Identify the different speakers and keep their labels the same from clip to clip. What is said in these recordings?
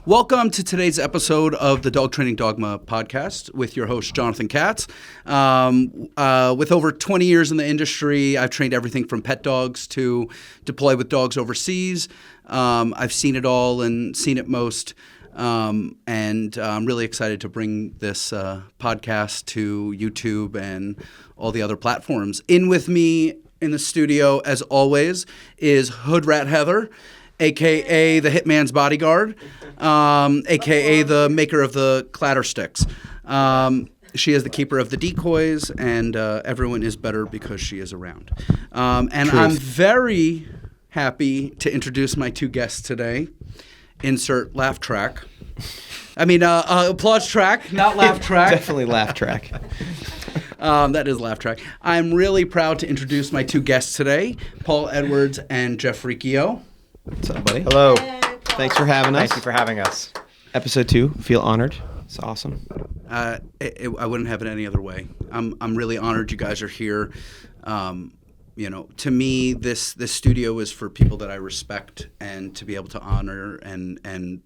Speaker 1: Welcome to today's episode of the Dog Training Dogma podcast with your host, Jonathan Katz. With over 20 years in the industry, I've trained everything from pet dogs to deploy with dogs overseas. I've seen it all and seen it most. And I'm really excited to bring this podcast to YouTube and all the other platforms. In with me in the studio, as always, is Hood Rat Heather, a.k.a. the Hitman's Bodyguard, a.k.a. the maker of the clatter sticks. She is the keeper of the decoys, and everyone is better because she is around. And Truth. I'm very happy to introduce my two guests today. Insert laugh track. I mean, applause track, not laugh track.
Speaker 2: Definitely laugh track.
Speaker 1: That is laugh track. I'm really proud to introduce my two guests today, Paul Edwards and Jeff Riccio.
Speaker 2: What's up, buddy?
Speaker 3: Hello.
Speaker 2: Thanks for having us.
Speaker 3: Thank you for having us.
Speaker 2: Episode 2. Feel honored. It's awesome.
Speaker 1: I wouldn't have it any other way. I'm really honored you guys are here. To me, this studio is for people that I respect, and to be able to honor and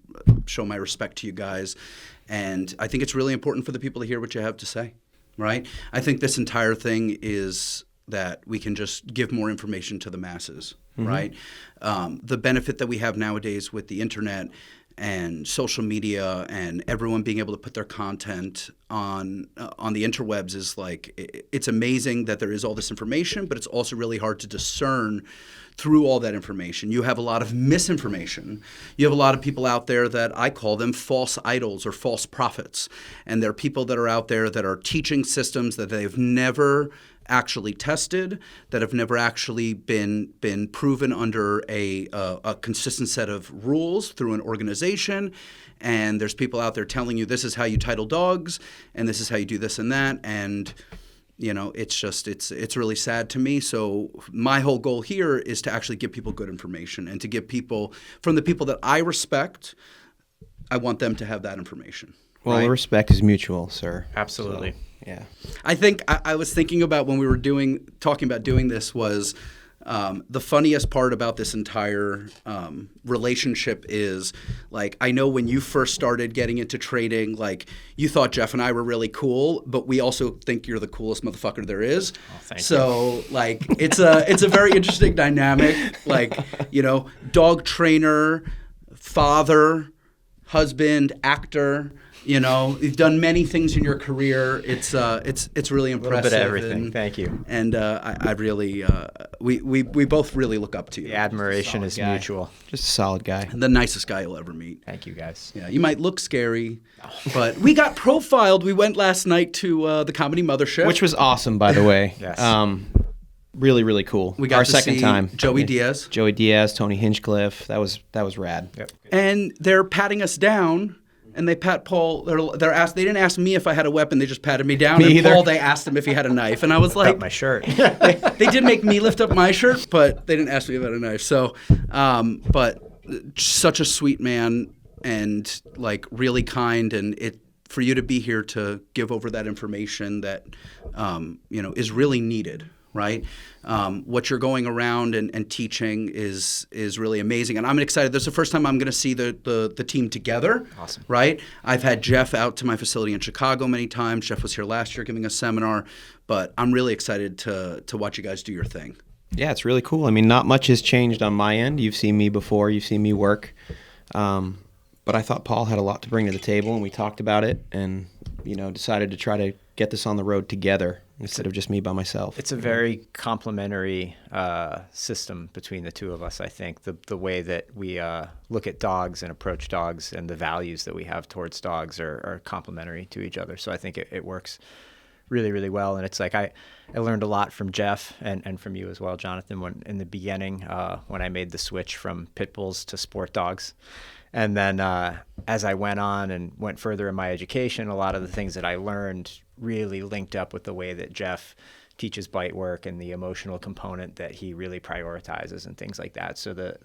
Speaker 1: show my respect to you guys. And I think it's really important for the people to hear what you have to say, right? I think this entire thing is that we can just give more information to the masses, right? The benefit that we have nowadays with the internet and social media and everyone being able to put their content on the interwebs is like, it's amazing that there is all this information, but it's also really hard to discern through all that information. You have a lot of misinformation. You have a lot of people out there that I call them false idols or false prophets. And there are people that are out there that are teaching systems that they've never actually tested, that have never actually been proven under a consistent set of rules through an organization. And there's people out there telling you this is how you title dogs and this is how you do this and that. And it's really sad to me. So my whole goal here is to actually give people good information and to give people, from the people that I respect, I want them to have that information.
Speaker 2: Well,
Speaker 1: right?
Speaker 2: The respect is mutual, sir.
Speaker 3: Absolutely.
Speaker 2: So, yeah.
Speaker 1: I think I was thinking about when we were talking about doing this was the funniest part about this entire relationship is, like, I know when you first started getting into trading, like, you thought Jeff and I were really cool, but we also think you're the coolest motherfucker there is.
Speaker 3: Oh, thank you.
Speaker 1: So, like, it's a very interesting dynamic, like, dog trainer, father, husband, actor. You've done many things in your career. It's really impressive.
Speaker 3: A little bit of everything. Thank you.
Speaker 1: And I really, we both really look up to you.
Speaker 3: The admiration is mutual.
Speaker 2: Just a solid guy.
Speaker 1: The nicest guy you'll ever meet.
Speaker 3: Thank you, guys.
Speaker 1: Yeah, you might look scary, but we got profiled. We went last night to the Comedy Mothership,
Speaker 2: Which was awesome, by the way.
Speaker 3: Yes.
Speaker 2: Really, really cool.
Speaker 1: We got
Speaker 2: our
Speaker 1: to
Speaker 2: second
Speaker 1: see
Speaker 2: time.
Speaker 1: Joey Diaz,
Speaker 2: Tony Hinchcliffe. That was rad.
Speaker 3: Yep.
Speaker 1: and they're patting us down. And they pat Paul. They didn't ask me if I had a weapon. They just patted me down.
Speaker 2: Me
Speaker 1: and
Speaker 2: either.
Speaker 1: Paul, they asked him if he had a knife. And I was like,
Speaker 3: Up my shirt.
Speaker 1: they did make me lift up my shirt, but they didn't ask me about a knife. So, but such a sweet man and like really kind, and for you to be here to give over that information that is really needed. Right, what you're going around and teaching is really amazing, and I'm excited. This is the first time I'm going to see the team together.
Speaker 3: Awesome.
Speaker 1: Right, I've had Jeff out to my facility in Chicago many times. Jeff was here last year giving a seminar, but I'm really excited to watch you guys do your thing.
Speaker 2: Yeah, it's really cool. I mean, not much has changed on my end. You've seen me before. You've seen me work. But I thought Paul had a lot to bring to the table, and we talked about it and, decided to try to get this on the road together instead of just me by myself.
Speaker 3: It's a very complementary system between the two of us, I think. The way that we look at dogs and approach dogs and the values that we have towards dogs are complementary to each other. So I think it works really, really well. And it's like I learned a lot from Jeff and from you as well, Jonathan, when in the beginning when I made the switch from pit bulls to sport dogs. And then as I went on and went further in my education, a lot of the things that I learned really linked up with the way that Jeff teaches bite work and the emotional component that he really prioritizes and things like that. So the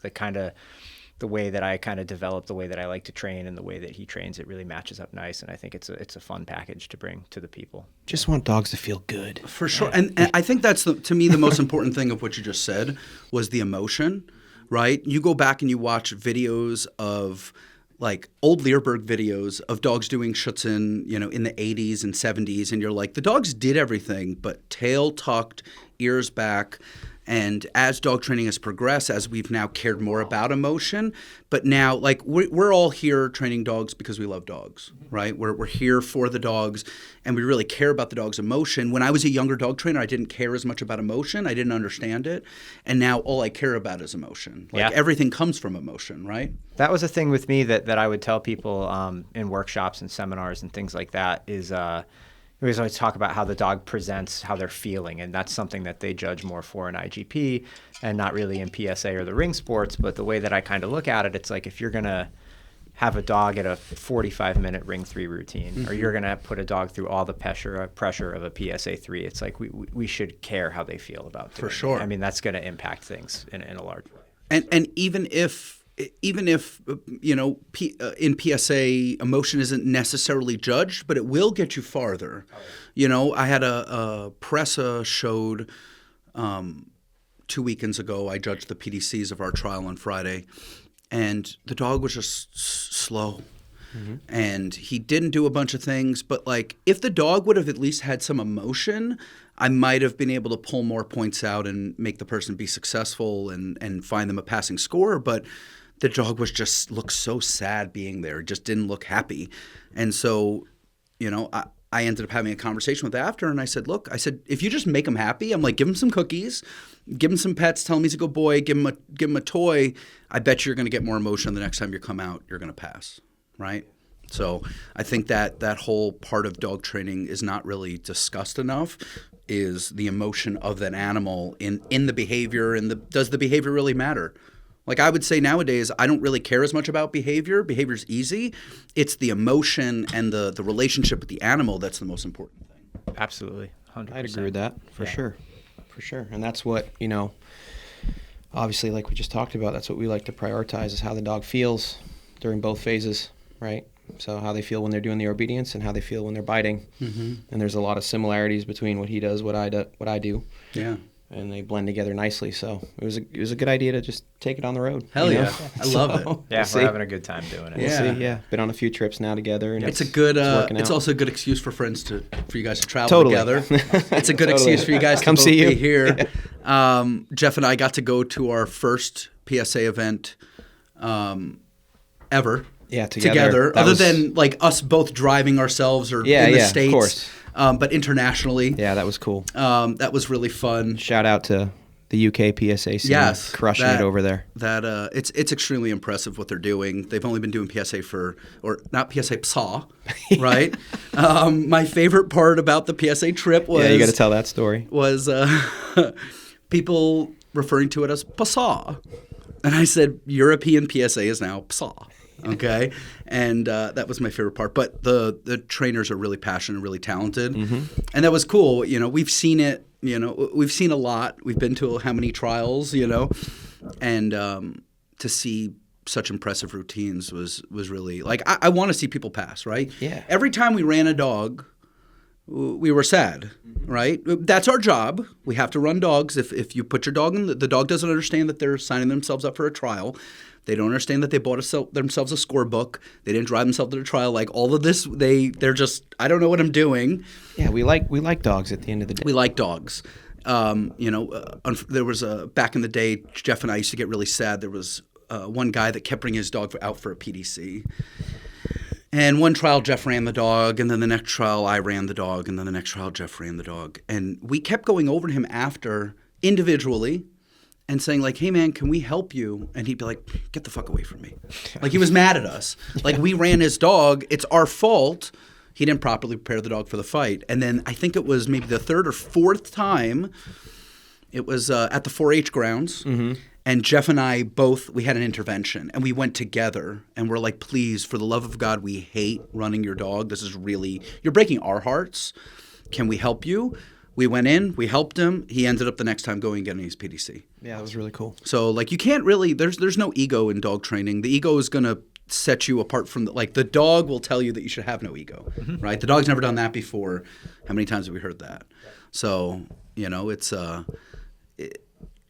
Speaker 3: way that I kind of develop, the way that I like to train and the way that he trains, it really matches up nice. And I think it's a fun package to bring to the people.
Speaker 2: Just want dogs to feel good.
Speaker 1: For sure. And I think that's, to me, the most important thing of what you just said was the emotion, right? You go back and you watch videos of like old Learberg videos of dogs doing Schutzen, in the 80s and 70s, and you're like, the dogs did everything, but tail tucked, ears back. And as dog training has progressed, as we've now cared more about emotion, but now, like, we're all here training dogs because we love dogs, right? We're here for the dogs, and we really care about the dog's emotion. When I was a younger dog trainer, I didn't care as much about emotion. I didn't understand it. And now all I care about is emotion. Like, everything comes from emotion, right?
Speaker 3: That was a thing with me that I would tell people in workshops and seminars and things like that is we always talk about how the dog presents, how they're feeling, and that's something that they judge more for in IGP and not really in PSA or the ring sports. But the way that I kind of look at it, it's like if you're going to have a dog at a 45-minute ring 3 routine, or you're going to put a dog through all the pressure of a PSA 3, it's like we should care how they feel about doing
Speaker 1: For sure.
Speaker 3: it. I mean, that's going to impact things in a large way.
Speaker 1: And even if in PSA emotion isn't necessarily judged, but it will get you farther. I had a Pressa showed 2 weekends ago. I judged the PDCs of our trial on Friday, and the dog was just slow. And he didn't do a bunch of things, but like if the dog would have at least had some emotion, I might have been able to pull more points out and make the person be successful and find them a passing score. But the dog just looked so sad being there. It just didn't look happy. And so, I ended up having a conversation with after, and I said, look, if you just make him happy, I'm like, give him some cookies, give him some pets, tell him he's a good boy, give him a toy. I bet you're going to get more emotion the next time you come out. You're going to pass, right? So I think that whole part of dog training is not really discussed enough, is the emotion of that animal in the behavior, and does the behavior really matter? Like I would say nowadays, I don't really care as much about behavior. Behavior's easy. It's the emotion and the relationship with the animal that's the most important thing.
Speaker 3: Absolutely, 100%.
Speaker 2: I'd agree with that for sure. And that's what, obviously like we just talked about, that's what we like to prioritize is how the dog feels during both phases, right? So how they feel when they're doing the obedience and how they feel when they're biting. And there's a lot of similarities between what he does, what I do. Yeah. And they blend together nicely. So it was a good idea to just take it on the road.
Speaker 1: Hell yeah. I love it.
Speaker 3: Yeah, we're having a good time doing it.
Speaker 2: We'll see. Yeah. Been on a few trips now together. And
Speaker 1: it's a good, it's also a good excuse for you guys to travel together. It's a good excuse for you guys to
Speaker 2: come
Speaker 1: both
Speaker 2: see you.
Speaker 1: Be here. Jeff and I got to go to our first PSA event ever.
Speaker 2: Yeah, together.
Speaker 1: Other than like us both driving ourselves or in the States.
Speaker 2: Of course.
Speaker 1: But internationally.
Speaker 2: Yeah, that was cool.
Speaker 1: That was really fun.
Speaker 2: Shout out to the UK PSA scene, crushing it over there.
Speaker 1: It's extremely impressive what they're doing. They've only been doing PSA PSA, right? My favorite part about the PSA trip was
Speaker 2: you got to tell that story.
Speaker 1: Was people referring to it as PSA, and I said European PSA is now PSA. Okay, and that was my favorite part. But the trainers are really passionate and really talented, and that was cool. We've seen it. We've seen a lot. We've been to how many trials, and to see such impressive routines was really like I want to see people pass, right?
Speaker 2: Yeah.
Speaker 1: Every time we ran a dog, we were sad, right? That's our job. We have to run dogs. If you put your dog in, the dog doesn't understand that they're signing themselves up for a trial. They don't understand that they bought themselves a scorebook. They didn't drive themselves to the trial. Like all of this, they're just, I don't know what I'm doing.
Speaker 2: Yeah, we like dogs at the end of the day.
Speaker 1: We like dogs. There was back in the day, Jeff and I used to get really sad. There was one guy that kept bringing his dog out for a PDC. And one trial, Jeff ran the dog, and then the next trial, I ran the dog, and then the next trial, Jeff ran the dog. And we kept going over to him after individually and saying like, hey man, can we help you? And he'd be like, get the fuck away from me. Like he was mad at us. Like we ran his dog. It's our fault. He didn't properly prepare the dog for the fight. And then I think it was maybe the third or fourth time, it was at the 4-H grounds. And Jeff and I we had an intervention. And we went together and we're like, please, for the love of God, we hate running your dog. This is really, you're breaking our hearts. Can we help you? We went in, we helped him. He ended up the next time going and getting his PDC.
Speaker 2: Yeah, that was really cool.
Speaker 1: So like you can't really, there's no ego in dog training. The ego is going to set you apart from the dog will tell you that you should have no ego, right? The dog's never done that before. How many times have we heard that? So, it's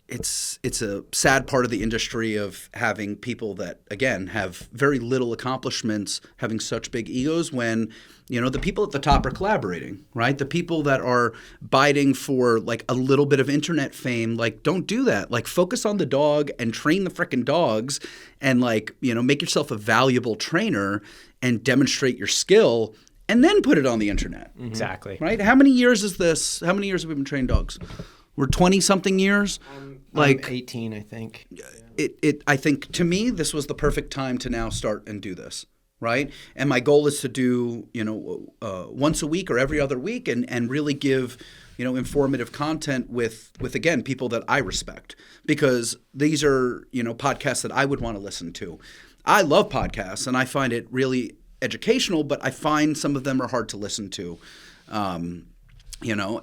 Speaker 1: it's a sad part of the industry of having people that, again, have very little accomplishments, having such big egos when, the people at the top are collaborating, right? The people that are biting for like a little bit of internet fame, like don't do that. Like focus on the dog and train the frickin' dogs and like, make yourself a valuable trainer and demonstrate your skill and then put it on the internet.
Speaker 3: Exactly.
Speaker 1: Right? How many years is this? How many years have we been training dogs? We're 20-something years.
Speaker 2: Like 18, I think.
Speaker 1: I think to me, this was the perfect time to now start and do this, right? And my goal is to do, once a week or every other week and really give, informative content with again, people that I respect, because these are, podcasts that I would want to listen to. I love podcasts and I find it really educational, but I find some of them are hard to listen to.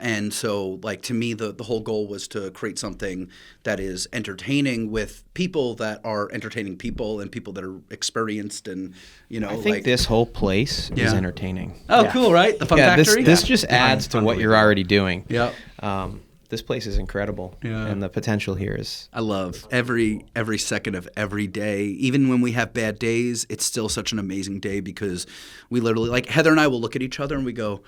Speaker 1: And so like to me, the whole goal was to create something that is entertaining with people that are entertaining people and people that are experienced and,
Speaker 2: I think this whole place is entertaining.
Speaker 1: Oh, cool, right? The Fun Factory?
Speaker 2: This just adds to what you're already doing.
Speaker 1: Yeah.
Speaker 2: This place is incredible, and the potential here is...
Speaker 1: I love every second of every day. Even when we have bad days, it's still such an amazing day because we literally, like Heather and I will look at each other and we go,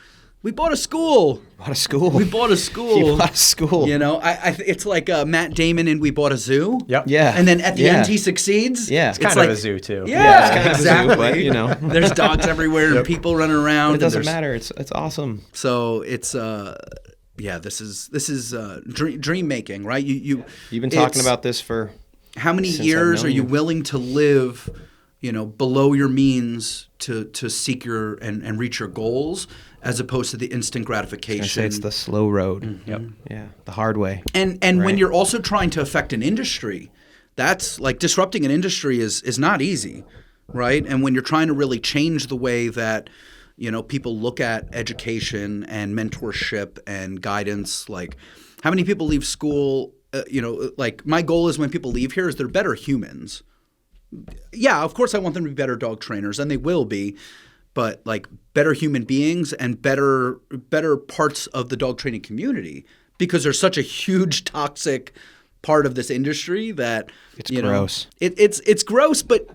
Speaker 1: we bought a school.
Speaker 2: Bought a school.
Speaker 1: We bought a school.
Speaker 2: You bought a school.
Speaker 1: It's like Matt Damon and We Bought a Zoo.
Speaker 3: Yep.
Speaker 2: Yeah.
Speaker 1: And then at the end he succeeds.
Speaker 2: Yeah.
Speaker 3: It's kind of a zoo too.
Speaker 1: Yeah,
Speaker 2: it's kind
Speaker 1: exactly.
Speaker 2: of a zoo, but,
Speaker 1: There's dogs everywhere and people running around.
Speaker 2: But it doesn't matter. It's awesome.
Speaker 1: So it's this is dream making, right? You've
Speaker 2: been talking about this for
Speaker 1: how many years are you willing to live, below your means to seek your and reach your goals, as opposed to the instant gratification.
Speaker 2: It's the slow road.
Speaker 1: Mm-hmm.
Speaker 2: Yep. Yeah, the hard way.
Speaker 1: And when you're also trying to affect an industry, that's like disrupting an industry is not easy, right? And when you're trying to really change the way that people look at education and mentorship and guidance, like how many people leave school, like my goal is when people leave here is they're better humans. Yeah, of course I want them to be better dog trainers, and they will be, but like better human beings and better parts of the dog training community, because there's such a huge toxic part of this industry that
Speaker 2: it's gross.
Speaker 1: It's gross, but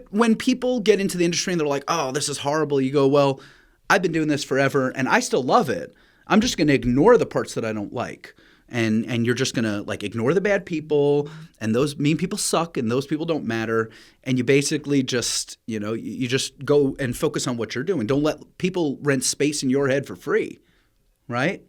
Speaker 1: when people get into the industry and they're like, oh, this is horrible, you go, well, I've been doing this forever and I still love it. I'm just going to ignore the parts that I don't like. And you're just going to like ignore the bad people, and those mean people suck and those people don't matter. And you basically just, you just go and focus on what you're doing. Don't let people rent space in your head for free, right?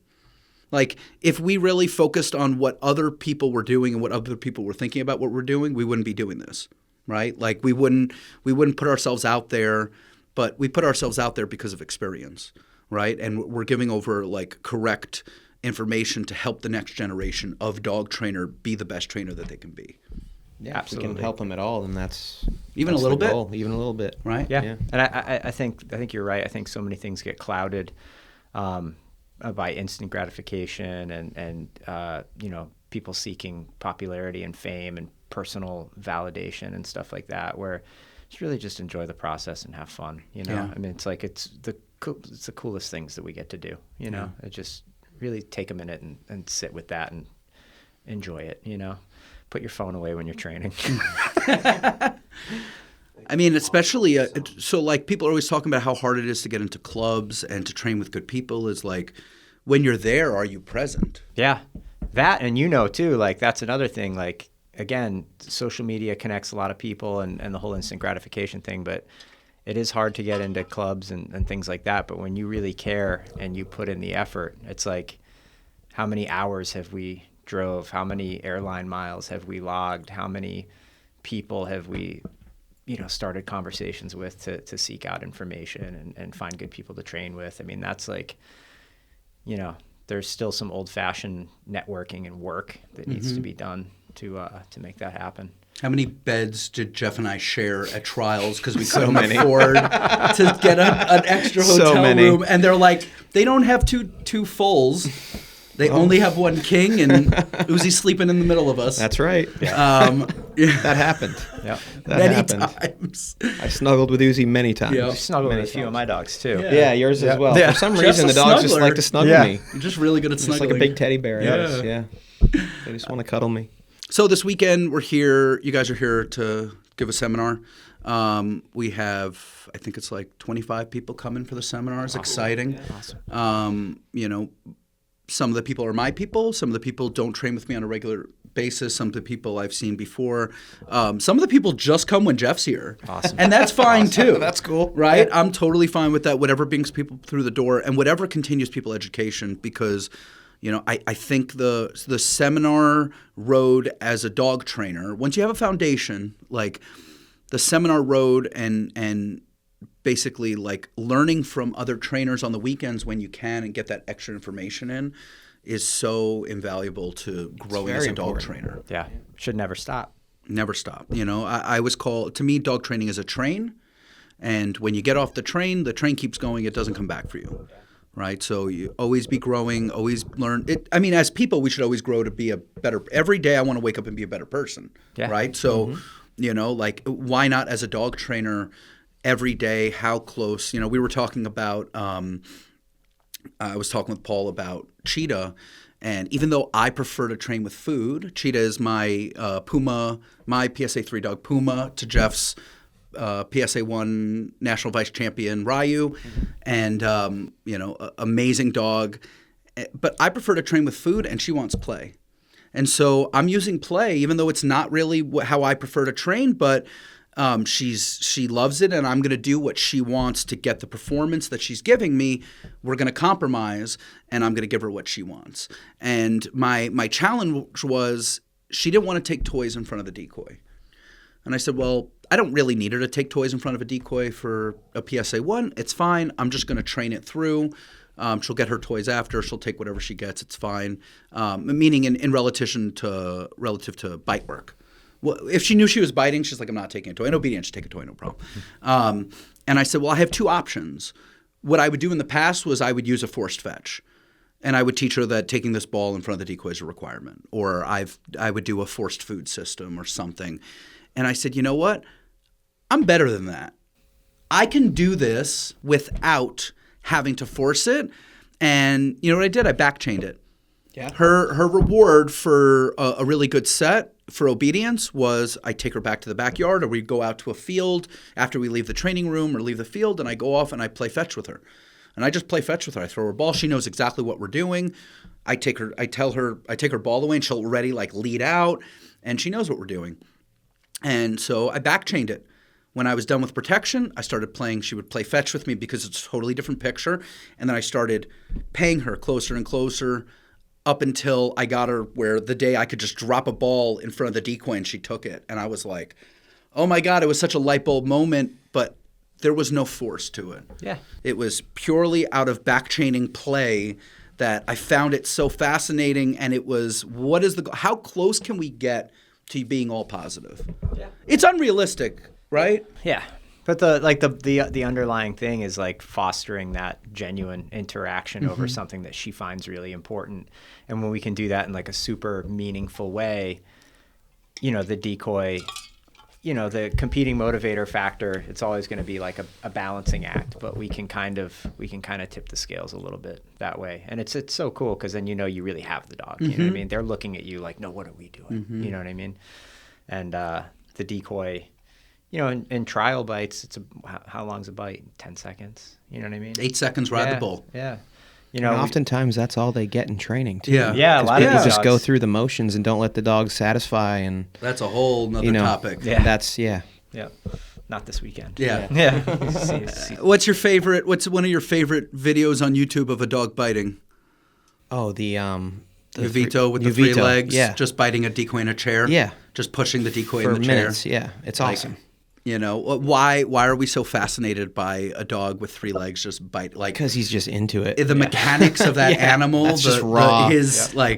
Speaker 1: Like if we really focused on what other people were doing and what other people were thinking about what we're doing, we wouldn't be doing this, right? Like we wouldn't put ourselves out there, but we put ourselves out there because of experience, right? And we're giving over like correct information to help the next generation of dog trainer be the best trainer that they can be.
Speaker 3: Yeah, absolutely.
Speaker 2: If we can help them at all, then that's
Speaker 1: even a little bit.
Speaker 2: Even a little bit,
Speaker 1: right?
Speaker 3: Yeah. And I think you're right. I think so many things get clouded by instant gratification and people seeking popularity and fame and personal validation and stuff like that, where just really just enjoy the process and have fun.
Speaker 1: Yeah.
Speaker 3: I mean, it's like it's the coolest things that we get to do. It just really take a minute and sit with that and enjoy it. Put your phone away when you're training.
Speaker 1: I mean, especially so like people are always talking about how hard it is to get into clubs and to train with good people. Is like when you're there, are you present?
Speaker 3: Yeah, that and too. Like that's another thing. Like again, social media connects a lot of people and the whole instant gratification thing, but it is hard to get into clubs and things like that. But when you really care and you put in the effort, it's like how many hours have we drove? How many airline miles have we logged? How many people have we started conversations with to seek out information and find good people to train with? I mean, that's like, there's still some old-fashioned networking and work that needs to be done to make that happen.
Speaker 1: How many beds did Jeff and I share at trials because we couldn't afford to get an extra hotel room? And they're like, they don't have two fulls. They only have one king, and Uzi's sleeping in the middle of us.
Speaker 2: That's right. That happened.
Speaker 3: Yeah,
Speaker 1: many times.
Speaker 2: I snuggled with Uzi many times.
Speaker 3: I snuggled with a few of my dogs too.
Speaker 2: Yeah, yours as well.
Speaker 1: Yeah.
Speaker 2: For some reason, the dogs just like to snuggle me.
Speaker 1: You're just really good at
Speaker 2: Just
Speaker 1: snuggling.
Speaker 2: like a big teddy bear. Yeah. They just want to cuddle me.
Speaker 1: So this weekend we're here. You guys are here to give a seminar. We have, I think it's like 25 people coming for the seminar. It's exciting.
Speaker 3: Yeah. Awesome.
Speaker 1: Some of the people are my people. Some of the people don't train with me on a regular basis. Some of the people I've seen before. Some of the people just come when Jeff's here.
Speaker 3: Awesome.
Speaker 1: And that's fine too.
Speaker 2: That's cool.
Speaker 1: Right? I'm totally fine with that. Whatever brings people through the door and whatever continues people education, because I think the seminar road as a dog trainer, once you have a foundation, like the seminar road and basically like learning from other trainers on the weekends when you can and get that extra information in is so invaluable to growing as a dog trainer.
Speaker 3: Yeah. Should never stop.
Speaker 1: Never stop. I was called, to me, dog training is a train. And when you get off the train keeps going. It doesn't come back for you. Right? So you always be growing, always learn. As people, we should always grow to be a better. Every day I want to wake up and be a better person. Yeah. Right? So, why not as a dog trainer every day, how close? We were talking about, I was talking with Paul about Cheetah. And even though I prefer to train with food, Cheetah is my Puma, my PSA 3 dog Puma to Jeff's PSA 1 national vice champion Ryu, and amazing dog. But I prefer to train with food, and she wants play. And so I'm using play, even though it's not really how I prefer to train, but she loves it, and I'm going to do what she wants to get the performance that she's giving me. We're going to compromise, and I'm going to give her what she wants. And my challenge was she didn't want to take toys in front of the decoy. And I said, well, I don't really need her to take toys in front of a decoy for a PSA 1. It's fine. I'm just going to train it through. She'll get her toys after. She'll take whatever she gets. It's fine. Meaning in relative to bite work. Well, if she knew she was biting, she's like, I'm not taking a toy. In obedience, take a toy, no problem. And I said, well, I have two options. What I would do in the past was I would use a forced fetch. And I would teach her that taking this ball in front of the decoy is a requirement. Or I would do a forced food system or something. And I said, you know what? I'm better than that. I can do this without having to force it. And you know what I did? I backchained it. Yeah. Her reward for a really good set for obedience was I take her back to the backyard, or we go out to a field after we leave the training room or leave the field, and I go off and I play fetch with her. And I just play fetch with her. I throw her a ball. She knows exactly what we're doing. I take her ball away, and she'll already like lead out, and she knows what we're doing. And so I backchained it. When I was done with protection, I started playing. She would play fetch with me because it's a totally different picture. And then I started paying her closer and closer up until I got her where the day I could just drop a ball in front of the decoy and she took it. And I was like, oh my God, it was such a light bulb moment, but there was no force to it. Yeah. It was purely out of backchaining play that I found it so fascinating. And it was, how close can we get to being all positive? Yeah. It's unrealistic, right?
Speaker 3: Yeah. But the underlying thing is like fostering that genuine interaction over something that she finds really important. And when we can do that in like a super meaningful way, the decoy, the competing motivator factor, it's always going to be like a balancing act, but we can kind of tip the scales a little bit that way. And it's so cool because then you really have the dog. You know what I mean? They're looking at you like, no, what are we doing? You know what I mean? And the decoy, in trial bites, how long's a bite? 10 seconds. You know what I mean?
Speaker 1: 8 seconds, ride the bull.
Speaker 3: Yeah.
Speaker 2: And oftentimes that's all they get in training too.
Speaker 3: Yeah. A lot of
Speaker 2: people just go through the motions and don't let the dog satisfy, and
Speaker 1: that's a whole nother topic.
Speaker 3: Yeah. Yeah. Not this weekend. Yeah.
Speaker 1: What's one of your favorite videos on YouTube of a dog biting?
Speaker 2: Oh, the
Speaker 1: Uvito with the 3 legs, just biting a decoy in a chair.
Speaker 2: Yeah.
Speaker 1: Just pushing the decoy
Speaker 2: for
Speaker 1: in the chair.
Speaker 2: Minutes. Yeah. It's awesome.
Speaker 1: Why are we so fascinated by a dog with 3 legs just bite? Like,
Speaker 2: because he's just into it.
Speaker 1: The mechanics of that animal.
Speaker 2: That's just raw.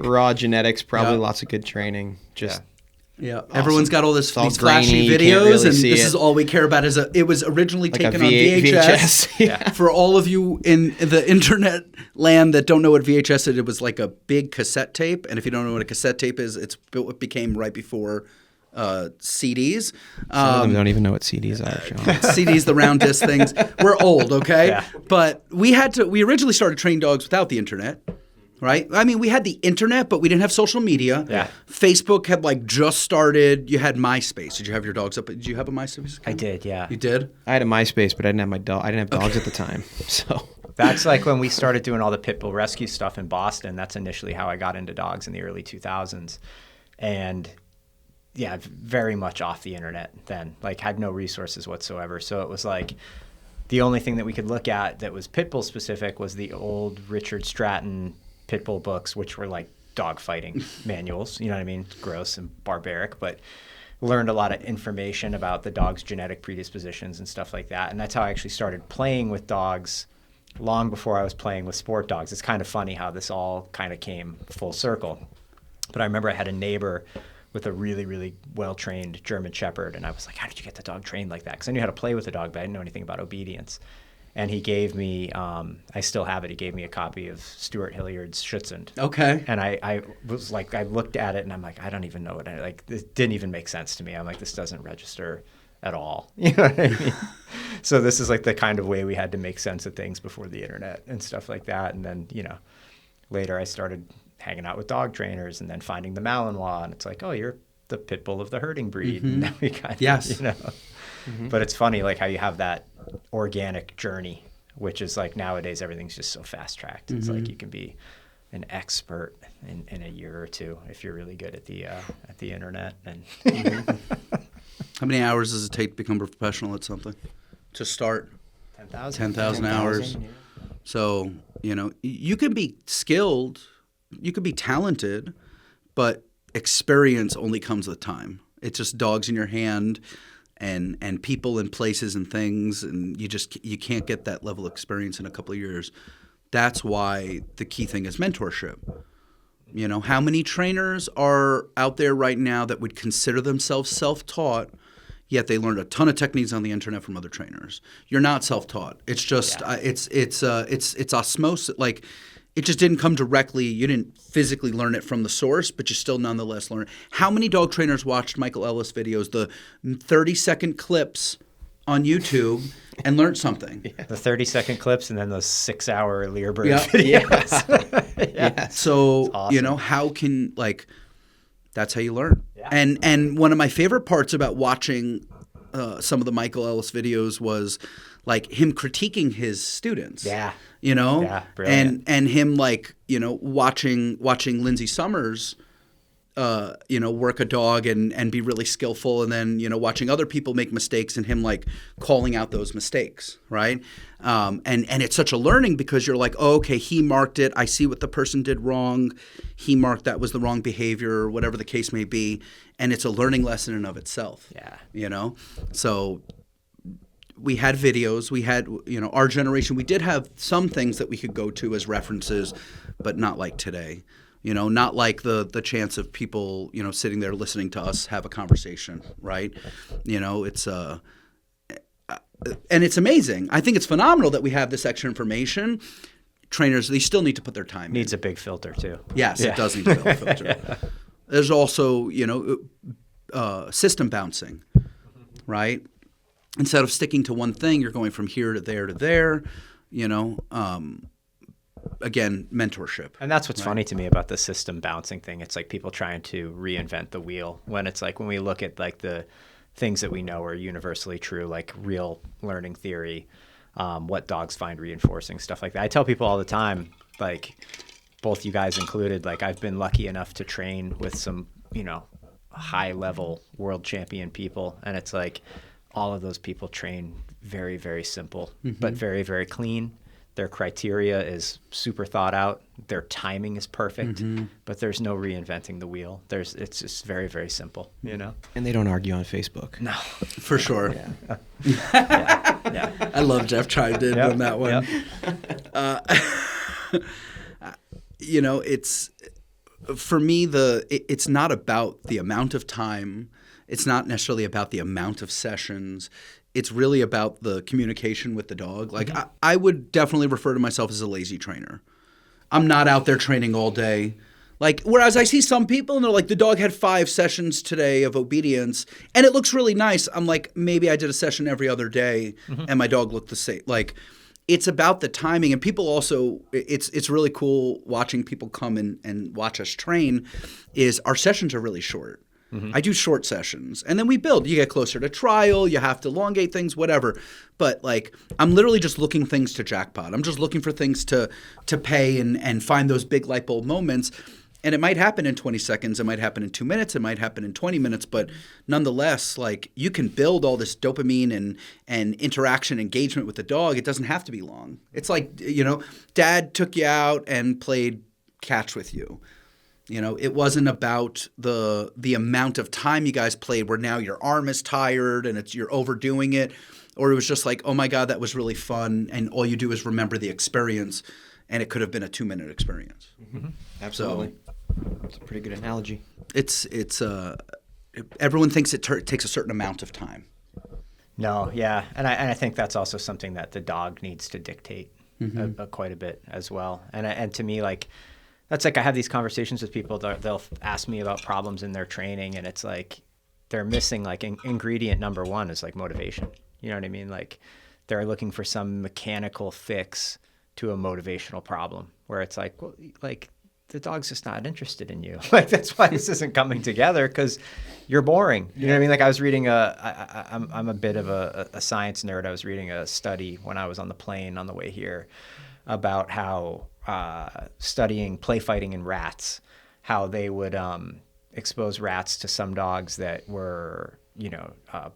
Speaker 1: Raw
Speaker 2: genetics, probably lots of good training. Just
Speaker 1: awesome. Everyone's got all these flashy videos, and this is all we care about. It was originally taken on VHS. For all of you in the internet land that don't know what VHS is, it was like a big cassette tape. And if you don't know what a cassette tape is, it became right before CDs.
Speaker 2: Some of them don't even know what CDs are, Sean.
Speaker 1: CDs, the round disc things. We're old, okay? Yeah. But we originally started training dogs without the internet. right? I mean, we had the internet, but we didn't have social media.
Speaker 3: Yeah.
Speaker 1: Facebook had like just started. You had MySpace. Did you have your dogs up? Did you have a MySpace account?
Speaker 3: I did, yeah.
Speaker 1: You did?
Speaker 2: I had a MySpace, but I didn't have my dog. I didn't have dogs at the time, so.
Speaker 3: That's like when we started doing all the pit bull rescue stuff in Boston. That's initially how I got into dogs in the early 2000s. And yeah, very much off the internet then, like had no resources whatsoever. So it was like the only thing that we could look at that was pit bull specific was the old Richard Stratton pit bull books, which were like dog fighting manuals. You know what I mean? Gross and barbaric, but learned a lot of information about the dog's genetic predispositions and stuff like that. And that's how I actually started playing with dogs long before I was playing with sport dogs. It's kind of funny how this all kind of came full circle. But I remember I had a neighbor with a really, really well-trained German Shepherd. And I was like, how did you get the dog trained like that? Because I knew how to play with the dog, but I didn't know anything about obedience. And he gave me, I still have it, he gave me a copy of Stuart Hilliard's Schutzhund.
Speaker 1: Okay.
Speaker 3: And I was like, I looked at it and I'm like, I don't even know what this didn't even make sense to me. I'm like, this doesn't register at all. You know what I mean? So this is like the kind of way we had to make sense of things before the internet and stuff like that. And then, later I started hanging out with dog trainers and then finding the Malinois, and it's like, oh, you're the pit bull of the herding breed. And now we kind of,
Speaker 1: Yes.
Speaker 3: But it's funny like how you have that organic journey, which is like nowadays everything's just so fast tracked. It's like you can be an expert in a year or two if you're really good at the internet. And
Speaker 1: How many hours does it take to become a professional at something? To start?
Speaker 3: 10,000.
Speaker 1: 10,000 hours.
Speaker 3: Yeah.
Speaker 1: So, you can be skilled, you could be talented, but experience only comes with time. It's just dogs in your hand and people and places and things, and you can't get that level of experience in a couple of years. That's why the key thing is mentorship. How many trainers are out there right now that would consider themselves self-taught, yet they learned a ton of techniques on the internet from other trainers? You're not self-taught. It's just it's osmosis. Like, it just didn't come directly. You didn't physically learn it from the source, but you still nonetheless learn it. How many dog trainers watched Michael Ellis videos, the 30-second clips on YouTube, and learned something?
Speaker 3: The 30-second clips and then those 6-hour Learbird
Speaker 1: Yeah.
Speaker 3: videos.
Speaker 2: Yeah.
Speaker 1: So,
Speaker 3: awesome.
Speaker 1: how can, that's how you learn.
Speaker 3: Yeah.
Speaker 1: And one of my favorite parts about watching some of the Michael Ellis videos was him critiquing his students.
Speaker 3: Yeah.
Speaker 1: Yeah,
Speaker 3: brilliant.
Speaker 1: and him watching Lindsay Summers work a dog and be really skillful, and then watching other people make mistakes and him calling out those mistakes, right? And it's such a learning because you're like, oh, okay, he marked it. I see what the person did wrong. He marked that was the wrong behavior, or whatever the case may be, and it's a learning lesson in of itself.
Speaker 3: Yeah.
Speaker 1: So we had videos. We had our generation. We did have some things that we could go to as references, but not like today. Not like the chance of people, sitting there listening to us have a conversation, right? It's and it's amazing. I think it's phenomenal that we have this extra information. Trainers, they still need to put their time
Speaker 3: Needs
Speaker 1: in.
Speaker 3: a big filter too.
Speaker 1: Yes,
Speaker 3: Yeah.
Speaker 1: it does need a big filter. There's also, system bouncing, right? Instead of sticking to one thing, you're going from here to there to there, again, mentorship.
Speaker 3: And that's what's funny to me about the system bouncing thing. It's like people trying to reinvent the wheel, when it's like when we look at the things that we know are universally true, like real learning theory, what dogs find reinforcing, stuff like that. I tell people all the time, both you guys included, I've been lucky enough to train with some, high level world champion people. And it's like all of those people train very, very simple, but very, very clean. Their criteria is super thought out. Their timing is perfect, but there's no reinventing the wheel. It's just very, very simple,
Speaker 2: And they don't argue on Facebook.
Speaker 3: No,
Speaker 1: For sure.
Speaker 3: yeah.
Speaker 1: I love Jeff chimed in on that one. It's for me it's not about the amount of time. It's not necessarily about the amount of sessions. It's really about the communication with the dog. I would definitely refer to myself as a lazy trainer. I'm not out there training all day. Whereas I see some people and they're like, the dog had 5 sessions today of obedience and it looks really nice. I'm like, maybe I did a session every other day and my dog looked the same. it's about the timing. And people also, it's really cool watching people come and watch us train, is our sessions are really short. I do short sessions, and then we build. You get closer to trial, you have to elongate things, whatever. But like, I'm literally just looking things to jackpot. I'm just looking for things to pay and find those big light bulb moments. And it might happen in 20 seconds, it might happen in 2 minutes, it might happen in 20 minutes, but nonetheless, like, you can build all this dopamine and interaction engagement with the dog. It doesn't have to be long. It's like, Dad took you out and played catch with you. It wasn't about the amount of time you guys played where now your arm is tired and you're overdoing it, or it was just like, oh my God, that was really fun, and all you do is remember the experience, and it could have been a 2-minute experience.
Speaker 2: Absolutely. That's a pretty good analogy.
Speaker 1: It's everyone thinks it takes a certain amount of time.
Speaker 3: No, yeah, and I think that's also something that the dog needs to dictate quite a bit as well. And to me, like, that's like, I have these conversations with people that they'll ask me about problems in their training, and it's like they're missing like ingredient number one is like motivation. You know what I mean? Like, they're looking for some mechanical fix to a motivational problem where it's like, well, like, the dog's just not interested in you. Like, that's why this isn't coming together, because you're boring. You know what I mean? Like, I was reading I'm a bit of a science nerd. I was reading a study when I was on the plane on the way here about how studying play fighting in rats, how they would expose rats to some dogs that were,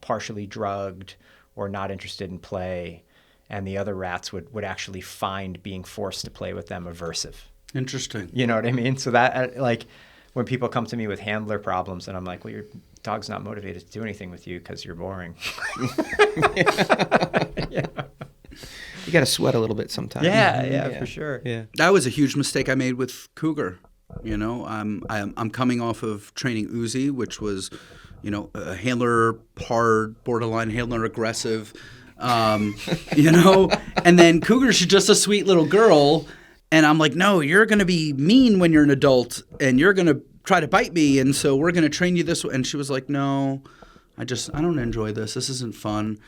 Speaker 3: partially drugged or not interested in play, and the other rats would actually find being forced to play with them aversive.
Speaker 1: Interesting.
Speaker 3: You know what I mean? So that, like, when people come to me with handler problems, and I'm like, well, your dog's not motivated to do anything with you because you're boring.
Speaker 2: Yeah. You got to sweat a little bit sometimes.
Speaker 3: Yeah, for sure.
Speaker 2: Yeah.
Speaker 1: That was a huge mistake I made with Cougar. I'm coming off of training Uzi, which was, a handler, hard, borderline handler, aggressive, and then Cougar's just a sweet little girl. And I'm like, no, you're going to be mean when you're an adult, and you're going to try to bite me, and so we're going to train you this way. And she was like, no, I don't enjoy this. This isn't fun.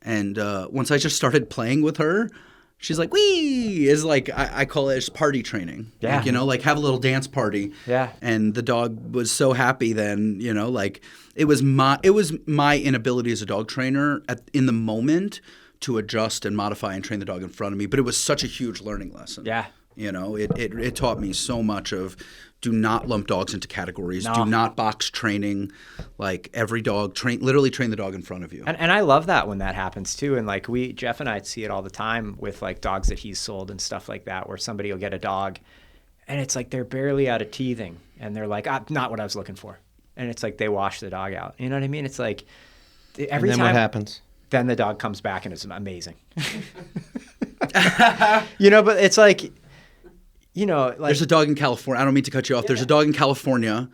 Speaker 1: And once I just started playing with her, she's like, wee, is like, I call it party training.
Speaker 3: Yeah.
Speaker 1: Like, like have a little dance party.
Speaker 3: Yeah.
Speaker 1: And the dog was so happy then, like it was my inability as a dog trainer in the moment to adjust and modify and train the dog in front of me. But it was such a huge learning lesson.
Speaker 3: Yeah.
Speaker 1: It taught me so much of, do not lump dogs into categories.
Speaker 3: No.
Speaker 1: Do not box training. Like, every dog, literally train the dog in front of you.
Speaker 3: And I love that when that happens too. And like, Jeff and I see it all the time with like dogs that he's sold and stuff like that, where somebody will get a dog and it's like they're barely out of teething and they're like, not what I was looking for. And it's like they wash the dog out. You know what I mean? It's like every time.
Speaker 2: What happens?
Speaker 3: Then the dog comes back and it's amazing. But it's like, like,
Speaker 1: there's a dog in California. I don't mean to cut you off. There's a dog in California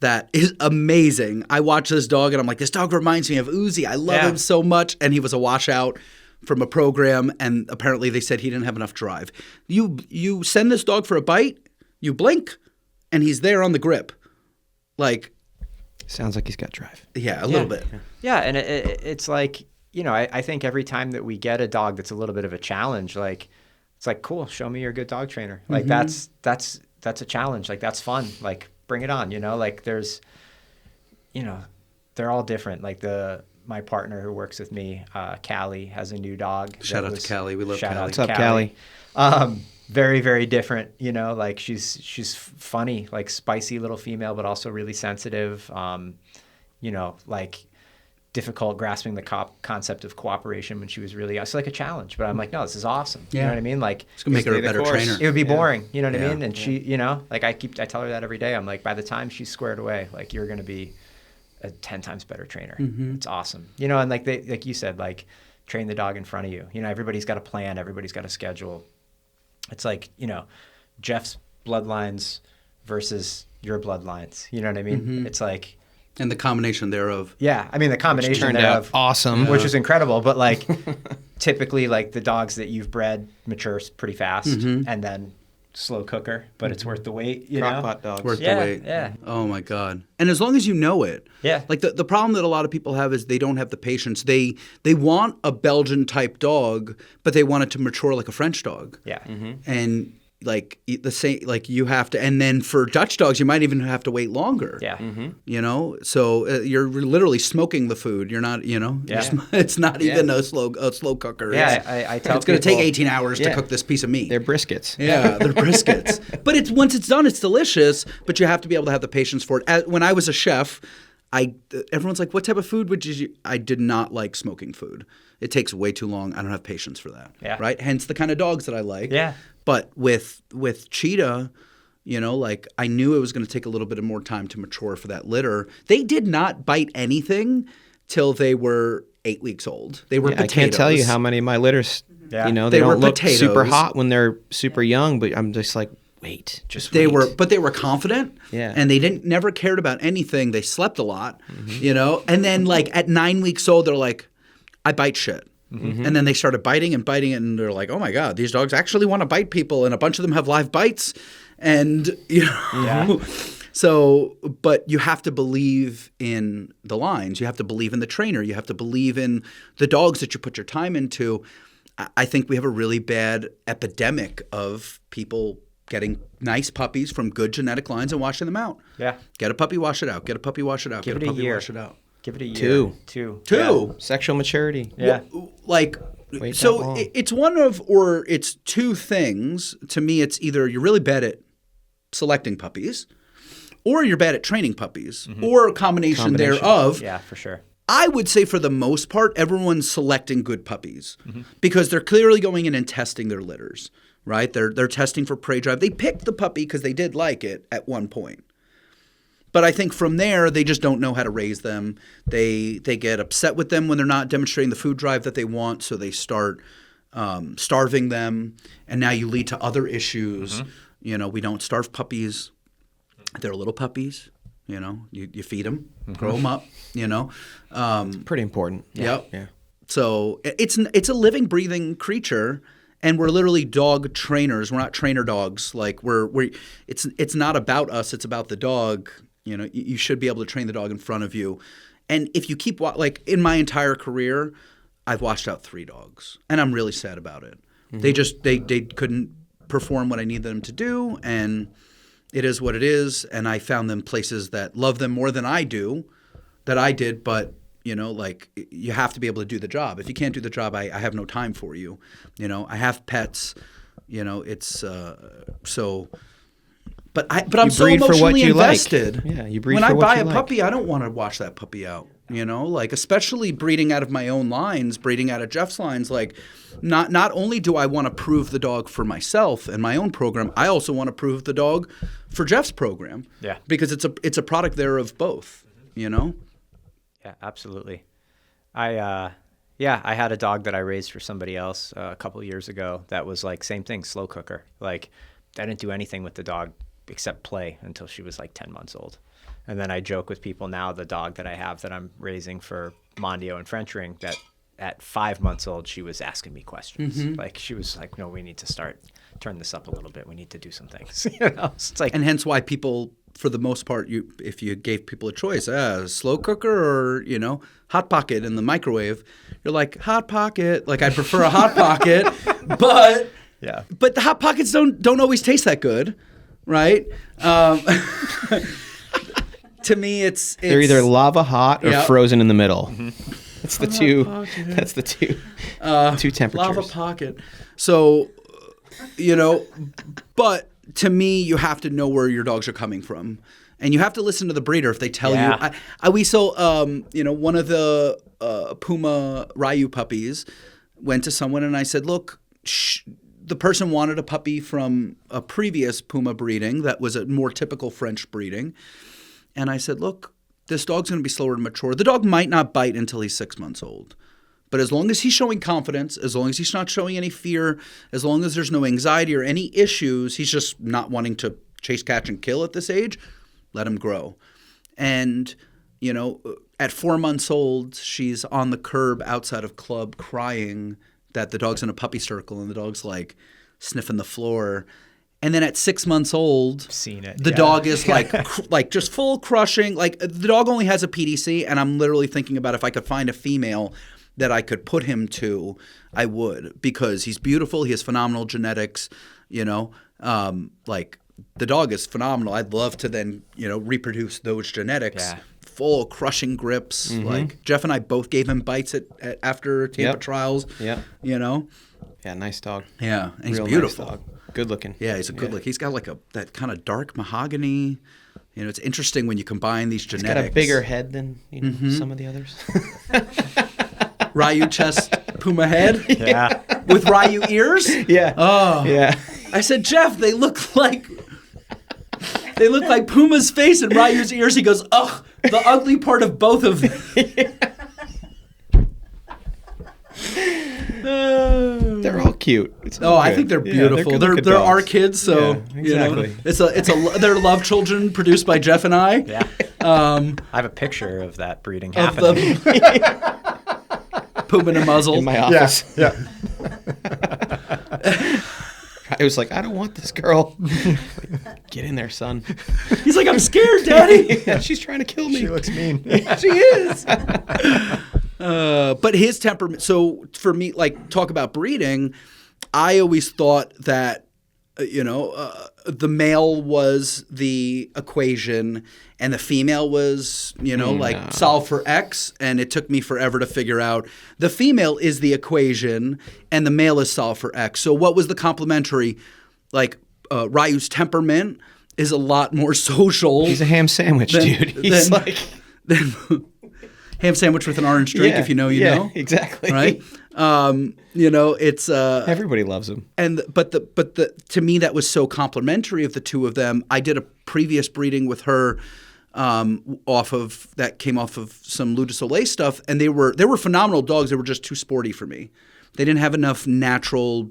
Speaker 1: that is amazing. I watch this dog and I'm like, this dog reminds me of Uzi. I love him so much. And he was a washout from a program, and apparently they said he didn't have enough drive. You send this dog for a bite, you blink, and he's there on the grip. Like,
Speaker 2: sounds like he's got drive.
Speaker 1: Yeah, a little bit.
Speaker 3: Yeah, and it's like, I think every time that we get a dog that's a little bit of a challenge, like, it's like, cool, show me you're a good dog trainer. Like, that's a challenge. Like, that's fun. Like, bring it on, Like, there's, they're all different. Like, my partner who works with me, Callie, has a new dog.
Speaker 1: Shout out to Callie. We love Callie.
Speaker 2: What's up, Callie?
Speaker 3: Very, very different, like, she's funny, like, spicy little female, but also really sensitive, like, difficult grasping the concept of cooperation when she was really, it's like a challenge, but I'm like, no, this is awesome. You know what I mean? Like,
Speaker 1: it's gonna make her a better trainer.
Speaker 3: It would be boring. You know what I mean? And she, like, I tell her that every day. I'm like, by the time she's squared away, like, you're going to be a 10 times better trainer. It's awesome. And like you said, like, train the dog in front of you. Everybody's got a plan. Everybody's got a schedule. It's like, Jeff's bloodlines versus your bloodlines. You know what I mean? It's like,
Speaker 1: and the combination thereof.
Speaker 3: Yeah, I mean, the combination
Speaker 2: turned
Speaker 3: thereof,
Speaker 2: out awesome,
Speaker 3: which is incredible. But like, typically, like, the dogs that you've bred mature pretty fast, and then slow cooker, but it's worth the wait, you know?
Speaker 2: Crock-pot dogs.
Speaker 1: Worth
Speaker 3: Yeah,
Speaker 1: the wait.
Speaker 3: yeah.
Speaker 1: Oh my God. And as long as you know it.
Speaker 3: Yeah.
Speaker 1: Like the problem that a lot of people have is they don't have the patience. They want a Belgian type dog, but they want it to mature like a French dog.
Speaker 3: Yeah.
Speaker 1: And like the same, like you have to, and then for Dutch dogs, you might even have to wait longer.
Speaker 3: Yeah.
Speaker 1: You know, so you're literally smoking the food. You're not, you know,
Speaker 3: Yeah.
Speaker 1: it's not even a slow cooker.
Speaker 3: Yeah, I tell
Speaker 1: it's going to take
Speaker 3: people-
Speaker 1: 18 hours to
Speaker 2: Yeah.
Speaker 1: cook this piece of meat.
Speaker 2: They're briskets.
Speaker 1: Yeah, they're briskets. But it's once it's done, it's delicious. But you have to be able to have the patience for it. When I was a chef, everyone's like, "What type of food would you?" I did not like smoking food. It takes way too long. I don't have patience for that.
Speaker 3: Yeah.
Speaker 1: Right. Hence the kind of dogs that I like.
Speaker 3: Yeah.
Speaker 1: But with Cheetah, you know, like I knew it was going to take a little bit more time to mature for that litter. They did not bite anything till they were 8 weeks old. They were
Speaker 2: Yeah, I
Speaker 1: potatoes.
Speaker 2: can't tell you how many of my litters,
Speaker 3: Yeah.
Speaker 2: you know,
Speaker 1: They
Speaker 2: they
Speaker 1: were
Speaker 2: don't look super
Speaker 1: potatoes.
Speaker 2: hot when they're super young, but I'm just like, wait, just
Speaker 1: They
Speaker 2: wait.
Speaker 1: were confident,
Speaker 2: Yeah.
Speaker 1: and they never cared about anything. They slept a lot, you know. And then like at 9 weeks old, they're like, "I bite shit," and then they started biting and biting it, and they're like, "Oh my God, these dogs actually want to bite people," and a bunch of them have live bites, and you know.
Speaker 3: Yeah.
Speaker 1: So, but you have to believe in the lines. You have to believe in the trainer. You have to believe in the dogs that you put your time into. I think we have a really bad epidemic of people getting nice puppies from good genetic lines and washing them out.
Speaker 3: Yeah.
Speaker 1: Get a puppy, wash it out. Get a puppy, wash it out.
Speaker 3: Give
Speaker 1: Get
Speaker 3: it
Speaker 1: a
Speaker 3: a
Speaker 1: puppy,
Speaker 3: year.
Speaker 1: wash it out.
Speaker 3: Give it a year.
Speaker 2: Two.
Speaker 1: Two.
Speaker 2: Sexual maturity.
Speaker 3: Yeah.
Speaker 1: Like,
Speaker 2: Wait
Speaker 1: so
Speaker 2: that long.
Speaker 1: it's one of, or it's two things. To me, it's either you're really bad at selecting puppies, or you're bad at training puppies, or a combination thereof.
Speaker 3: Yeah, for sure.
Speaker 1: I would say for the most part, everyone's selecting good puppies because they're clearly going in and testing their litters, right? They're testing for prey drive. They picked the puppy because they did like it at one point. But I think from there, they just don't know how to raise them. They get upset with them when they're not demonstrating the food drive that they want, so they start starving them. And now you lead to other issues. You know, we don't starve puppies. They're little puppies. You know, you feed them, grow them up, you know.
Speaker 2: Pretty important.
Speaker 1: Yep.
Speaker 2: Yeah.
Speaker 1: So it's a living, breathing creature, and we're literally dog trainers. We're not trainer dogs. Like it's not about us. It's about the dog. You know, you should be able to train the dog in front of you. And if you keep like in my entire career, I've washed out 3 dogs, and I'm really sad about it. They just they couldn't perform what I needed them to do, and it is what it is. And I found them places that love them more than I did, but you know, like you have to be able to do the job. If you can't do the job, I have no time for you. You know, I have pets. You know, it's so. But I'm so
Speaker 2: breed for what
Speaker 1: emotionally
Speaker 2: you like.
Speaker 1: invested.
Speaker 2: Yeah, you breed
Speaker 1: when
Speaker 2: for
Speaker 1: I
Speaker 2: what
Speaker 1: buy
Speaker 2: you
Speaker 1: a
Speaker 2: like.
Speaker 1: puppy, I don't want to wash that puppy out. You know, like especially breeding out of my own lines, breeding out of Jeff's lines. Like, not only do I want to prove the dog for myself and my own program, I also want to prove the dog for Jeff's program.
Speaker 3: Yeah.
Speaker 1: Because it's a product there of both. You know.
Speaker 3: Yeah, absolutely. I had a dog that I raised for somebody else a couple of years ago that was like same thing, slow cooker. Like I didn't do anything with the dog except play until she was like 10 months old. And then I joke with people now, the dog that I have that I'm raising for Mondio and French Ring, that at 5 months old, she was asking me questions. Like she was like, no, we need to turn this up a little bit. We need to do some things. You know, it's like,
Speaker 1: And hence why people, for the most part, if you gave people a choice, slow cooker or, you know, hot pocket in the microwave, you're like, hot pocket. Like I prefer a hot pocket, but
Speaker 3: yeah.
Speaker 1: the hot pockets don't always taste that good, right? To me, it's
Speaker 2: They're either lava hot or
Speaker 1: Yeah.
Speaker 2: frozen in the middle. That's the two. That's the two. Two temperatures.
Speaker 1: lava pocket. So, you know, but to me, you have to know where your dogs are coming from. And you have to listen to the breeder if they tell
Speaker 3: Yeah.
Speaker 1: you. We saw, you know, one of the Puma Ryu puppies went to someone and I said, look, the person wanted a puppy from a previous Puma breeding that was a more typical French breeding. And I said, look, this dog's going to be slower to mature. The dog might not bite until he's 6 months old. But as long as he's showing confidence, as long as he's not showing any fear, as long as there's no anxiety or any issues, he's just not wanting to chase, catch, and kill at this age, let him grow. And, you know, at 4 months old, she's on the curb outside of club crying that the dog's in a puppy circle and the dog's like sniffing the floor. And then at 6 months old,
Speaker 3: Seen it.
Speaker 1: the
Speaker 3: yeah.
Speaker 1: dog is like just full crushing. Like the dog only has a PDC, and I'm literally thinking about if I could find a female that I could put him to, I would, because he's beautiful. He has phenomenal genetics. Like the dog is phenomenal. I'd love to then reproduce those genetics.
Speaker 3: Yeah.
Speaker 1: Full crushing grips. Like Jeff and I both gave him bites after Tampa trials.
Speaker 2: Yeah. Yeah, nice dog.
Speaker 1: Yeah, and he's
Speaker 2: Real
Speaker 1: beautiful.
Speaker 2: Nice dog. Good looking.
Speaker 1: Yeah, he's a good look. He's got like that kind of dark mahogany. It's interesting when you combine these genetics.
Speaker 2: He's got a bigger head than some of the others.
Speaker 1: Ryu chest, Puma head.
Speaker 3: Yeah.
Speaker 1: With Ryu ears.
Speaker 2: Yeah.
Speaker 1: Oh.
Speaker 2: Yeah.
Speaker 1: I said, Jeff, they look like Puma's face and Ryu's ears. He goes, ugh, the ugly part of both of them.
Speaker 2: They're all cute.
Speaker 1: I think they're beautiful. They're our kids, so
Speaker 2: exactly.
Speaker 1: They're love children produced by Jeff and I.
Speaker 3: Yeah. I have a picture of that breeding happening.
Speaker 1: Puma and a muzzle
Speaker 2: in my office.
Speaker 3: Yeah.
Speaker 2: I was like, I don't want this girl. Get in there, son.
Speaker 1: He's like, I'm scared, Daddy.
Speaker 2: Yeah, she's trying to kill me.
Speaker 3: She looks mean.
Speaker 1: She is. But his temperament. So for me, like talk about breeding, I always thought that the male was the equation and the female was solve for X, and it took me forever to figure out the female is the equation and the male is solve for X. So what was the complementary? Like Ryu's temperament is a lot more social.
Speaker 2: He's a ham sandwich, dude. He's
Speaker 1: than ham sandwich with an orange drink. If you know, you know.
Speaker 2: Exactly.
Speaker 1: Right. It's
Speaker 2: everybody loves him.
Speaker 1: But to me that was so complimentary of the two of them. I did a previous breeding with her came off of some Lou de Soleil stuff, and they were phenomenal dogs. They were just too sporty for me. They didn't have enough natural,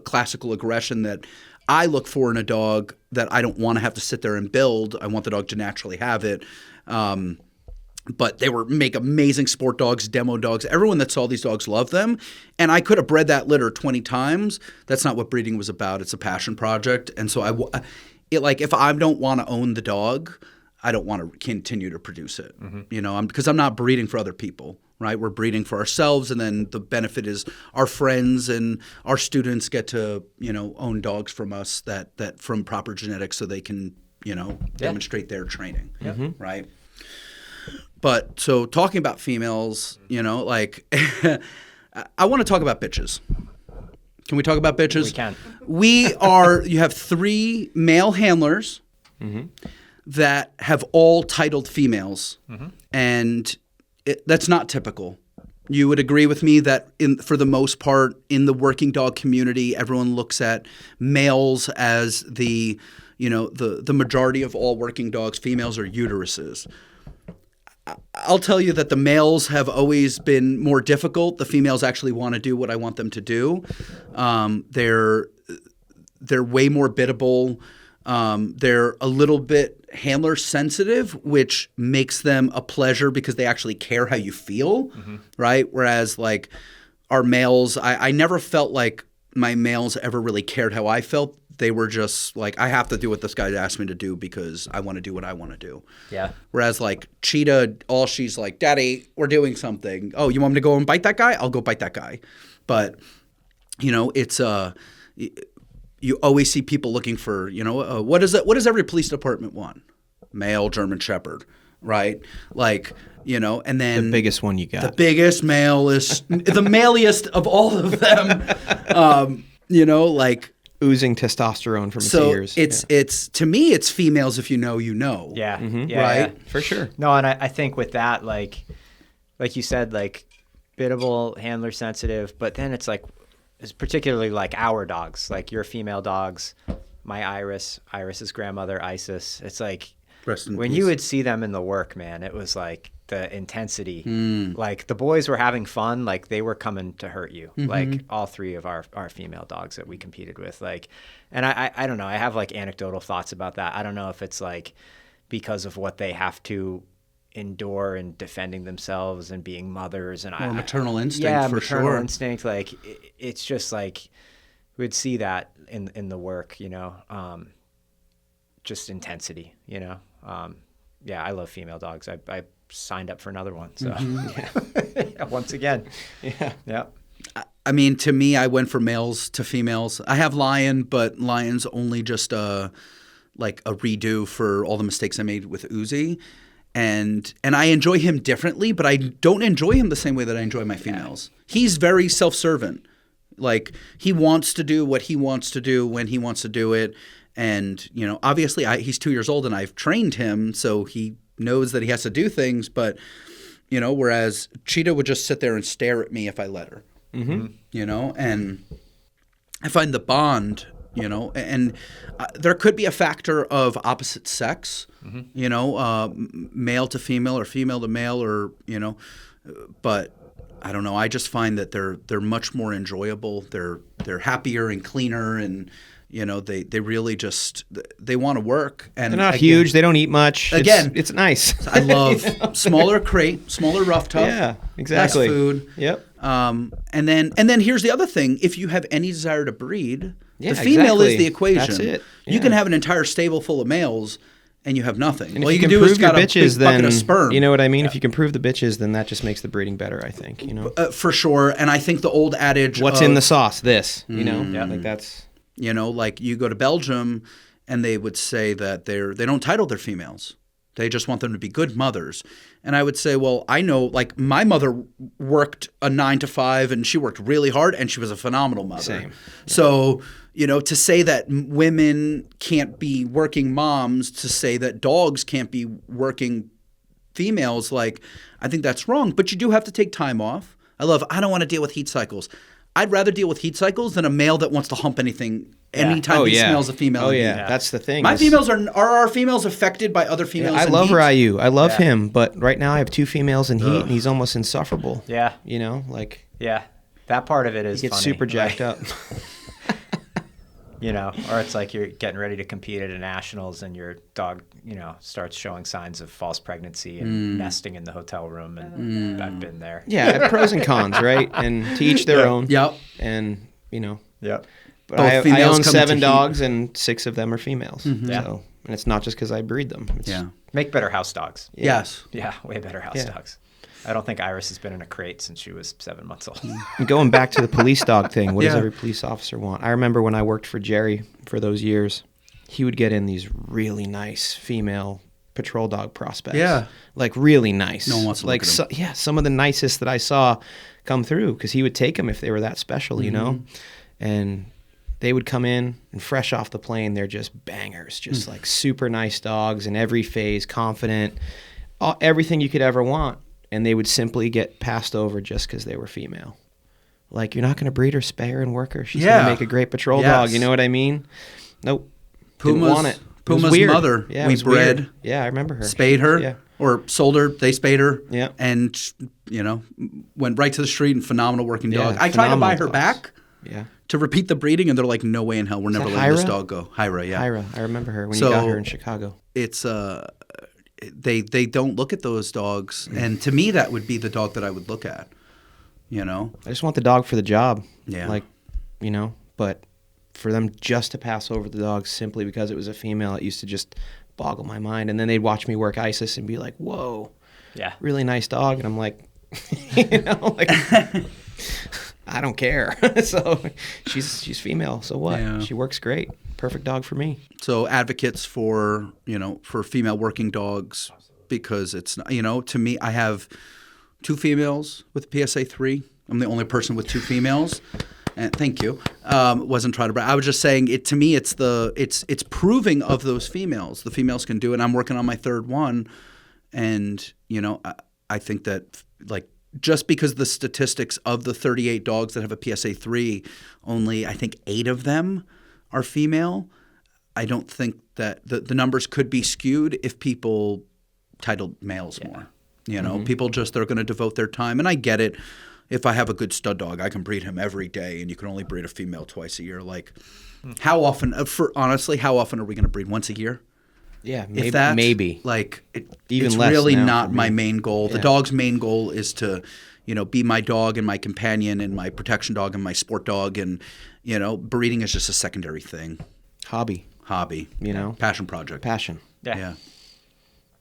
Speaker 1: classical aggression that I look for in a dog that I don't want to have to sit there and build. I want the dog to naturally have it. But they make amazing sport dogs, demo dogs. Everyone that saw these dogs loved them. And I could have bred that litter 20 times. That's not what breeding was about. It's a passion project. And so if I don't want to own the dog, I don't want to continue to produce it. Because I'm not breeding for other people, right? We're breeding for ourselves. And then the benefit is our friends and our students get to, own dogs from us that from proper genetics so they can, demonstrate their training, right? But so talking about females, I want to talk about bitches. Can we talk about bitches?
Speaker 3: We can.
Speaker 1: You have 3 male handlers that have all titled females. And that's not typical. You would agree with me that for the most part in the working dog community, everyone looks at males as the majority of all working dogs. Females are uteruses. I'll tell you that the males have always been more difficult. The females actually want to do what I want them to do. They're way more biddable. They're a little bit handler sensitive, which makes them a pleasure because they actually care how you feel, right? Whereas like our males, I never felt like my males ever really cared how I felt. They were just like, I have to do what this guy asked me to do because I want to do what I want to do. Yeah. Whereas like Cheetah, she's like, Daddy, we're doing something. Oh, you want me to go and bite that guy? I'll go bite that guy. But, it's you always see people looking for, what does every police department want? Male German Shepherd, right? Like, and then
Speaker 2: the biggest one you got.
Speaker 1: The biggest male is the maliest of all of them.
Speaker 2: Oozing testosterone from its ears.
Speaker 1: It's to me, it's females. If you know, you know.
Speaker 3: Yeah.
Speaker 2: Yeah,
Speaker 1: right.
Speaker 2: Yeah. For sure.
Speaker 3: No, and I think with that, like you said, like biddable, handler sensitive, but then it's particularly like our dogs, like your female dogs, my Iris's grandmother, Isis. It's like when you would see them in the work, man, it was like the intensity. Like the boys were having fun, like they were coming to hurt you. Like all 3 of our female dogs that we competed with. Like, and I don't know, I have like anecdotal thoughts about that. I don't know if it's like because of what they have to endure in defending themselves and being mothers and
Speaker 1: maternal instinct for sure.
Speaker 3: Maternal instinct. Like it's just like would see that in the work, just intensity, yeah, I love female dogs. I signed up for another one. So yeah, once again, yeah.
Speaker 1: I mean, to me, I went from males to females. I have Lion, but Lion's only just like a redo for all the mistakes I made with Uzi. And I enjoy him differently, but I don't enjoy him the same way that I enjoy my females. He's very self-servant. Like, he wants to do what he wants to do when he wants to do it. And, obviously he's 2 years old and I've trained him, so he knows that he has to do things. But, whereas Cheetah would just sit there and stare at me if I let her, and I find the bond, and there could be a factor of opposite sex, male to female or female to male or, but I don't know. I just find that they're much more enjoyable. They're happier and cleaner, and they really just they want to work. And
Speaker 2: they're not huge. They don't eat much.
Speaker 1: Again,
Speaker 2: it's nice.
Speaker 1: I love smaller crate, smaller rough tough.
Speaker 2: Yeah, exactly.
Speaker 1: Less food.
Speaker 2: Yep.
Speaker 1: And then here's the other thing: if you have any desire to breed, the female is the equation.
Speaker 2: That's it. Yeah.
Speaker 1: You can have an entire stable full of males, and you have nothing.
Speaker 2: And
Speaker 1: all
Speaker 2: if
Speaker 1: you
Speaker 2: can
Speaker 1: can do is
Speaker 2: prove your
Speaker 1: got a
Speaker 2: bitches,
Speaker 1: big bucket
Speaker 2: then
Speaker 1: of sperm.
Speaker 2: you know what I mean. If you can prove the bitches, then that just makes the breeding better. I think.
Speaker 1: For sure. And I think the old adage,
Speaker 2: what's in the sauce? This. Like that's.
Speaker 1: Like you go to Belgium, and they would say that they don't title their females. They just want them to be good mothers. And I would say, well, I know, like, my mother worked a 9 to 5 and she worked really hard and she was a phenomenal mother.
Speaker 2: Same.
Speaker 1: So, to say that women can't be working moms, to say that dogs can't be working females, like, I think that's wrong. But you do have to take time off. I don't want to deal with heat cycles. I'd rather deal with heat cycles than a male that wants to hump anything anytime he smells a female.
Speaker 2: Oh, yeah. That's the thing.
Speaker 1: My females are our females affected by other females?
Speaker 2: I love Ryu. I love him, but right now I have 2 females in heat, and he's almost insufferable.
Speaker 3: Yeah.
Speaker 2: Yeah,
Speaker 3: that part of it is
Speaker 2: he gets
Speaker 3: funny,
Speaker 2: super jacked up.
Speaker 3: Or it's like you're getting ready to compete at a nationals and your dog, starts showing signs of false pregnancy and nesting in the hotel room, and I've been there.
Speaker 2: Yeah, pros and cons, right? And to each their own.
Speaker 1: Yep.
Speaker 2: And,
Speaker 3: Yep.
Speaker 2: But I own 7 dogs, and 6 of them are females.
Speaker 1: Mm-hmm.
Speaker 2: So, and it's not just because I breed them.
Speaker 3: Make better house dogs.
Speaker 1: Yes.
Speaker 3: Yeah, way better house dogs. I don't think Iris has been in a crate since she was 7 months old.
Speaker 2: And going back to the police dog thing, what does every police officer want? I remember when I worked for Jerry for those years, he would get in these really nice female patrol dog prospects.
Speaker 1: Yeah.
Speaker 2: Like really nice.
Speaker 1: No one wants to look at them.
Speaker 2: Some of the nicest that I saw come through because he would take them if they were that special, And they would come in and fresh off the plane, they're just bangers, just like super nice dogs in every phase, confident, everything you could ever want. And they would simply get passed over just because they were female. Like, you're not going to breed her, spay her, and work her. She's going to make a great patrol dog. You know what I mean? Nope. Didn't want it.
Speaker 1: Puma's
Speaker 2: weird.
Speaker 1: mother,
Speaker 2: yeah,
Speaker 1: we bred.
Speaker 2: Weird. Yeah, I remember her.
Speaker 1: Spayed her.
Speaker 2: Yeah.
Speaker 1: Or sold her. They spayed her.
Speaker 2: Yeah.
Speaker 1: And, went right to the street and phenomenal working dog. I tried to
Speaker 2: phenomenal
Speaker 1: buy her
Speaker 2: dogs.
Speaker 1: back.
Speaker 2: Yeah.
Speaker 1: To repeat the breeding, and they're like, no way in hell, we're never letting this dog go. Hyra, yeah.
Speaker 2: Hyra, I remember her when you got her in Chicago.
Speaker 1: It's they don't look at those dogs, and to me, that would be the dog that I would look at.
Speaker 2: I just want the dog for the job.
Speaker 1: Yeah.
Speaker 2: But for them just to pass over the dog simply because it was a female, it used to just boggle my mind. And then they'd watch me work ISIS and be like, "Whoa, really nice dog," and I'm like, I don't care. So she's female. So what?
Speaker 1: Yeah.
Speaker 2: She works great. Perfect dog for me.
Speaker 1: So advocates for female working dogs, because it's to me, I have 2 females with PSA 3. I'm the only person with 2 females. And thank you. Wasn't trying to brag. I was just saying it. To me, it's proving of those females. The females can do it. I'm working on my 3rd one, and I think that just because the statistics of the 38 dogs that have a PSA 3, only I think 8 of them are female. I don't think that the numbers could be skewed if people titled males more. People they're going to devote their time, and I get it. If I have a good stud dog, I can breed him every day, and you can only breed a female twice a year. Like, how often? How often are we going to breed? Once a year?
Speaker 2: Yeah,
Speaker 1: maybe.
Speaker 2: Maybe.
Speaker 1: Like,
Speaker 2: Even
Speaker 1: it's
Speaker 2: less
Speaker 1: really
Speaker 2: now
Speaker 1: not
Speaker 2: for me.
Speaker 1: my main goal. The dog's main goal is to, be my dog and my companion and my protection dog and my sport dog. And, breeding is just a secondary thing.
Speaker 2: Hobby.
Speaker 1: Passion project.
Speaker 2: Passion.
Speaker 3: Yeah.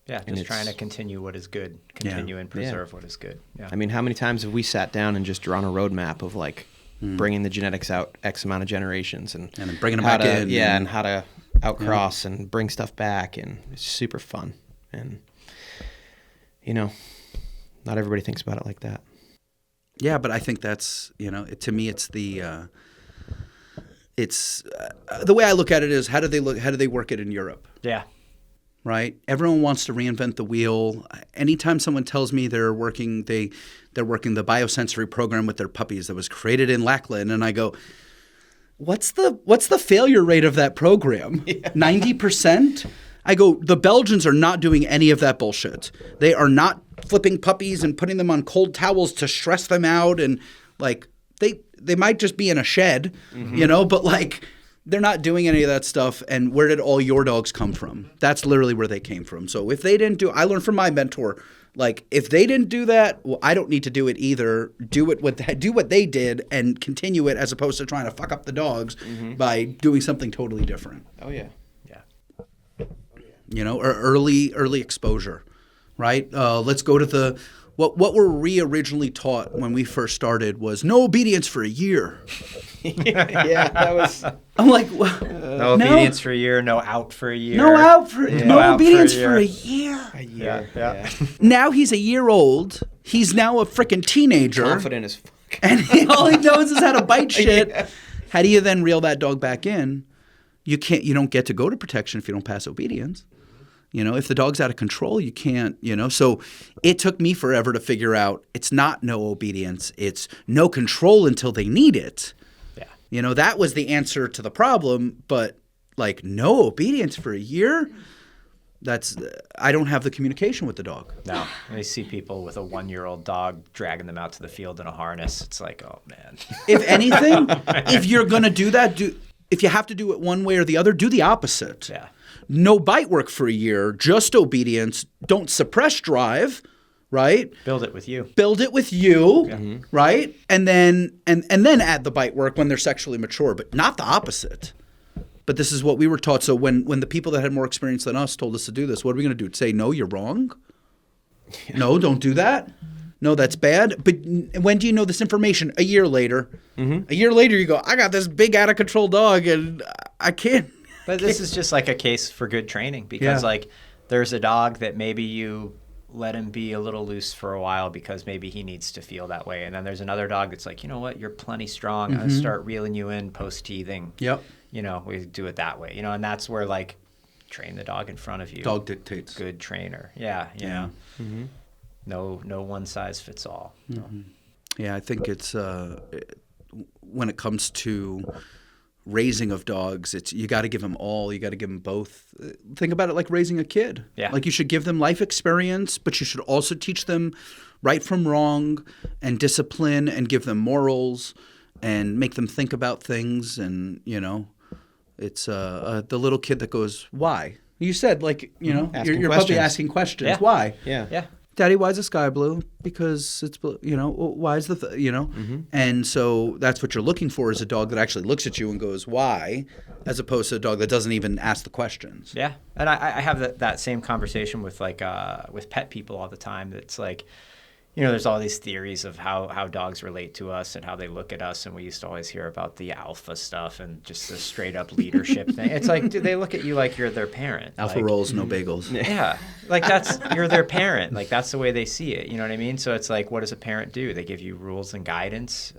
Speaker 3: Yeah, just trying to continue what is good, and preserve what is good. Yeah.
Speaker 2: I mean, how many times have we sat down and just drawn a roadmap of like bringing the genetics out X amount of generations and
Speaker 1: then bringing them back in.
Speaker 2: Yeah, and how to outcross and bring stuff back, and it's super fun. And not everybody thinks about it like that.
Speaker 1: Yeah, but I think that's to me it's the the way I look at it is how do they work it in Europe?
Speaker 3: Yeah.
Speaker 1: Right? Everyone wants to reinvent the wheel. Anytime someone tells me they're working the biosensory program with their puppies that was created in Lackland, and I go, what's the failure rate of that program? 90%? I go, the Belgians are not doing any of that bullshit. They are not flipping puppies and putting them on cold towels to stress them out, and like they might just be in a shed, but like they're not doing any of that stuff. And where did all your dogs come from? That's literally where they came from. So if they didn't I learned from my mentor, like if they didn't do that, well, I don't need to do it either. Do what they did and continue it as opposed to trying to fuck up the dogs by doing something totally different.
Speaker 2: Oh yeah.
Speaker 1: Yeah. Or early exposure, right? Let's go to what were we originally taught when we first started was no obedience for a year.
Speaker 2: Yeah, that was.
Speaker 1: I'm like,
Speaker 3: no obedience for a year, no out for a year.
Speaker 1: No obedience for a year.
Speaker 2: A year.
Speaker 3: Yeah.
Speaker 1: Now he's a year old. He's now a freaking teenager.
Speaker 2: Confident as fuck.
Speaker 1: And all he knows is how to bite shit. Yeah. How do you then reel that dog back in? You don't get to go to protection if you don't pass obedience. If the dog's out of control, you can't, So it took me forever to figure out it's not no obedience. It's no control until they need it. Yeah. That was the answer to the problem. But like no obedience for a year, I don't have the communication with the dog.
Speaker 3: No. I see people with a 1-year-old dog dragging them out to the field in a harness. It's like, oh, man.
Speaker 1: If anything, if you're going to do that, if you have to do it one way or the other, do the opposite.
Speaker 3: Yeah.
Speaker 1: No bite work for a year, just obedience. Don't suppress drive, right?
Speaker 3: Build it with you.
Speaker 1: Right? And then add the bite work when they're sexually mature, but not the opposite. But this is what we were taught. So when the people that had more experience than us told us to do this, what are we going to do? Say, no, you're wrong? Yeah. No, don't do that. No, that's bad. But when do you know this information? A year later. Mm-hmm. A year later, you go, I got this big out-of-control dog, and I can't.
Speaker 3: But this is just like a case for good training because like there's a dog that maybe you let him be a little loose for a while because maybe he needs to feel that way. And then there's another dog that's like, you know what, you're plenty strong. I'm going to start reeling you in post-teething.
Speaker 1: Yep.
Speaker 3: We do it that way. And that's where like train the dog in front of you.
Speaker 1: Dog dictates.
Speaker 3: Good trainer. Yeah. Mm-hmm. No one size fits all.
Speaker 1: Mm-hmm. Yeah, I think it's when it comes to raising of dogs, you got to give them all. You got to give them both. Think about it like raising a kid.
Speaker 3: Yeah.
Speaker 1: Like you should give them life experience, but you should also teach them right from wrong and discipline and give them morals and make them think about things. And, it's the little kid that goes, why? You said your puppy asking questions.
Speaker 2: Yeah.
Speaker 1: Why?
Speaker 2: Yeah.
Speaker 1: Daddy, why is the sky blue? Because it's blue. Why is the And so that's what you're looking for is a dog that actually looks at you and goes, why, as opposed to a dog that doesn't even ask the questions.
Speaker 3: Yeah, and I have that same conversation with with pet people all the time. That's like, there's all these theories of how dogs relate to us and how they look at us, and we used to always hear about the alpha stuff and just the straight up leadership thing. It's like, do they look at you like you're their parent?
Speaker 1: Alpha rolls, no bagels.
Speaker 3: Yeah, like you're their parent. Like that's the way they see it. You know what I mean? So it's like, what does a parent do? They give you rules and guidance,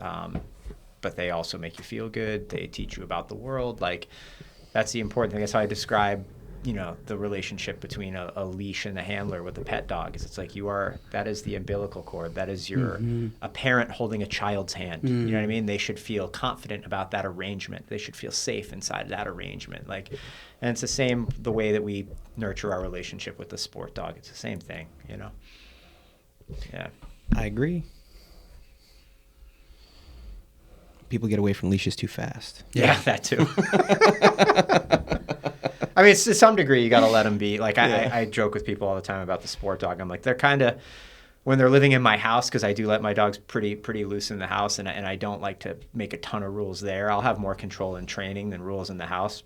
Speaker 3: but they also make you feel good. They teach you about the world. Like that's the important thing. That's how I describe the relationship between a leash and a handler with a pet dog is it's like that is the umbilical cord. That is a parent holding a child's hand. You know what I mean? They should feel confident about that arrangement. They should feel safe inside that arrangement. And it's the same the way that we nurture our relationship with the sport dog. It's the same thing, Yeah.
Speaker 2: I agree. People get away from leashes too fast.
Speaker 3: Yeah, that too. I mean, to some degree, you got to let them be. Like, I joke with people all the time about the sport dog. I'm like, they're kind of when they're living in my house, because I do let my dogs pretty loose in the house, and I don't like to make a ton of rules there. I'll have more control in training than rules in the house.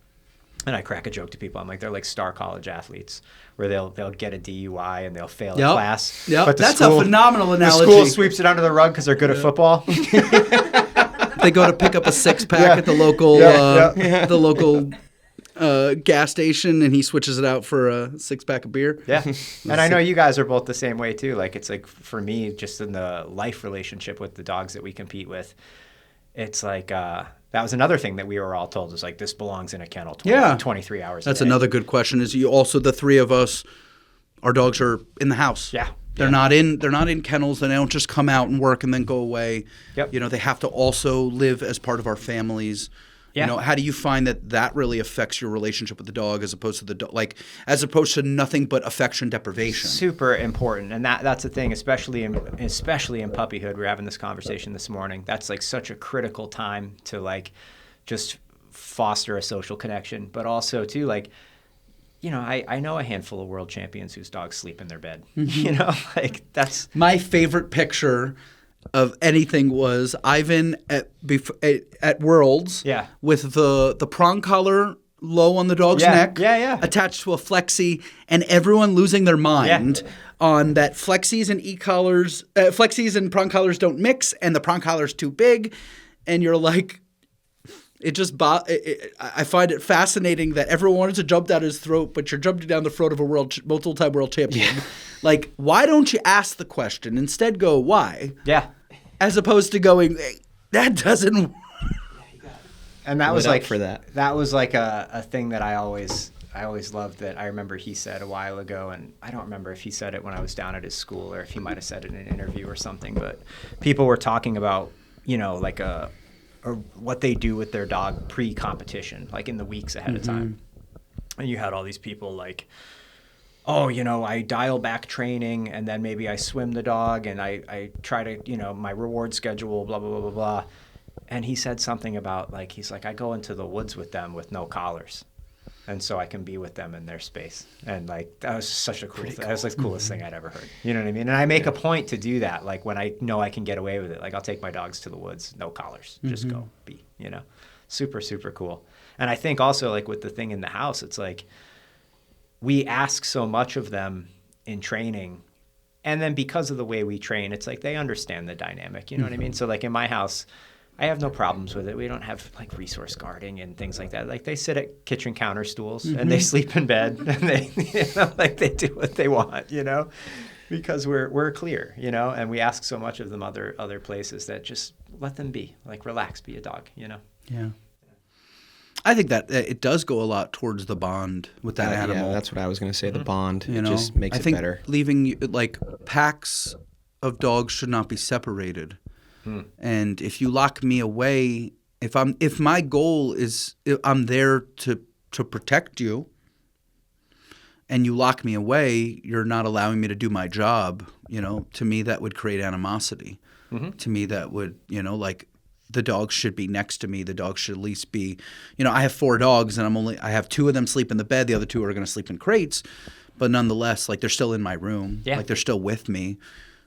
Speaker 3: And I crack a joke to people. I'm like, they're like star college athletes, where they'll get a DUI and they'll fail a class.
Speaker 1: Yeah,
Speaker 3: but
Speaker 1: that's a phenomenal analogy.
Speaker 3: The school sweeps it under the rug because they're good at football.
Speaker 1: They go to pick up a 6-pack at the local gas station, and he switches it out for a 6-pack of beer.
Speaker 3: Yeah, and I know you guys are both the same way too. Like, it's like, for me, just in the life relationship with the dogs that we compete with, it's like that was another thing that we were all told, is like, this belongs in a kennel 23 hours
Speaker 1: That's
Speaker 3: a day.
Speaker 1: another good question. Is you also, the three of us, our dogs are in the house.
Speaker 3: Yeah.
Speaker 1: They're not in kennels, and they don't just come out and work and then go away.
Speaker 3: Yep.
Speaker 1: You know, they have to also live as part of our families.
Speaker 3: Yeah.
Speaker 1: You know, how do you find that really affects your relationship with the dog, as opposed to as opposed to nothing but affection deprivation?
Speaker 3: Super important, and that's the thing, especially in puppyhood. We're having this conversation this morning. That's like such a critical time to like just foster a social connection, but also too, like, you know, I know a handful of world champions whose dogs sleep in their bed.
Speaker 1: Mm-hmm.
Speaker 3: You know, like, that's
Speaker 1: My favorite picture of anything was Ivan at Worlds, with the prong collar low on the dog's neck, attached to a flexi, and everyone losing their mind on that flexis and prong collars don't mix, and the prong collar's too big, and you're like, I find it fascinating that everyone wanted to jump down his throat, but you're jumping down the throat of a multiple-time world champion. Yeah. Like, why don't you ask the question? Instead, go, why?
Speaker 3: Yeah.
Speaker 1: As opposed to going, that doesn't.
Speaker 3: And that was like
Speaker 2: for that.
Speaker 3: That was like a thing that I always loved, that I remember he said a while ago, and I don't remember if he said it when I was down at his school or if he might have said it in an interview or something, but people were talking about, you know, like or what they do with their dog pre-competition, like in the weeks ahead of time. And you had all these people like, oh, you know, I dial back training, and then maybe I swim the dog, and I try to, you know, my reward schedule, blah, blah, blah, blah, blah. And he said something about, like, he's like, I go into the woods with them with no collars, and so I can be with them in their space. And like, that was such a cool thing. That was like the coolest thing I'd ever heard. You know what I mean? And I make a point to do that. Like, when I know I can get away with it, like, I'll take my dogs to the woods, no collars, just go be, you know, super, super cool. And I think also, like, with the thing in the house, it's like, we ask so much of them in training, and then because of the way we train, it's like they understand the dynamic, you know what I mean? So like in my house, I have no problems with it. We don't have like resource guarding and things like that. Like, they sit at kitchen counter stools and they sleep in bed, and they, you know, like, they do what they want, you know, because we're clear, you know, and we ask so much of them other places that just let them be, like, relax, be a dog, you know?
Speaker 1: Yeah. I think that it does go a lot towards the bond with that animal.
Speaker 2: Yeah, that's what I was going to say. The bond,
Speaker 1: you know,
Speaker 2: just makes
Speaker 1: I think
Speaker 2: it better.
Speaker 1: Leaving, like, packs of dogs should not be separated. And if you lock me away, if my goal is, I'm there to protect you, and you lock me away, you're not allowing me to do my job. You know, to me that would create animosity. To me that would, you know, like, the dogs should be next to me. The dogs should at least be, you know, I have 4 dogs, and I have 2 of them sleep in the bed. The other 2 are going to sleep in crates, but nonetheless, like, they're still in my room.
Speaker 3: Yeah.
Speaker 1: Like, they're still with me.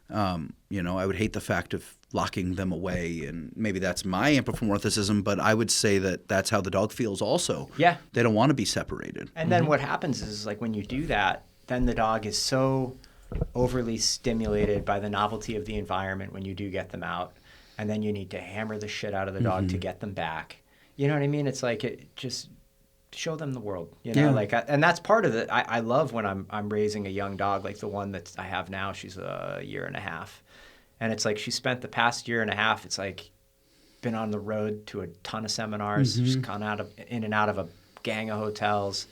Speaker 1: You know, I would hate the fact of locking them away, and maybe that's my anthropomorphism, but I would say that that's how the dog feels also.
Speaker 3: Yeah.
Speaker 1: They don't want to be separated.
Speaker 3: And then what happens is, like, when you do that, then the dog is so overly stimulated by the novelty of the environment when you do get them out, and then you need to hammer the shit out of the dog to get them back. You know what I mean? It's like, it just show them the world, you know, like, and that's part of it. I love when I'm raising a young dog, like the one that I have now. She's a 1.5 years. And it's like, she spent the past 1.5 years, it's like, been on the road to a ton of seminars. She's gone in and out of a gang of hotels,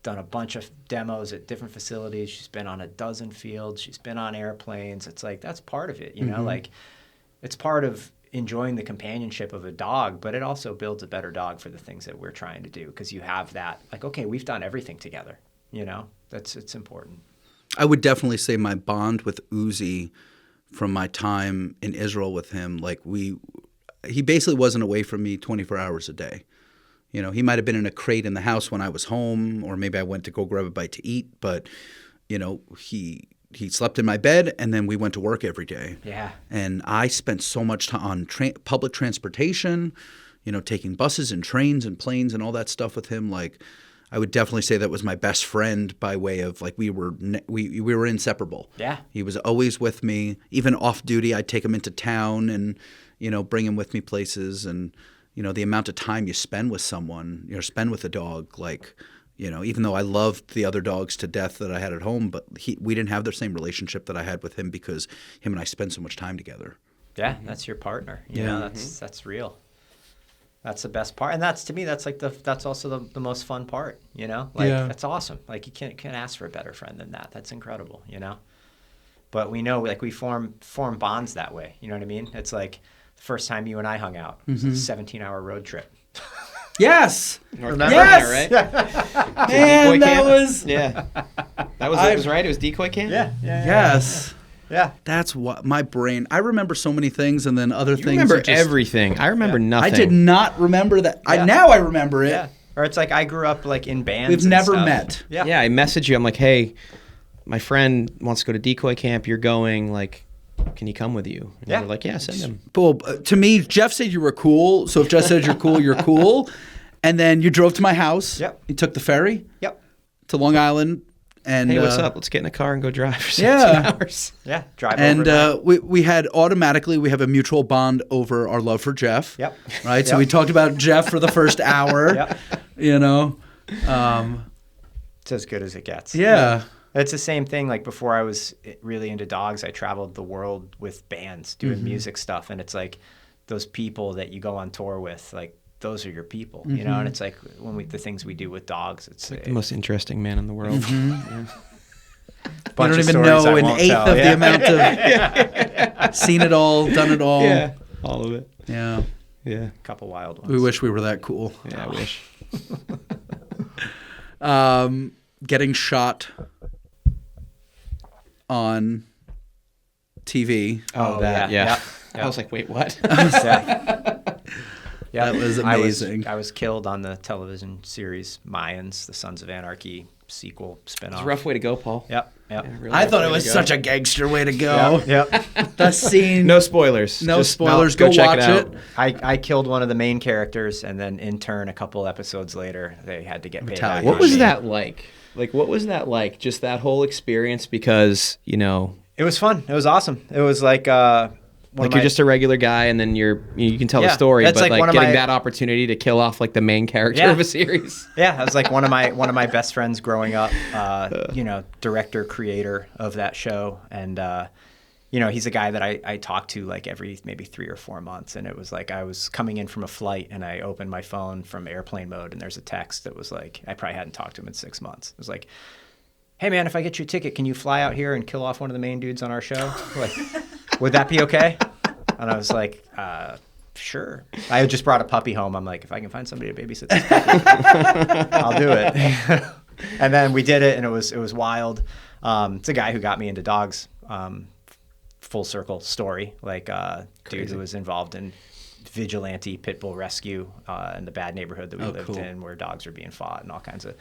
Speaker 3: done a bunch of demos at different facilities. She's been on a dozen fields. She's been on airplanes. It's like, that's part of it, you know, like, it's part of enjoying the companionship of a dog, but it also builds a better dog for the things that we're trying to do, because you have that, like, okay, we've done everything together, you know, it's important.
Speaker 1: I would definitely say my bond with Uzi from my time in Israel with him, like, he basically wasn't away from me 24 hours a day. You know, he might have been in a crate in the house when I was home, or maybe I went to go grab a bite to eat, but, you know, he he slept in my bed, and then we went to work every day.
Speaker 3: Yeah.
Speaker 1: And I spent so much time on public transportation, taking buses and trains and planes and all that stuff with him. Like, I would definitely say that was my best friend by way of like we were inseparable.
Speaker 3: Yeah.
Speaker 1: He was always with me. Even off duty, I'd take him into town and bring him with me places. And the amount of time you spend with someone, spend with a dog, like even though I loved the other dogs to death that I had at home, but we didn't have the same relationship that I had with him because him and I spent so much time together.
Speaker 3: Yeah, that's your partner.
Speaker 1: Yeah.
Speaker 3: That's real. That's the best part, and to me that's also the most fun part. That's awesome. Like you can't ask for a better friend than that. That's incredible. But we know like we form bonds that way. You know what I mean? It's like the first time you and I hung out. It was a 17-hour road trip.
Speaker 1: Yes.
Speaker 2: North Carolina, right?
Speaker 1: Man, that was
Speaker 2: it was right. It was decoy camp.
Speaker 3: Yeah.
Speaker 1: Yes.
Speaker 3: Yeah.
Speaker 1: That's what my brain. I remember so many things, and then other
Speaker 2: You
Speaker 1: things.
Speaker 2: remember everything. I remember nothing.
Speaker 1: I did not remember that.
Speaker 3: Yeah.
Speaker 1: Now I remember it.
Speaker 3: Yeah. Or it's like I grew up like in bands.
Speaker 1: We've
Speaker 3: and
Speaker 1: never
Speaker 3: stuff.
Speaker 1: met.
Speaker 3: Yeah.
Speaker 2: Yeah, I messaged you. I'm like, hey, my friend wants to go to decoy camp. You're going. Like, can he come with you? And
Speaker 3: Yeah.
Speaker 2: you're like, yeah, send him.
Speaker 1: Well, to me, Jeff said you were cool. So if Jeff said you're cool, you're cool. And then you drove to my house.
Speaker 3: Yep.
Speaker 1: You took the ferry.
Speaker 3: Yep.
Speaker 1: To Long Island. And
Speaker 2: Hey, what's up? Let's get in a car and go drive for 16 hours.
Speaker 3: Yeah. Drive
Speaker 1: And
Speaker 3: over.
Speaker 1: we have a mutual bond over our love for Jeff.
Speaker 3: Yep.
Speaker 1: Right. So
Speaker 3: Yep.
Speaker 1: we talked about Jeff for the first hour.
Speaker 3: Yep. It's as good as it gets.
Speaker 1: Yeah.
Speaker 3: It's the same thing. Like before I was really into dogs, I traveled the world with bands doing music stuff. And it's like those people that you go on tour with, like those are your people, and it's like the things we do with dogs, it's
Speaker 2: Like the most interesting man in the world.
Speaker 1: You don't even know an eighth of the amount of seen it all, done it all.
Speaker 2: Yeah, all of it.
Speaker 1: Yeah.
Speaker 2: Yeah.
Speaker 3: A couple wild ones.
Speaker 1: We wish we were that cool.
Speaker 2: Yeah, I wish.
Speaker 1: Getting shot on TV.
Speaker 2: Oh, that. Yeah.
Speaker 3: Yeah.
Speaker 2: I was like, wait, what?
Speaker 3: Yeah,
Speaker 1: That was amazing.
Speaker 3: I was killed on the television series Mayans, the Sons of Anarchy sequel spinoff.
Speaker 2: It's a rough way to go, Paul.
Speaker 3: Yep.
Speaker 2: Yeah, really
Speaker 1: I
Speaker 2: rough
Speaker 1: thought
Speaker 2: way
Speaker 1: it
Speaker 2: to
Speaker 1: was
Speaker 2: go.
Speaker 1: such a gangster way to go.
Speaker 3: Yep.
Speaker 1: The scene.
Speaker 2: No spoilers.
Speaker 1: No
Speaker 2: Just-
Speaker 1: spoilers.
Speaker 2: go
Speaker 1: Go
Speaker 2: check
Speaker 1: watch
Speaker 2: it out.
Speaker 1: it.
Speaker 3: I killed one of the main characters, and then in turn, a couple episodes later, they had to get paid back.
Speaker 1: What
Speaker 2: What
Speaker 3: on
Speaker 2: was
Speaker 3: me.
Speaker 2: that like? Like, what was that like? Just that whole experience because,
Speaker 3: It was fun. It was awesome. It was like
Speaker 2: you're just a regular guy and then you can tell the
Speaker 3: Yeah,
Speaker 2: story,
Speaker 3: that's
Speaker 2: but
Speaker 3: like one of
Speaker 2: getting
Speaker 3: my-
Speaker 2: that opportunity to kill off like the main character
Speaker 3: Yeah.
Speaker 2: of a series.
Speaker 3: Yeah, I was like one of my best friends growing up, director, creator of that show. And, he's a guy that I talk to like every maybe 3 or 4 months. And it was like I was coming in from a flight and I opened my phone from airplane mode and there's a text that was like, I probably hadn't talked to him in 6 months. It was like, hey, man, if I get you a ticket, can you fly out here and kill off one of the main dudes on our show? Like, would that be okay? And I was like, sure. I had just brought a puppy home. I'm like, if I can find somebody to babysit this puppy, I'll do it. And then we did it, and it was wild. It's a guy who got me into dogs. Full circle story, like dude who was involved in vigilante pit bull rescue in the bad neighborhood that we lived in, where dogs were being fought and all kinds of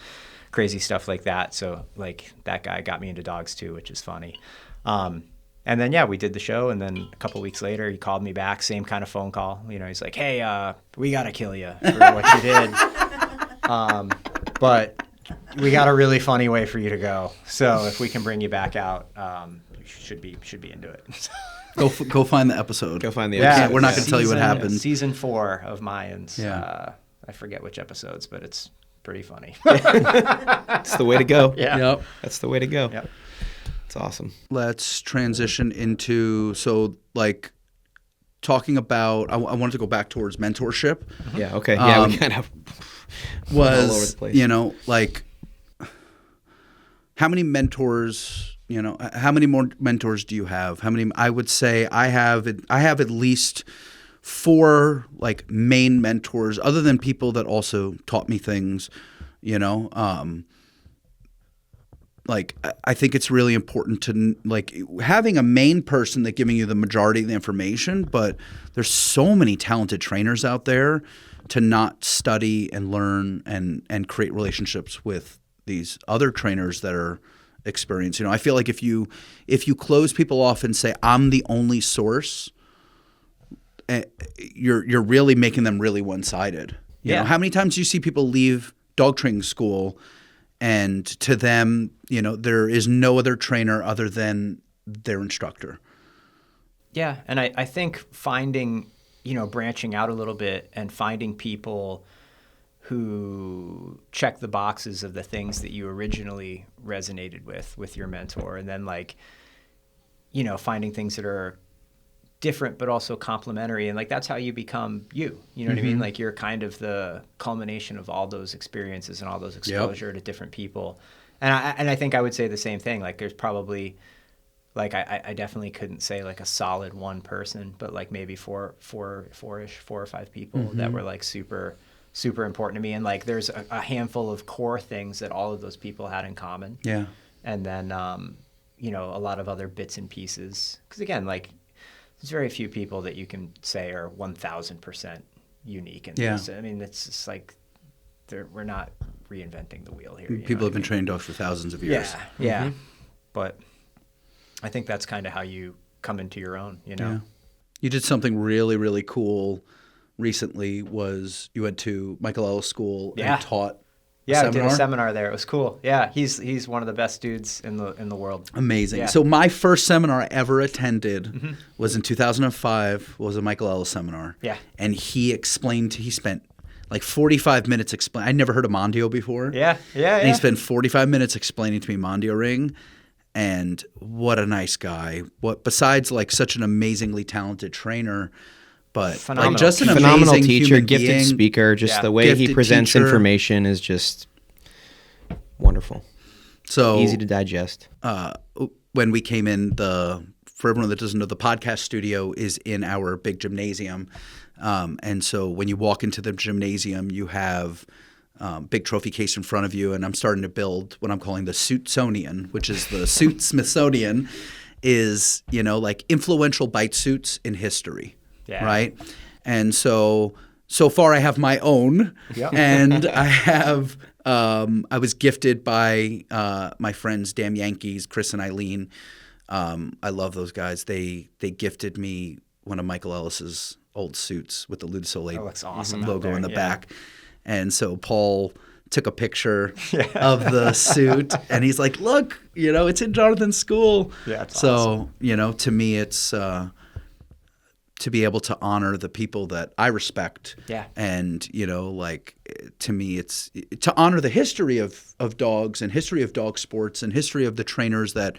Speaker 3: crazy stuff like that. So like that guy got me into dogs too, which is funny. And then, we did the show. And then a couple weeks later, he called me back, same kind of phone call. He's like, hey, we got to kill you for what you did. But we got a really funny way for you to go. So if we can bring you back out, you should be into it.
Speaker 1: Go find the episode.
Speaker 2: Go find the
Speaker 3: Yeah,
Speaker 2: episode.
Speaker 1: We're not going to tell you what happened.
Speaker 3: Season 4 of Mayans.
Speaker 1: Yeah.
Speaker 3: I forget which episodes, but it's pretty funny.
Speaker 2: That's the way to go.
Speaker 3: Yeah.
Speaker 1: Yep.
Speaker 2: That's the way to go.
Speaker 3: Yep.
Speaker 2: It's awesome.
Speaker 1: Let's transition into talking about. I wanted to go back towards mentorship.
Speaker 2: Yeah. Okay. Yeah. We
Speaker 1: Um,
Speaker 2: kind of all over
Speaker 1: Was
Speaker 2: the place.
Speaker 1: how many mentors? How many more mentors do you have? How many? I would say I have at least 4 like main mentors, other than people that also taught me things. I think it's really important to having a main person that giving you the majority of the information, but there's so many talented trainers out there to not study and learn and create relationships with these other trainers that are experience. I feel like if you close people off and say I'm the only source, you're really making them really one-sided. You know, how many times do you see people leave dog training school and to them, there is no other trainer other than their instructor?
Speaker 3: Yeah, and I think finding, branching out a little bit and finding people who check the boxes of the things that you originally resonated with your mentor, and then finding things that are different but also complementary, and that's how you become you. You know what I mean? Like you're kind of the culmination of all those experiences and all those exposure to different people. And I think I would say the same thing. Like there's probably I definitely couldn't say a solid one person, but maybe four or five people that were super, super important to me. And there's a handful of core things that all of those people had in common. Yeah. And then, a lot of other bits and pieces. Because again, there's very few people that you can say are 1,000% unique in this. I mean, it's just we're not reinventing the wheel here.
Speaker 1: People have been training dogs for thousands of years.
Speaker 3: Yeah. But I think that's kind of how you come into your own, Yeah.
Speaker 1: You did something really, really cool recently. Was you went to Michael Ellis School and taught
Speaker 3: I did a seminar there. It was cool. Yeah, he's one of the best dudes in the world.
Speaker 1: Amazing. Yeah. So my first seminar I ever attended was in 2005. Was a Michael Ellis seminar. Yeah. And he spent 45 minutes explaining. I'd never heard of Mondio before. Yeah. And he spent 45 minutes explaining to me Mondio Ring. And what a nice guy. Besides such an amazingly talented trainer, but just an
Speaker 2: phenomenal
Speaker 1: amazing
Speaker 2: teacher,
Speaker 1: human
Speaker 2: gifted
Speaker 1: being.
Speaker 2: speaker. Just the way he presents information is just wonderful. So easy to digest.
Speaker 1: When we came in, for everyone that doesn't know, the podcast studio is in our big gymnasium, and so when you walk into the gymnasium, you have big trophy case in front of you, and I'm starting to build what I'm calling the Suitsonian, which is the Suit Smithsonian, is influential bite suits in history. Yeah. Right. And so far I have my own, and I have I was gifted by my friends Dan Yankees, Chris and Eileen. I love those guys. They gifted me one of Michael Ellis's old suits with the Lou Soleil logo in the back. And so Paul took a picture of the suit, and he's like, "Look, it's in Jonathan's school." Yeah, it's awesome. To me, it's to be able to honor the people that I respect. Yeah. And, to me, it's to honor the history of dogs and history of dog sports and history of the trainers that,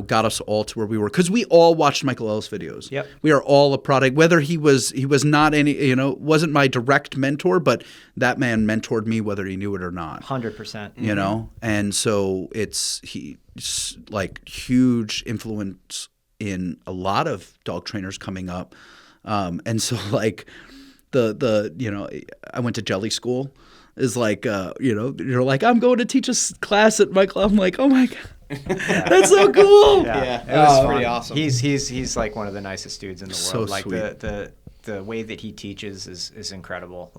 Speaker 1: got us all to where we were. Because we all watched Michael Ellis videos. Yep. We are all a product, whether he was not any, wasn't my direct mentor, but that man mentored me whether he knew it or not.
Speaker 3: 100%.
Speaker 1: And so he's huge influence in a lot of dog trainers coming up. And so I went to jelly school is you're like, I'm going to teach a class at Michael. I'm like, oh my God, that's so cool.
Speaker 3: Yeah. It was pretty awesome. He's one of the nicest dudes in the world.
Speaker 1: Sweet.
Speaker 3: The way that he teaches is incredible.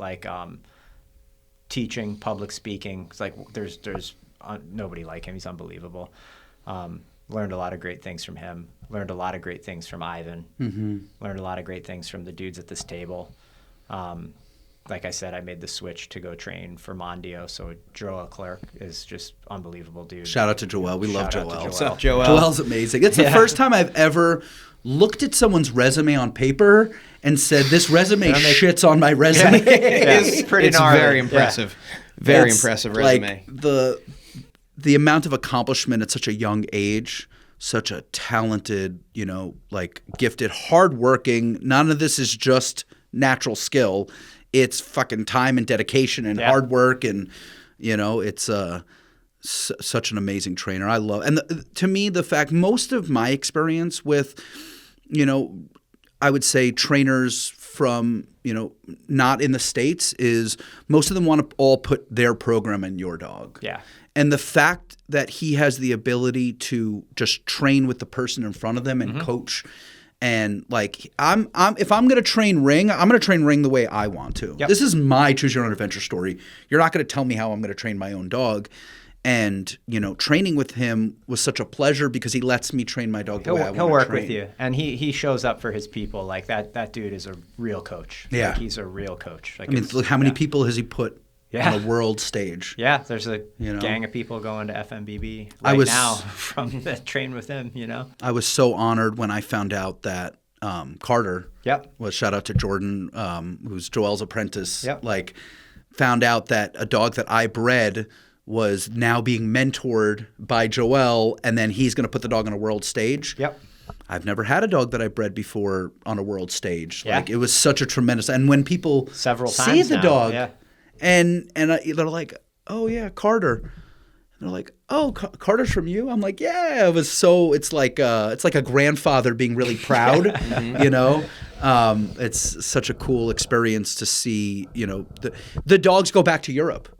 Speaker 3: Teaching, public speaking, it's there's nobody like him. He's unbelievable. Learned a lot of great things from him. Learned a lot of great things from Ivan. Learned a lot of great things from the dudes at this table. Like I said, I made the switch to go train for Mondio. So Joel Clark is just unbelievable dude.
Speaker 1: Shout out to Joel. We love Joel.
Speaker 2: What's up, Joel?
Speaker 1: Joel's amazing. It's the first time I've ever looked at someone's resume on paper and said, this resume shits on my resume.
Speaker 3: It's pretty gnarly.
Speaker 2: Very impressive. Very impressive resume.
Speaker 1: The amount of accomplishment at such a young age, such a talented, gifted, hardworking. None of this is just natural skill. It's fucking time and dedication and hard work, and it's such an amazing trainer. I love, and to me, the fact most of my experience with, I would say trainers from not in the States is most of them want to all put their program in your dog. Yeah. And the fact that he has the ability to just train with the person in front of them and coach, and if I'm going to train Ring, I'm going to train Ring the way I want to. Yep. This is my choose your own adventure story. You're not going to tell me how I'm going to train my own dog. And, training with him was such a pleasure because he lets me train my dog the way I want to
Speaker 3: He'll work
Speaker 1: train.
Speaker 3: with you, and he shows up for his people. Like that dude is a real coach.
Speaker 1: Yeah.
Speaker 3: Like, he's a real coach. Like,
Speaker 1: Look how many people has he put on the world stage?
Speaker 3: Yeah, there's a gang of people going to FMBB now from that train with him,
Speaker 1: I was so honored when I found out that Carter, shout out to Jordan, who's Joel's apprentice, found out that a dog that I bred was now being mentored by Joel, and then he's going to put the dog on a world stage.
Speaker 3: Yep.
Speaker 1: I've never had a dog that I bred before on a world stage. Like, it was such a tremendous – and when people see the dog and they're like, oh, yeah, Carter. And they're like, oh, Carter's from you? I'm like, yeah. It was so – it's like a grandfather being really proud, It's such a cool experience to see, the dogs go back to Europe.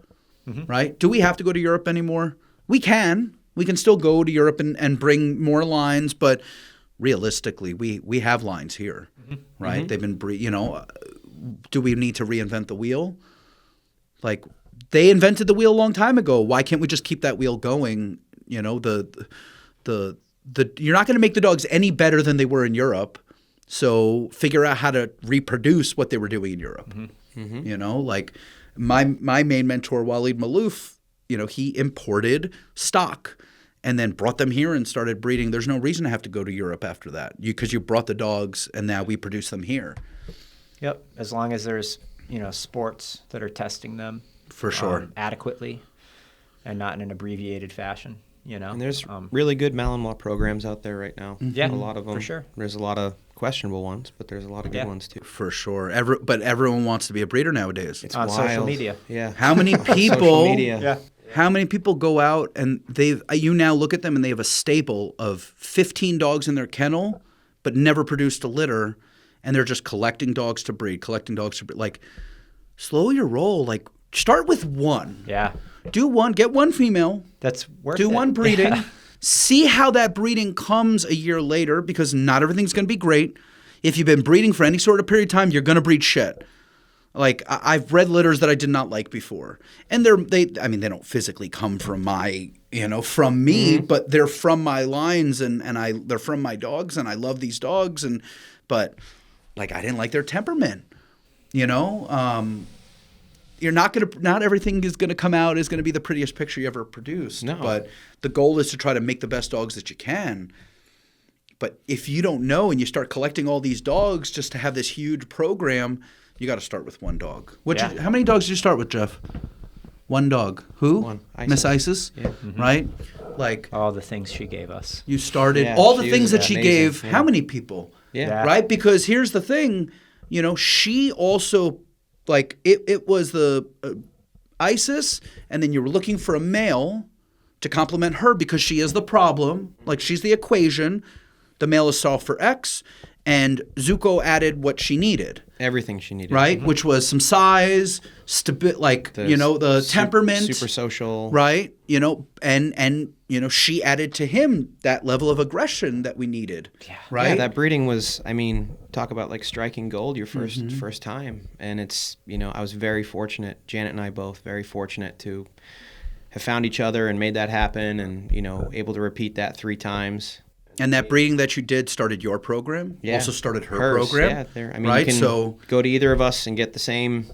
Speaker 1: Right? Do we have to go to Europe anymore? We can. We can still go to Europe and bring more lines, but realistically, we have lines here, right? They've been, do we need to reinvent the wheel? Like, they invented the wheel a long time ago. Why can't we just keep that wheel going? You're not going to make the dogs any better than they were in Europe. So figure out how to reproduce what they were doing in Europe. Like. My main mentor, Waleed Malouf, he imported stock and then brought them here and started breeding. There's no reason to have to go to Europe after that because you brought the dogs and now we produce them here.
Speaker 3: Yep. As long as there's, sports that are testing them
Speaker 1: for sure
Speaker 3: adequately and not in an abbreviated fashion.
Speaker 2: And there's really good Malinois programs out there right now.
Speaker 3: Yeah,
Speaker 2: a lot of them.
Speaker 3: For sure.
Speaker 2: There's a lot of questionable ones, but there's a lot of good ones too.
Speaker 1: For sure. But everyone wants to be a breeder nowadays.
Speaker 2: It's
Speaker 3: on
Speaker 2: wild.
Speaker 3: social media.
Speaker 2: Yeah.
Speaker 1: How many people?
Speaker 2: Social media.
Speaker 3: Yeah.
Speaker 1: How many people go out and you now look at them and they have a stable of 15 dogs in their kennel, but never produced a litter, and they're just collecting dogs to breed. Like, slow your roll. Like, start with one.
Speaker 3: Yeah.
Speaker 1: Do one. Get one female.
Speaker 3: That's worth
Speaker 1: Do
Speaker 3: it.
Speaker 1: one breeding.
Speaker 3: Yeah.
Speaker 1: See how that breeding comes a year later, because not everything's going to be great. If you've been breeding for any sort of period of time, you're going to breed shit. Like, I've bred litters that I did not like before, and they don't physically come from from me, but they're from my lines, and they're from my dogs, and I love these dogs, but like, I didn't like their temperament, Not everything is going to come out is going to be the prettiest picture you ever produced.
Speaker 2: No.
Speaker 1: But the goal is to try to make the best dogs that you can. But if you don't know and you start collecting all these dogs just to have this huge program, you got to start with one dog. How many dogs did you start with, Jeff? One dog. Who?
Speaker 2: One. Isis.
Speaker 1: Miss Isis, right? Like,
Speaker 3: all the things she gave us.
Speaker 1: You started all the things that she
Speaker 2: amazing.
Speaker 1: gave.
Speaker 2: Yeah.
Speaker 1: How many people?
Speaker 3: Yeah.
Speaker 1: Right? Because here's the thing, she also, like, it was the Isis, and then you were looking for a male to complement her because she is the problem. Like, she's the equation. The male is solved for X, and Zuko added what she needed.
Speaker 2: Everything she needed.
Speaker 1: Right? Which was some size, the temperament.
Speaker 2: Super social.
Speaker 1: Right? And she added to him that level of aggression that we needed.
Speaker 3: Yeah.
Speaker 1: Right?
Speaker 2: Yeah, that breeding was, talk about like striking gold your first time. And it's, I was very fortunate, Janet and I both, very fortunate to have found each other and made that happen and, able to repeat that 3 times.
Speaker 1: And that breeding that you did started your program?
Speaker 2: Yeah.
Speaker 1: Also started her
Speaker 2: Hers,
Speaker 1: program?
Speaker 2: Yeah.
Speaker 1: Right?
Speaker 2: You can go to either of us and get the same,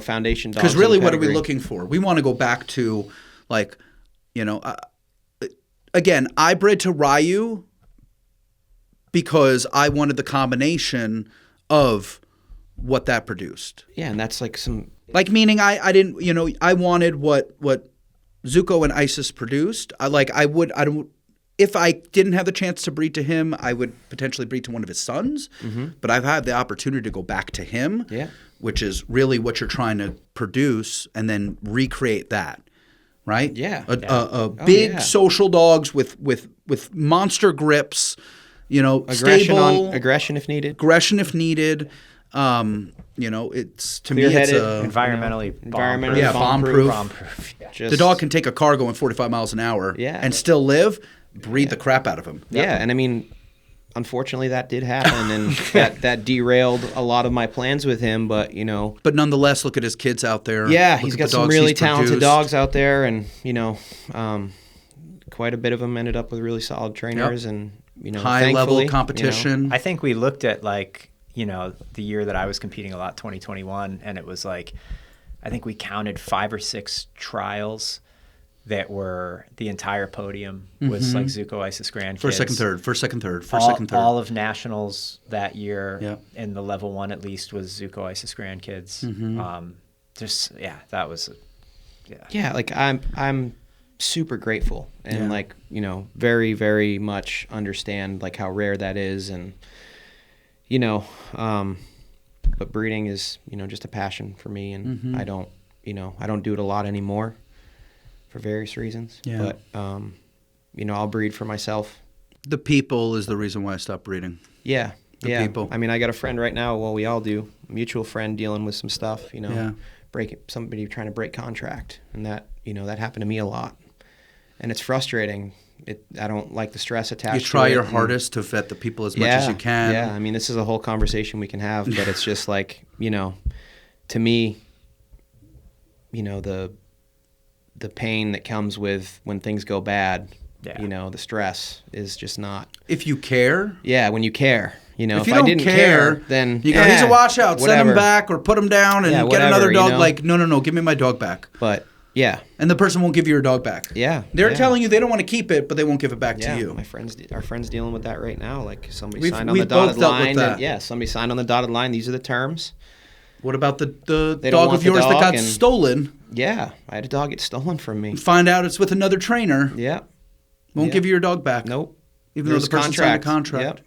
Speaker 2: foundation dogs.
Speaker 1: Because really,
Speaker 2: in the
Speaker 1: what are we
Speaker 2: pedigree.
Speaker 1: looking for? We want to go back to, like, again, I bred to Ryu because I wanted the combination of what that produced.
Speaker 2: Yeah, and that's like some...
Speaker 1: Like, meaning I didn't, I wanted what Zuko and Isis produced. If I didn't have the chance to breed to him, I would potentially breed to one of his sons. But I've had the opportunity to go back to him, which is really what you're trying to produce, and then recreate that, right?
Speaker 2: Yeah.
Speaker 1: Big social dogs with monster grips, stable.
Speaker 2: Aggression if needed.
Speaker 1: Aggression if needed. It's to me, it's
Speaker 3: environmentally
Speaker 1: bomb-proof.
Speaker 3: Bomb-proof. Yeah.
Speaker 1: The dog can take a car going 45 miles an hour and still live. Breed the crap out of him.
Speaker 2: Yeah, and unfortunately that did happen, and that derailed a lot of my plans with him. But
Speaker 1: But nonetheless, look at his kids out there.
Speaker 2: yeah,
Speaker 1: Look
Speaker 2: he's
Speaker 1: at
Speaker 2: got
Speaker 1: the
Speaker 2: some
Speaker 1: dogs
Speaker 2: really
Speaker 1: he's
Speaker 2: talented
Speaker 1: produced.
Speaker 2: dogs out there, and quite a bit of them ended up with really solid trainers, and
Speaker 1: High level
Speaker 2: thankfully,
Speaker 1: competition.
Speaker 3: I think we looked at the year that I was competing a lot, 2021, and it was like, I think we counted 5 or 6 trials that were the entire podium was like Zuko Isis Grand
Speaker 1: First,
Speaker 3: kids.
Speaker 1: second, third.
Speaker 3: All of nationals that year,
Speaker 1: Yep.
Speaker 3: in the level 1 at least, was Zuko Isis Grand kids. That was,
Speaker 2: yeah, like I'm super grateful, and very, very much understand like how rare that is, and but breeding is just a passion for me, and I don't do it a lot anymore for various reasons.
Speaker 1: Yeah.
Speaker 2: But I'll breed for myself.
Speaker 1: The people is the reason why I stopped breeding.
Speaker 2: Yeah.
Speaker 1: The people.
Speaker 2: I mean, I got a friend right now. Well, we all do. A mutual friend dealing with some stuff.
Speaker 1: Yeah.
Speaker 2: Somebody trying to break contract, and that that happened to me a lot, and it's frustrating. I don't like the stress attached.
Speaker 1: You try
Speaker 2: to it,
Speaker 1: your
Speaker 2: and-
Speaker 1: hardest to vet the people as much as you can.
Speaker 2: Yeah, I mean, this is a whole conversation we can have, but it's just like, to me, the pain that comes with when things go bad,
Speaker 3: Yeah.
Speaker 2: the stress is just not.
Speaker 1: If you care,
Speaker 2: Yeah, when you care,
Speaker 1: if
Speaker 2: if
Speaker 1: you
Speaker 2: I
Speaker 1: don't
Speaker 2: didn't care, then
Speaker 1: you go, he's a washout, send him
Speaker 2: whatever.
Speaker 1: back or put him down and
Speaker 2: Yeah,
Speaker 1: get
Speaker 2: whatever,
Speaker 1: another dog.
Speaker 2: you know?
Speaker 1: Like, no, give me my dog back.
Speaker 2: But yeah,
Speaker 1: And the person won't give you your dog back.
Speaker 2: yeah,
Speaker 1: They're
Speaker 2: yeah.
Speaker 1: telling you they don't want to keep it, but they won't give it back
Speaker 2: Yeah,
Speaker 1: to you.
Speaker 2: our friends dealing with that right now. Like somebody
Speaker 1: We've-
Speaker 2: signed on the
Speaker 1: we've both
Speaker 2: dotted
Speaker 1: dealt with
Speaker 2: line.
Speaker 1: that.
Speaker 2: And, yeah, somebody signed on the dotted line. These are the terms.
Speaker 1: What about the
Speaker 2: They don't
Speaker 1: dog
Speaker 2: want
Speaker 1: of
Speaker 2: the
Speaker 1: yours that
Speaker 2: dog
Speaker 1: got
Speaker 2: and-
Speaker 1: stolen?
Speaker 2: Yeah, I had a dog get stolen from me.
Speaker 1: Find out it's with another trainer.
Speaker 2: Yeah,
Speaker 1: Won't
Speaker 2: Yeah.
Speaker 1: give you your dog back.
Speaker 2: nope.
Speaker 1: Even
Speaker 2: There's
Speaker 1: though the person signed a contract.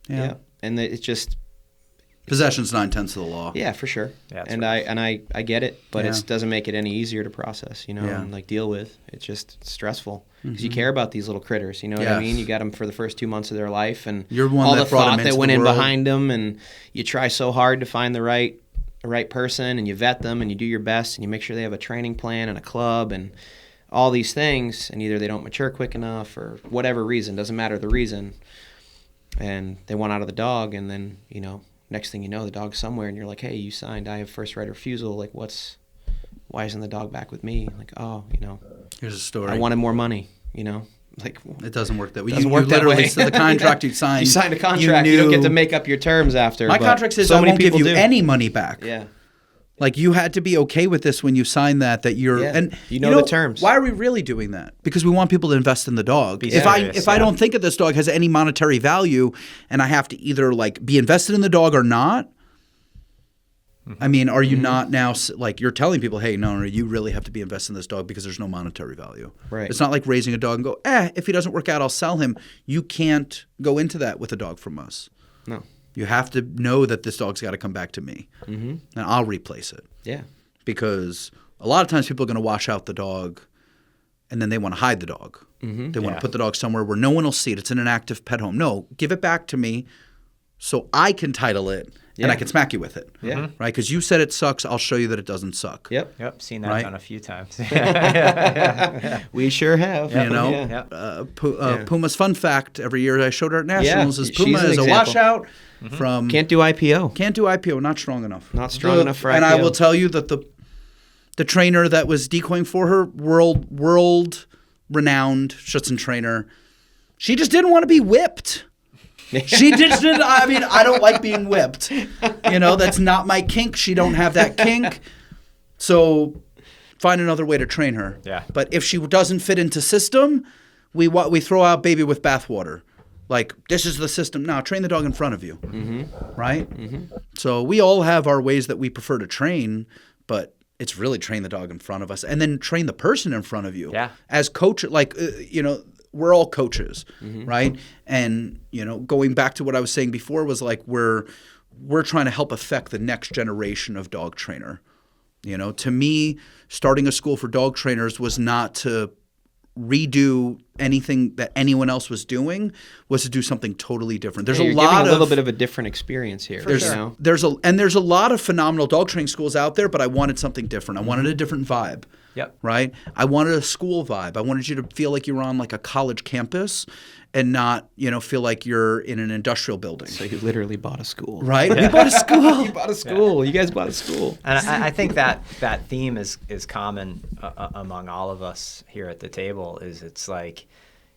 Speaker 2: Yep. Yeah, and it's just
Speaker 1: Possession's 9/10 of the law.
Speaker 2: yeah, for sure.
Speaker 3: Yeah, that's
Speaker 2: and
Speaker 3: right.
Speaker 2: I get it, but
Speaker 1: Yeah.
Speaker 2: it doesn't make it any easier to process,
Speaker 1: Yeah.
Speaker 2: and like deal with. It's just stressful because you care about these little critters. You know what
Speaker 1: Yes.
Speaker 2: I mean? You got them for the first 2 months of their life, and
Speaker 1: You're one
Speaker 2: all
Speaker 1: that
Speaker 2: the
Speaker 1: brought 'em
Speaker 2: thought
Speaker 1: into
Speaker 2: that went
Speaker 1: the
Speaker 2: in
Speaker 1: world.
Speaker 2: behind them, and you try so hard to find the right person, and you vet them, and you do your best, and you make sure they have a training plan and a club and all these things, and either they don't mature quick enough or whatever reason, doesn't matter the reason, and they want out of the dog, and then next thing you know, the dog's somewhere, and you're like, hey, you signed, I have first right of refusal, like why isn't the dog back with me? Like, oh,
Speaker 1: Here's a story.
Speaker 2: I wanted more money, like
Speaker 1: It doesn't work that way.
Speaker 2: doesn't
Speaker 1: You
Speaker 2: work that
Speaker 1: literally
Speaker 2: way.
Speaker 1: said the contract you signed.
Speaker 2: you signed a contract, you don't get
Speaker 1: knew-
Speaker 2: to make up your terms after.
Speaker 1: My
Speaker 2: but
Speaker 1: contract says
Speaker 2: so
Speaker 1: I
Speaker 2: many
Speaker 1: won't give
Speaker 2: people
Speaker 1: you
Speaker 2: do.
Speaker 1: any money back.
Speaker 2: Yeah.
Speaker 1: Like you had to be okay with this when you signed that you're
Speaker 2: Yeah,
Speaker 1: and
Speaker 2: you know the terms.
Speaker 1: Why are we really doing that? Because we want people to invest in the dog.
Speaker 3: Be
Speaker 1: If
Speaker 3: serious,
Speaker 1: I
Speaker 3: yeah.
Speaker 1: don't think that this dog has any monetary value and I have to either like be invested in the dog or not, I mean, are you not now like you're telling people, hey, no, you really have to be invested in this dog because there's no monetary value.
Speaker 2: Right.
Speaker 1: It's not like raising a dog and go, if he doesn't work out, I'll sell him. You can't go into that with a dog from us.
Speaker 2: No.
Speaker 1: You have to know that this dog's got to come back to me, and I'll replace it.
Speaker 2: Yeah.
Speaker 1: Because a lot of times people are going to wash out the dog, and then they want to hide the dog. They want to put the dog somewhere where no one will see it. It's in an active pet home. No, give it back to me so I can title it and I can smack you with it.
Speaker 2: Yeah.
Speaker 1: Right? Because you said it sucks. I'll show you that it doesn't suck.
Speaker 2: Yep.
Speaker 3: Seen that
Speaker 1: Right.
Speaker 3: done a few times.
Speaker 2: We sure have.
Speaker 1: You know,
Speaker 2: Yeah.
Speaker 1: Puma's fun fact every year I showed her at Nationals is
Speaker 2: she's
Speaker 1: Puma
Speaker 2: an
Speaker 1: is a
Speaker 2: example.
Speaker 1: washout from
Speaker 2: Can't do IPO.
Speaker 1: Can't do IPO, not strong enough.
Speaker 2: Not strong enough for
Speaker 1: And I
Speaker 2: IPO.
Speaker 1: will tell you that the trainer that was decoying for her, world renowned Schutzen trainer, she just didn't want to be whipped. She just did. I mean, I don't like being whipped. That's not my kink. She don't have that kink. So find another way to train her.
Speaker 3: Yeah.
Speaker 1: But if she doesn't fit into system, we throw out baby with bathwater. Like, this is the system. Now, train the dog in front of you. Right? So we all have our ways that we prefer to train, but it's really train the dog in front of us and then train the person in front of you.
Speaker 3: Yeah.
Speaker 1: As coach, like, we're all coaches, right? And, going back to what I was saying before was like we're trying to help affect the next generation of dog trainer. To me, starting a school for dog trainers was not to redo anything that anyone else was doing, was to do something totally different. There's
Speaker 2: Yeah,
Speaker 1: a
Speaker 2: you're
Speaker 1: lot
Speaker 2: giving
Speaker 1: of
Speaker 2: a little bit of a different experience here.
Speaker 1: there's a lot of phenomenal dog training schools out there, but I wanted something different. I wanted a different vibe.
Speaker 3: Yep.
Speaker 1: Right? I wanted a school vibe. I wanted you to feel like you were on like a college campus and not, feel like you're in an industrial building.
Speaker 2: So you literally bought a school.
Speaker 1: Right? We bought a school.
Speaker 2: You bought a school. You guys bought a school.
Speaker 3: And I think that theme is common among all of us here at the table. Is it's like,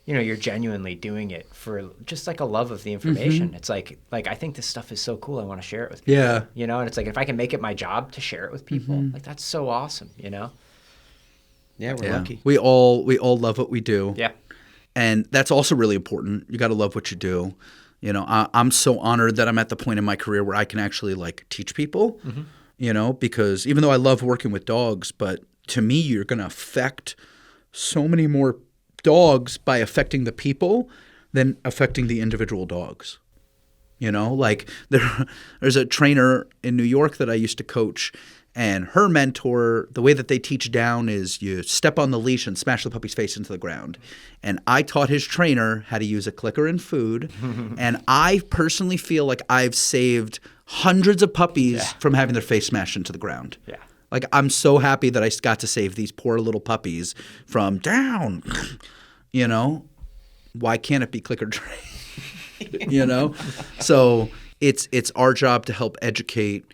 Speaker 3: you're genuinely doing it for just like a love of the information. It's like I think this stuff is so cool. I want to share it with people.
Speaker 1: Yeah.
Speaker 3: And it's like if I can make it my job to share it with people, like that's so awesome.
Speaker 2: Yeah, we're lucky.
Speaker 1: We all love what we do.
Speaker 3: Yeah.
Speaker 1: And that's also really important. You got to love what you do. I'm so honored that I'm at the point in my career where I can actually like teach people, because even though I love working with dogs, but to me, you're going to affect so many more dogs by affecting the people than affecting the individual dogs. Like there's a trainer in New York that I used to coach, and her mentor, the way that they teach down is you step on the leash and smash the puppy's face into the ground. And I taught his trainer how to use a clicker and food. And I personally feel like I've saved hundreds of puppies from having their face smashed into the ground.
Speaker 3: Yeah.
Speaker 1: Like I'm so happy that I got to save these poor little puppies from down. Why can't it be clicker trained? So it's our job to help educate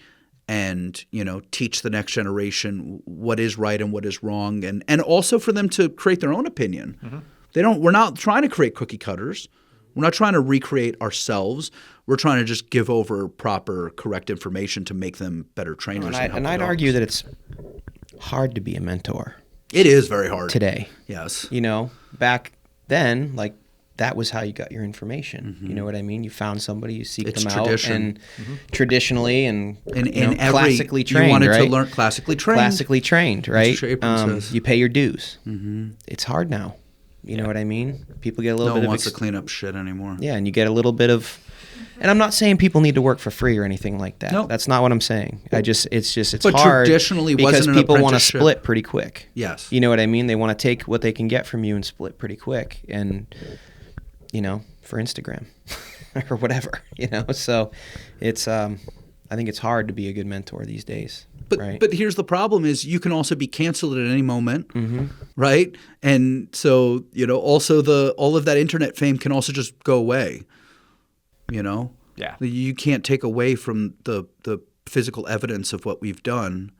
Speaker 1: and teach the next generation what is right and what is wrong, and also for them to create their own opinion. We're not trying to create cookie cutters. We're not trying to recreate ourselves. We're trying to just give over proper, correct information to make them better trainers.
Speaker 2: And I'd argue that it's hard to be a mentor.
Speaker 1: It is very hard
Speaker 2: today.
Speaker 1: Yes.
Speaker 2: Back then, like, that was how you got your information. You know what I mean? You found somebody, you seek them
Speaker 1: tradition.
Speaker 2: out, and traditionally and
Speaker 1: classically
Speaker 2: trained.
Speaker 1: You wanted
Speaker 2: right?
Speaker 1: to learn classically trained.
Speaker 2: Classically trained, right?
Speaker 1: Says.
Speaker 2: You pay your dues. It's hard now. You know what I mean? People get a little bit of...
Speaker 1: No one wants to clean up shit anymore.
Speaker 2: Yeah, and you get a little bit of... And I'm not saying people need to work for free or anything like that.
Speaker 1: Nope.
Speaker 2: That's not what I'm saying. It's
Speaker 1: but
Speaker 2: hard
Speaker 1: traditionally
Speaker 2: because
Speaker 1: wasn't an
Speaker 2: people want to
Speaker 1: apprenticeship.
Speaker 2: split pretty quick.
Speaker 1: Yes.
Speaker 2: You know what I mean? They want to take what they can get from you and split pretty quick, and for Instagram or whatever. So it's I think it's hard to be a good mentor these days.
Speaker 1: But here's the problem: is you can also be canceled at any moment, right? And so also all of that internet fame can also just go away.
Speaker 3: Yeah.
Speaker 1: You can't take away from the physical evidence of what we've done.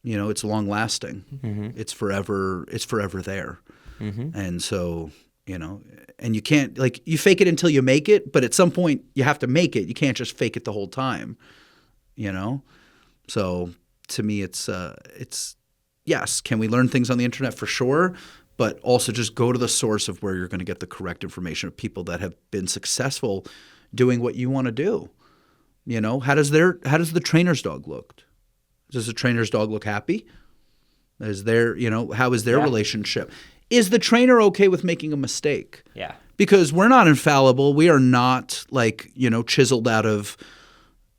Speaker 1: It's long lasting. It's forever. It's forever there. And so and you can't you fake it until you make it. But at some point you have to make it. You can't just fake it the whole time. So to me, it's yes. Can we learn things on the internet? For sure. But also just go to the source of where you're going to get the correct information of people that have been successful doing what you want to do. How does the trainer's dog look? Does the trainer's dog look happy? Is there, how is their relationship? Is the trainer okay with making a mistake?
Speaker 3: Yeah.
Speaker 1: Because we're not infallible. We are not chiseled out of,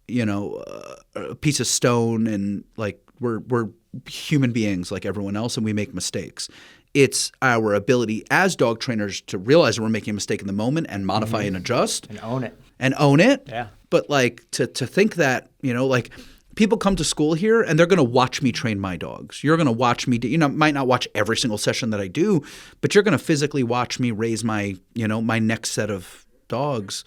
Speaker 1: a piece of stone, and we're human beings like everyone else, and we make mistakes. It's our ability as dog trainers to realize we're making a mistake in the moment and modify and adjust.
Speaker 3: And own it.
Speaker 1: Yeah. But to think that, people come to school here and they're going to watch me train my dogs. You're going to watch me, might not watch every single session that I do, but you're going to physically watch me raise my, my next set of dogs.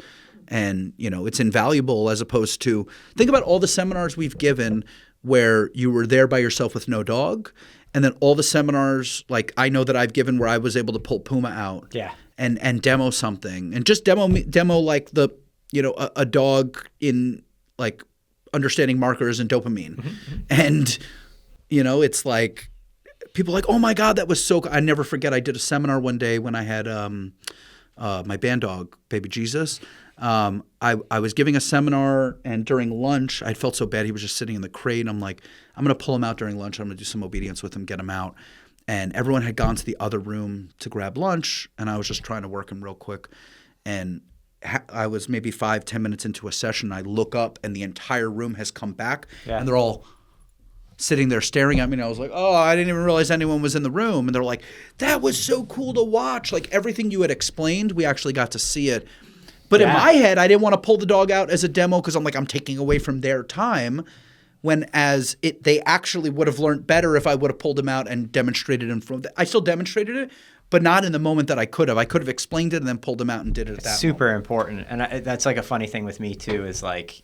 Speaker 1: And, it's invaluable as opposed to, think about all the seminars we've given where you were there by yourself with no dog. And then all the seminars, I know that I've given where I was able to pull Puma out and demo something, and just demo a dog in understanding markers and dopamine. And, it's people are like, oh my God, that was so cool. I never forget. I did a seminar one day when I had my band dog, Baby Jesus. I was giving a seminar, and during lunch, I felt so bad. He was just sitting in the crate, and I'm like, I'm going to pull him out during lunch. I'm going to do some obedience with him, get him out. And everyone had gone to the other room to grab lunch, and I was just trying to work him real quick. And I was maybe 5-10 minutes into a session. I look up, and the entire room has come back, and they're all sitting there staring at me. And I was like, oh, I didn't even realize anyone was in the room. And they're like, that was so cool to watch. Everything you had explained, we actually got to see it. But in my head, I didn't want to pull the dog out as a demo because I'm taking away from their time. They actually would have learned better if I would have pulled them out and demonstrated in front. I still demonstrated it, but not in the moment that I could have. I could have explained it and then pulled them out and did it at that
Speaker 3: Super
Speaker 1: moment.
Speaker 3: important. And that's like a funny thing with me too, is like,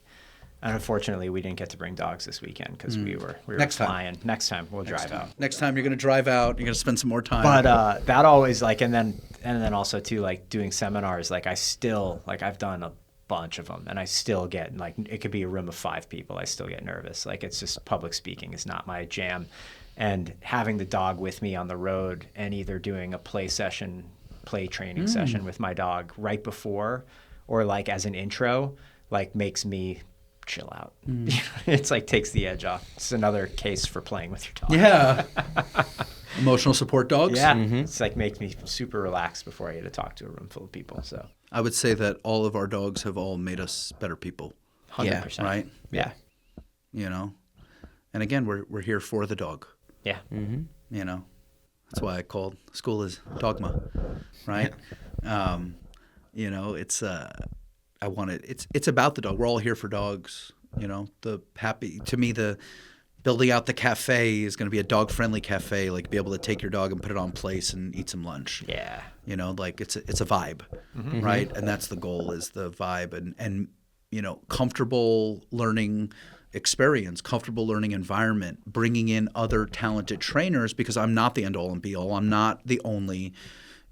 Speaker 3: and unfortunately we didn't get to bring dogs this weekend because we were
Speaker 1: Next time.
Speaker 3: flying. Next time we'll drive out.
Speaker 1: Next time you're going to drive out, you're going to spend some more time.
Speaker 3: But that always like, and then also too, like doing seminars, like I still, like I've done a bunch of them and I still get, like, it could be a room of 5 people. I still get nervous. Like, it's just, public speaking is not my jam. And having the dog with me on the road and either doing a play training session with my dog right before, or like as an intro, like makes me chill out. It's like takes the edge off. It's another case for playing with your dog.
Speaker 1: Yeah. Emotional support dogs?
Speaker 3: Yeah. It's like makes me super relaxed before I get to talk to a room full of people. So
Speaker 1: I would say that all of our dogs have all made us better people.
Speaker 3: 100%.
Speaker 1: Right?
Speaker 3: Yeah.
Speaker 1: You know? And again, we're here for the dog.
Speaker 3: Yeah.
Speaker 1: You know? That's why I called school is Dogma. Right? You know, it's it's about the dog. We're all here for dogs. You know, the building out the cafe is going to be a dog-friendly cafe. Like, be able to take your dog and put it on place and eat some lunch.
Speaker 3: Yeah.
Speaker 1: You know, like it's a vibe, right? And that's the goal, is the vibe and you know, comfortable learning experience, comfortable learning environment, bringing in other talented trainers, because I'm not the end-all and be-all. I'm not the only.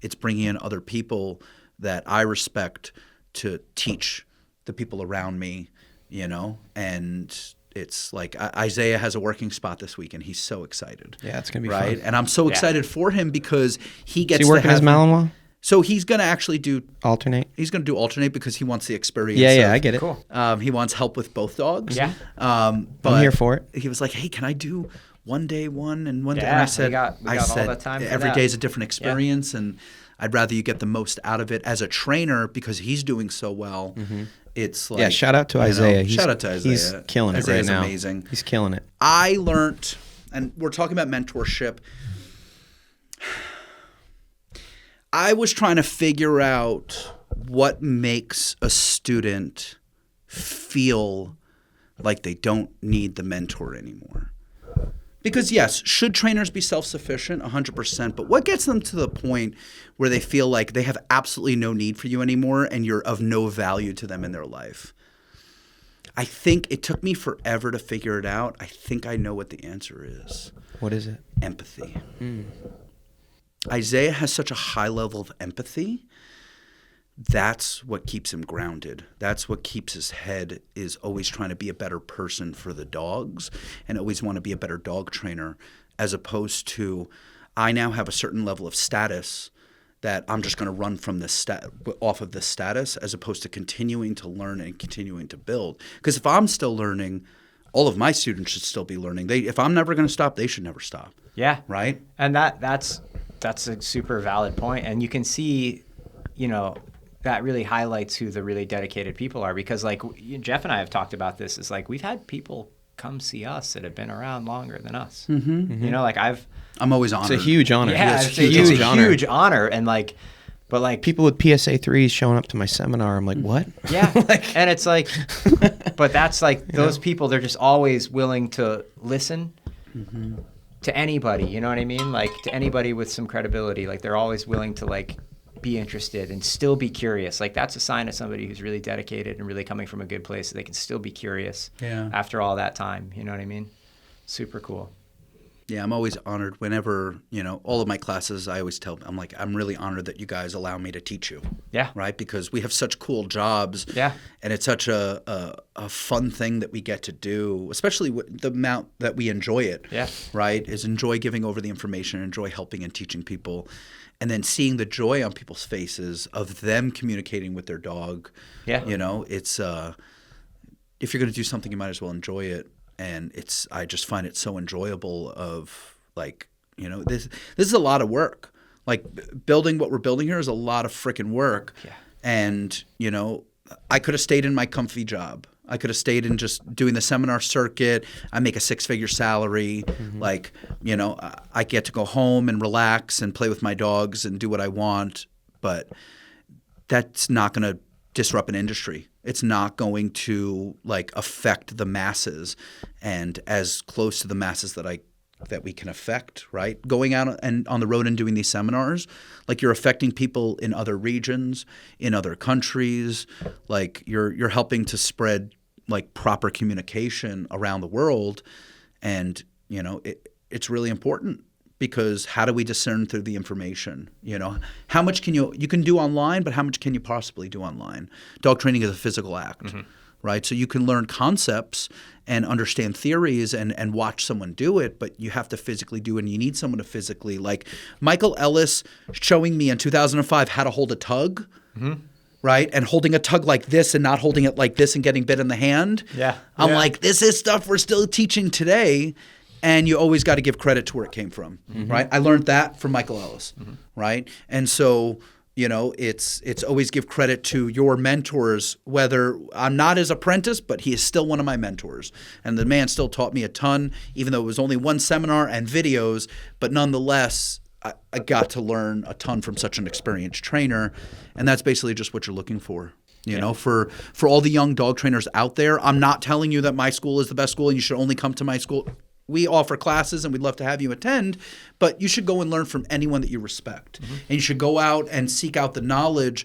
Speaker 1: It's bringing in other people that I respect to teach the people around me, you know, and it's like Isaiah has a working spot this week, and he's so excited.
Speaker 2: Yeah, it's gonna be
Speaker 1: right.
Speaker 2: fun.
Speaker 1: And I'm so excited for him because he gets
Speaker 2: Is he working
Speaker 1: to have
Speaker 2: his Malinois?
Speaker 1: So he's going to actually do
Speaker 2: Alternate?
Speaker 1: He's going to do alternate because he wants the experience.
Speaker 2: Yeah, I get it.
Speaker 3: Cool.
Speaker 1: He wants help with both dogs.
Speaker 3: Yeah.
Speaker 1: But
Speaker 2: I'm here for it.
Speaker 1: He was like, "Hey, can I do one day one and one day?"
Speaker 3: Yeah,
Speaker 1: And I said,
Speaker 3: we got all the time for
Speaker 1: every
Speaker 3: that.
Speaker 1: day is a different experience, and I'd rather you get the most out of it as a trainer because he's doing so well. It's like,
Speaker 2: Yeah, shout out to
Speaker 1: you know,
Speaker 2: Isaiah.
Speaker 1: Shout out to Isaiah.
Speaker 2: He's killing it
Speaker 1: Isaiah's
Speaker 2: right now.
Speaker 1: amazing.
Speaker 2: He's killing it.
Speaker 1: I learned, and we're talking about mentorship. I was trying to figure out what makes a student feel like they don't need the mentor anymore. Because yes, should trainers be self-sufficient? 100%. But what gets them to the point where they feel like they have absolutely no need for you anymore and you're of no value to them in their life? I think it took me forever to figure it out. I think I know what the answer is.
Speaker 2: What is it?
Speaker 1: Empathy. Isaiah has such a high level of empathy. That's what keeps him grounded. That's what keeps his head, is always trying to be a better person for the dogs and always want to be a better dog trainer, as opposed to, I now have a certain level of status that I'm just going to run from this off of this status, as opposed to continuing to learn and continuing to build. Because if I'm still learning, all of my students should still be learning. If I'm never going to stop, they should never stop.
Speaker 3: Yeah.
Speaker 1: Right?
Speaker 3: And that's a super valid point. And you can see, you know, that really highlights who the really dedicated people are, because like Jeff and I have talked about this, is like we've had people come see us that have been around longer than us. You know, like
Speaker 1: I'm always honored.
Speaker 2: It's a huge honor.
Speaker 3: yeah,
Speaker 1: It's
Speaker 3: it's
Speaker 1: huge
Speaker 3: a huge honor. And like, but like
Speaker 2: People with PSA 3s showing up to my seminar, I'm like, what?
Speaker 3: yeah. And it's like, but that's like those people, they're just always willing to listen to anybody, you know what I mean? Like to anybody with some credibility, like they're always willing to like be interested and still be curious. Like that's a sign of somebody who's really dedicated and really coming from a good place. They can still be curious after all that time. You know what I mean? Super cool.
Speaker 1: Yeah, I'm always honored whenever, you know, all of my classes, I always tell them, I'm like, I'm really honored that you guys allow me to teach you.
Speaker 3: Yeah.
Speaker 1: Right? Because we have such cool jobs.
Speaker 3: Yeah.
Speaker 1: And it's such a fun thing that we get to do, especially with the amount that we enjoy it.
Speaker 3: Yeah.
Speaker 1: Right? Is enjoy giving over the information, enjoy helping and teaching people. And then seeing the joy on people's faces of them communicating with their dog.
Speaker 3: Yeah.
Speaker 1: You know, it's if you're going to do something, you might as well enjoy it. And I just find it so enjoyable of like, you know, this is a lot of work. Like building what we're building here is a lot of freaking work.
Speaker 3: Yeah.
Speaker 1: And, you know, I could have stayed in my comfy job. I could have stayed in just doing the seminar circuit. I make a 6-figure salary. Like, you know, I get to go home and relax and play with my dogs and do what I want. But that's not going to disrupt an industry. It's not going to like affect the masses, and as close to the masses that we can affect, right? Going out and on the road and doing these seminars, like you're affecting people in other regions, in other countries, like you're helping to spread like proper communication around the world, and it's really important. Because how do we discern through the information? How much can you can do online, but how much can you possibly do online? Dog training is a physical act, right? So you can learn concepts and understand theories and watch someone do it, but you have to physically do it, and you need someone to physically, like Michael Ellis showing me in 2005 how to hold a tug, right? And holding a tug like this and not holding it like this and getting bit in the hand. I'm like, this is stuff we're still teaching today. And you always got to give credit to where it came from, right? I learned that from Michael Ellis, right? And so, it's always give credit to your mentors, whether I'm not his apprentice, but he is still one of my mentors. And the man still taught me a ton, even though it was only one seminar and videos, but nonetheless, I got to learn a ton from such an experienced trainer. And that's basically just what you're looking for. For all the young dog trainers out there, I'm not telling you that my school is the best school and you should only come to my school. We offer classes and we'd love to have you attend, but you should go and learn from anyone that you respect. And you should go out and seek out the knowledge.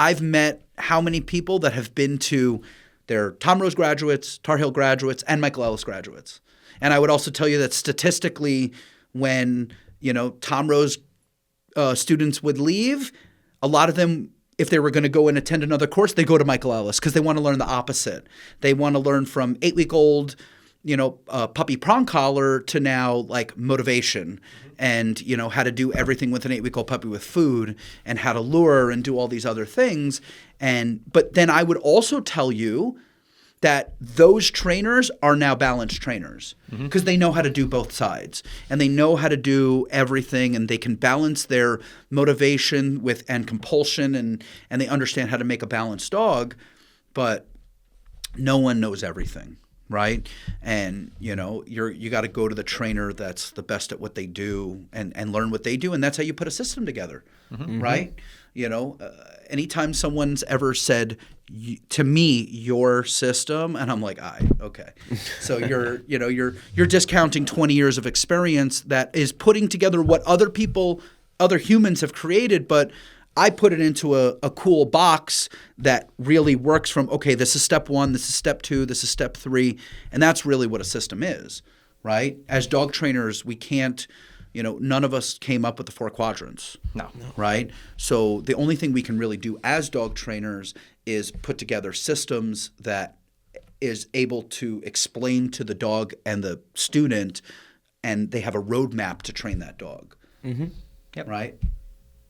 Speaker 1: I've met how many people that have been to their Tom Rose graduates, Tar Heel graduates, and Michael Ellis graduates. And I would also tell you that statistically, when, Tom Rose students would leave, a lot of them, if they were going to go and attend another course, they go to Michael Ellis because they want to learn the opposite. They want to learn from 8-week-old puppy prong collar to now like motivation and, how to do everything with an 8-week-old puppy with food and how to lure and do all these other things. But then I would also tell you that those trainers are now balanced trainers because they know how to do both sides and they know how to do everything and they can balance their motivation and compulsion and they understand how to make a balanced dog, but no one knows everything. Right. And, you got to go to the trainer that's the best at what they do and learn what they do. And that's how you put a system together. Right. Anytime someone's ever said to me, your system, and I'm like, okay. So you're discounting 20 years of experience that is putting together what other humans have created, but I put it into a cool box that really works from, okay, this is step 1, this is step 2, this is step 3. And that's really what a system is, right? As dog trainers, we can't, none of us came up with the 4 quadrants. No. Right? So the only thing we can really do as dog trainers is put together systems that is able to explain to the dog and the student, and they have a roadmap to train that dog.
Speaker 3: Yep.
Speaker 1: Right?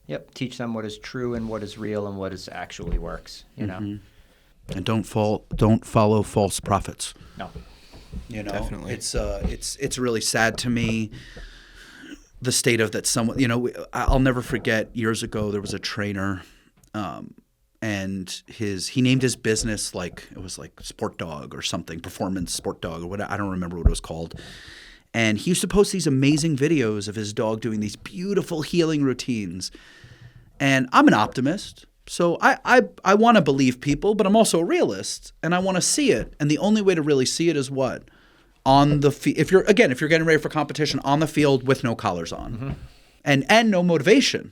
Speaker 3: Yep, teach them what is true and what is real and what actually works, And
Speaker 1: don't follow false prophets.
Speaker 3: No.
Speaker 2: Definitely.
Speaker 1: It's really sad to me the state of that someone, I'll never forget years ago there was a trainer and he named his business like it was like Sport Dog or something, Performance Sport Dog or what, I don't remember what it was called. And he used to post these amazing videos of his dog doing these beautiful healing routines. And I'm an optimist, so I want to believe people, but I'm also a realist, and I want to see it. And the only way to really see it is what? On the if you're getting ready for competition, on the field with no collars on, and no motivation.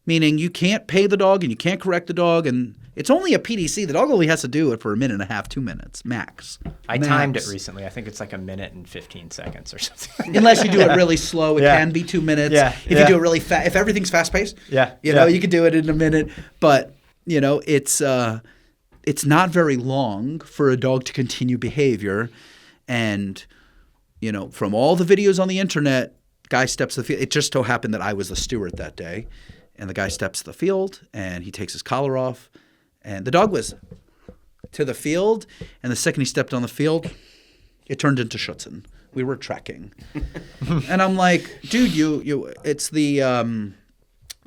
Speaker 1: Meaning you can't pay the dog and you can't correct the dog, and it's only a PDC. The dog only has to do it for 1.5, 2 minutes max.
Speaker 3: I timed it recently. I think it's like 1 minute and 15 seconds or something.
Speaker 1: Unless you do it really slow, it can be 2 minutes. If you do it really fast, if everything's fast paced, you could do it in a minute. But it's not very long for a dog to continue behavior, and from all the videos on the internet, guy steps the field. It just so happened that I was the steward that day. And the guy steps to the field, and he takes his collar off, and the dog was to the field. And the second he stepped on the field, it turned into Schutzen. We were tracking, and I'm like, dude, it's the Adam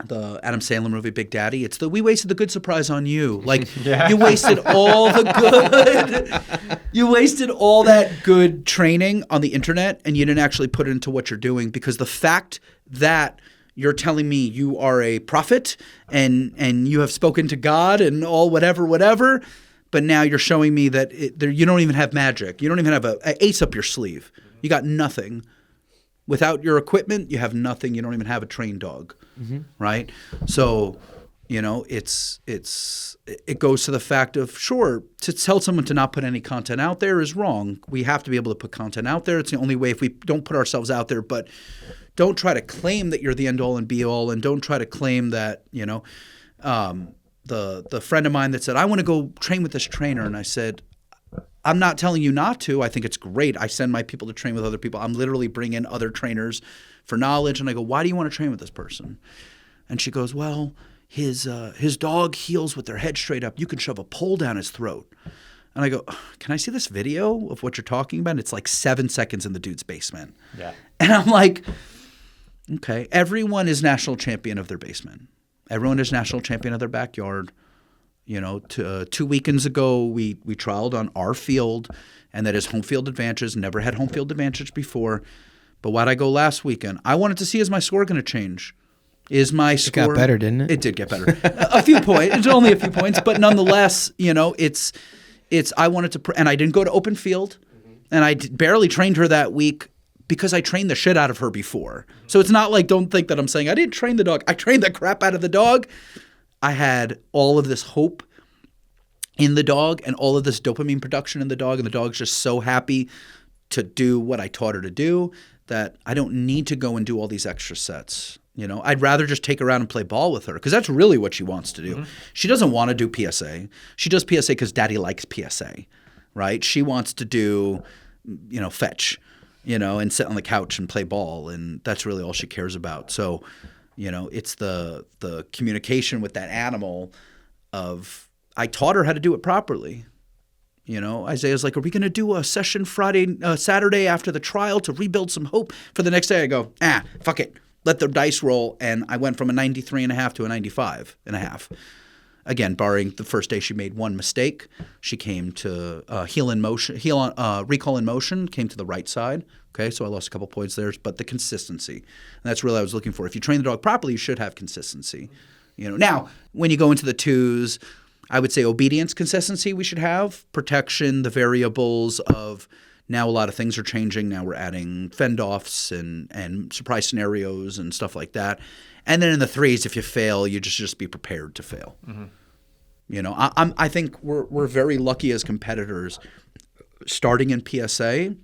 Speaker 1: Sandler movie Big Daddy. It's we wasted the good surprise on you. Like you wasted all the good, you wasted all that good training on the internet, and you didn't actually put it into what you're doing, because the fact that you're telling me you are a prophet and you have spoken to God and all whatever, but now you're showing me that you don't even have magic. You don't even have an ace up your sleeve. You got nothing. Without your equipment, you have nothing. You don't even have a trained dog, right? So, it goes to the fact of, sure, to tell someone to not put any content out there is wrong. We have to be able to put content out there. It's the only way if we don't put ourselves out there, but don't try to claim that you're the end all and be all, and don't try to claim that, the friend of mine that said, I want to go train with this trainer. And I said, I'm not telling you not to. I think it's great. I send my people to train with other people. I'm literally bringing other trainers for knowledge. And I go, why do you want to train with this person? And she goes, well, his dog heels with their head straight up. You can shove a pole down his throat. And I go, can I see this video of what you're talking about? And it's like 7 seconds in the dude's basement. Yeah. And I'm like, okay, everyone is national champion of their basement. Everyone is national champion of their backyard. 2 weekends ago, we trialed on our field, and that is home field advantage. Never had home field advantage before. But why'd I go last weekend? I wanted to see, is my score going to change? Is my score –
Speaker 2: It got better, didn't it?
Speaker 1: It did get better. A few points. It's only a few points. But nonetheless, it's I wanted to – and I didn't go to open field, and I barely trained her that week because I trained the shit out of her before. So it's not like, don't think that I'm saying I didn't train the dog. I trained the crap out of the dog. I had all of this hope in the dog and all of this dopamine production in the dog, and the dog's just so happy to do what I taught her to do that I don't need to go and do all these extra sets. I'd rather just take her around and play ball with her, because that's really what she wants to do. She doesn't want to do PSA. She does PSA because daddy likes PSA, right? She wants to do, fetch, and sit on the couch and play ball, and that's really all she cares about. So, it's the communication with that animal of, I taught her how to do it properly. Isaiah's like, are we going to do a session Saturday after the trial to rebuild some hope for the next day? I go, fuck it. Let the dice roll. And I went from a 93.5 to a 95.5. Again, barring the first day she made one mistake. She came to recall in motion, came to the right side. Okay, so I lost a couple points there, but the consistency. And that's really what I was looking for. If you train the dog properly, you should have consistency. Now, when you go into the twos, I would say obedience consistency we should have, protection, the variables of now a lot of things are changing. Now we're adding fend-offs and surprise scenarios and stuff like that. And then in the threes, if you fail, you just be prepared to fail. I think we're very lucky as competitors starting in PSA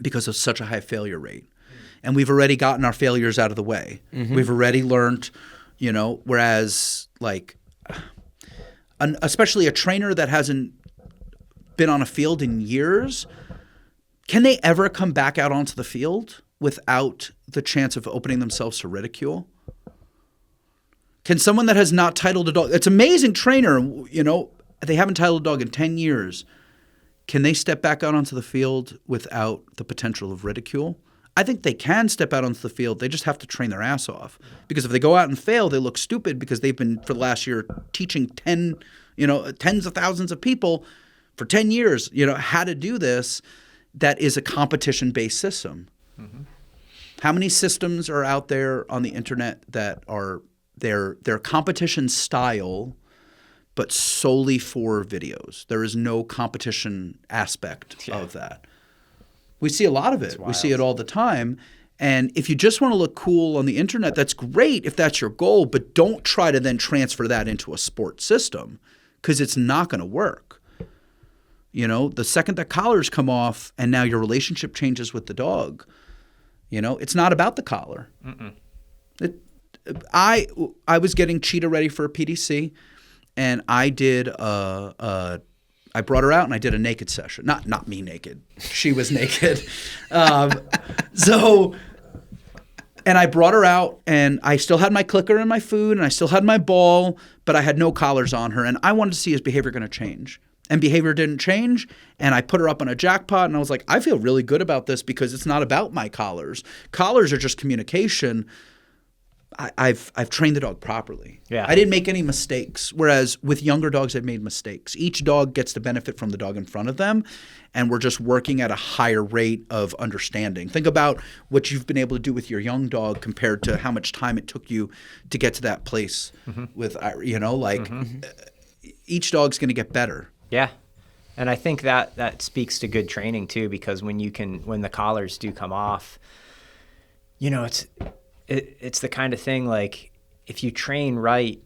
Speaker 1: because of such a high failure rate. And we've already gotten our failures out of the way. We've already learned, whereas like especially a trainer that hasn't been on a field in years, can they ever come back out onto the field without the chance of opening themselves to ridicule? Can someone that has not titled a dog – it's an amazing trainer, they haven't titled a dog in 10 years. Can they step back out onto the field without the potential of ridicule? I think they can step out onto the field. They just have to train their ass off. Because if they go out and fail, they look stupid because they've been, for the last year, teaching tens of thousands of people for 10 years, how to do this. That is a competition-based system. How many systems are out there on the internet that are their competition style, but solely for videos? There is no competition aspect of that. We see a lot of it. We see it all the time. And if you just want to look cool on the internet, that's great if that's your goal, but don't try to then transfer that into a sport system because it's not going to work. The second that collars come off and now your relationship changes with the dog, it's not about the collar. I was getting Cheetah ready for a PDC, and I did I brought her out and I did a naked session. Not me naked. She was naked. And I brought her out and I still had my clicker and my food and I still had my ball, but I had no collars on her. And I wanted to see, is behavior going to change? And behavior didn't change. And I put her up on a jackpot and I was like, I feel really good about this because it's not about my collars. Collars are just communication. I've trained the dog properly. Yeah. I didn't make any mistakes. Whereas with younger dogs, I've made mistakes. Each dog gets to benefit from the dog in front of them, and we're just working at a higher rate of understanding. Think about what you've been able to do with your young dog compared to how much time it took you to get to that place with, each dog's going to get better.
Speaker 3: Yeah. And I think that speaks to good training too, because when the collars do come off, it's the kind of thing, like, if you train right,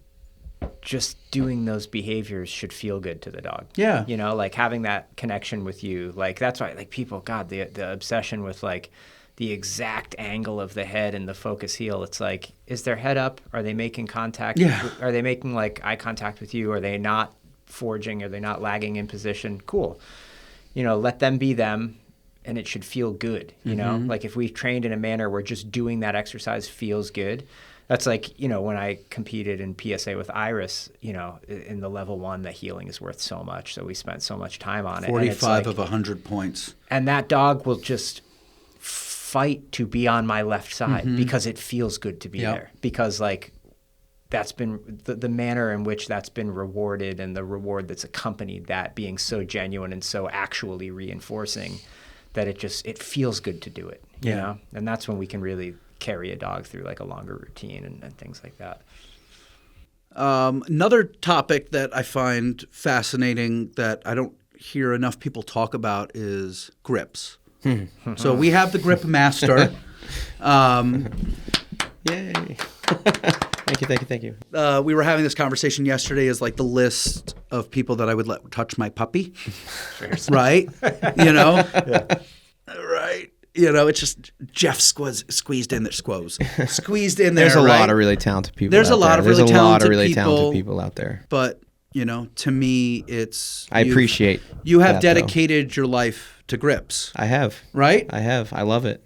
Speaker 3: just doing those behaviors should feel good to the dog.
Speaker 1: Yeah.
Speaker 3: Like having that connection with you, like, that's why, like, people, God, the obsession with, like, the exact angle of the head and the focus heel. It's like, is their head up? Are they making contact?
Speaker 1: Yeah.
Speaker 3: Are they making, like, eye contact with you? Are they not forging? Are they not lagging in position? Cool. Let them be them, and it should feel good. Like, if we've trained in a manner where just doing that exercise feels good. That's like, when I competed in PSA with Iris, in the level 1, the healing is worth so much. So we spent so much time on it.
Speaker 1: 45 of 100 points.
Speaker 3: And that dog will just fight to be on my left side because it feels good to be there. Because, like, that's been the manner in which that's been rewarded, and the reward that's accompanied that being so genuine and so actually reinforcing that it feels good to do it, you know? And that's when we can really carry a dog through, like, a longer routine and things like that.
Speaker 1: Another topic that I find fascinating that I don't hear enough people talk about is grips. So we have the Grip Master.
Speaker 2: Yay. Thank you.
Speaker 1: We were having this conversation yesterday as, like, the list of people that I would let touch my puppy. Right? Yeah. Right. It's just Jeff squeezed in there. Squeezed in there.
Speaker 2: There's a
Speaker 1: right?
Speaker 2: lot of really talented people.
Speaker 1: There's
Speaker 2: out
Speaker 1: a lot
Speaker 2: there.
Speaker 1: of
Speaker 2: There's
Speaker 1: really
Speaker 2: a lot
Speaker 1: talented
Speaker 2: of really
Speaker 1: people,
Speaker 2: talented people out there.
Speaker 1: But to me, it's
Speaker 2: I appreciate.
Speaker 1: You have
Speaker 2: that,
Speaker 1: dedicated your life to grips.
Speaker 2: I have.
Speaker 1: Right?
Speaker 2: I have. I love it.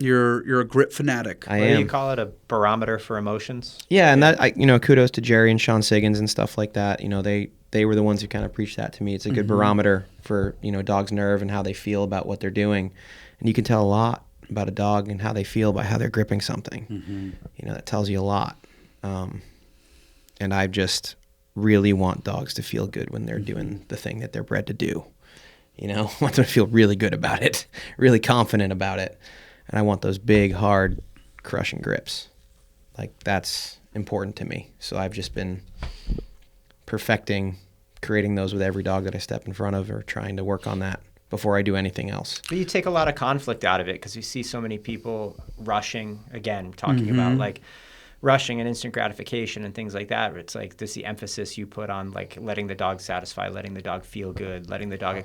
Speaker 1: You're a grip fanatic.
Speaker 3: What do you call it? A barometer for emotions?
Speaker 2: Yeah, and that kudos to Jerry and Sean Siggins and stuff like that. They were the ones who kind of preached that to me. It's a good barometer for dogs' nerve and how they feel about what they're doing, and you can tell a lot about a dog and how they feel by how they're gripping something. That tells you a lot. And I just really want dogs to feel good when they're doing the thing that they're bred to do. I want them to feel really good about it, really confident about it. And I want those big, hard, crushing grips. Like, that's important to me. So I've just been creating those with every dog that I step in front of, or trying to work on that before I do anything else.
Speaker 3: But you take a lot of conflict out of it, because you see so many people rushing, again, talking about, like, rushing and instant gratification and things like that. It's like, this the emphasis you put on, like, letting the dog satisfy, letting the dog feel good, letting the dog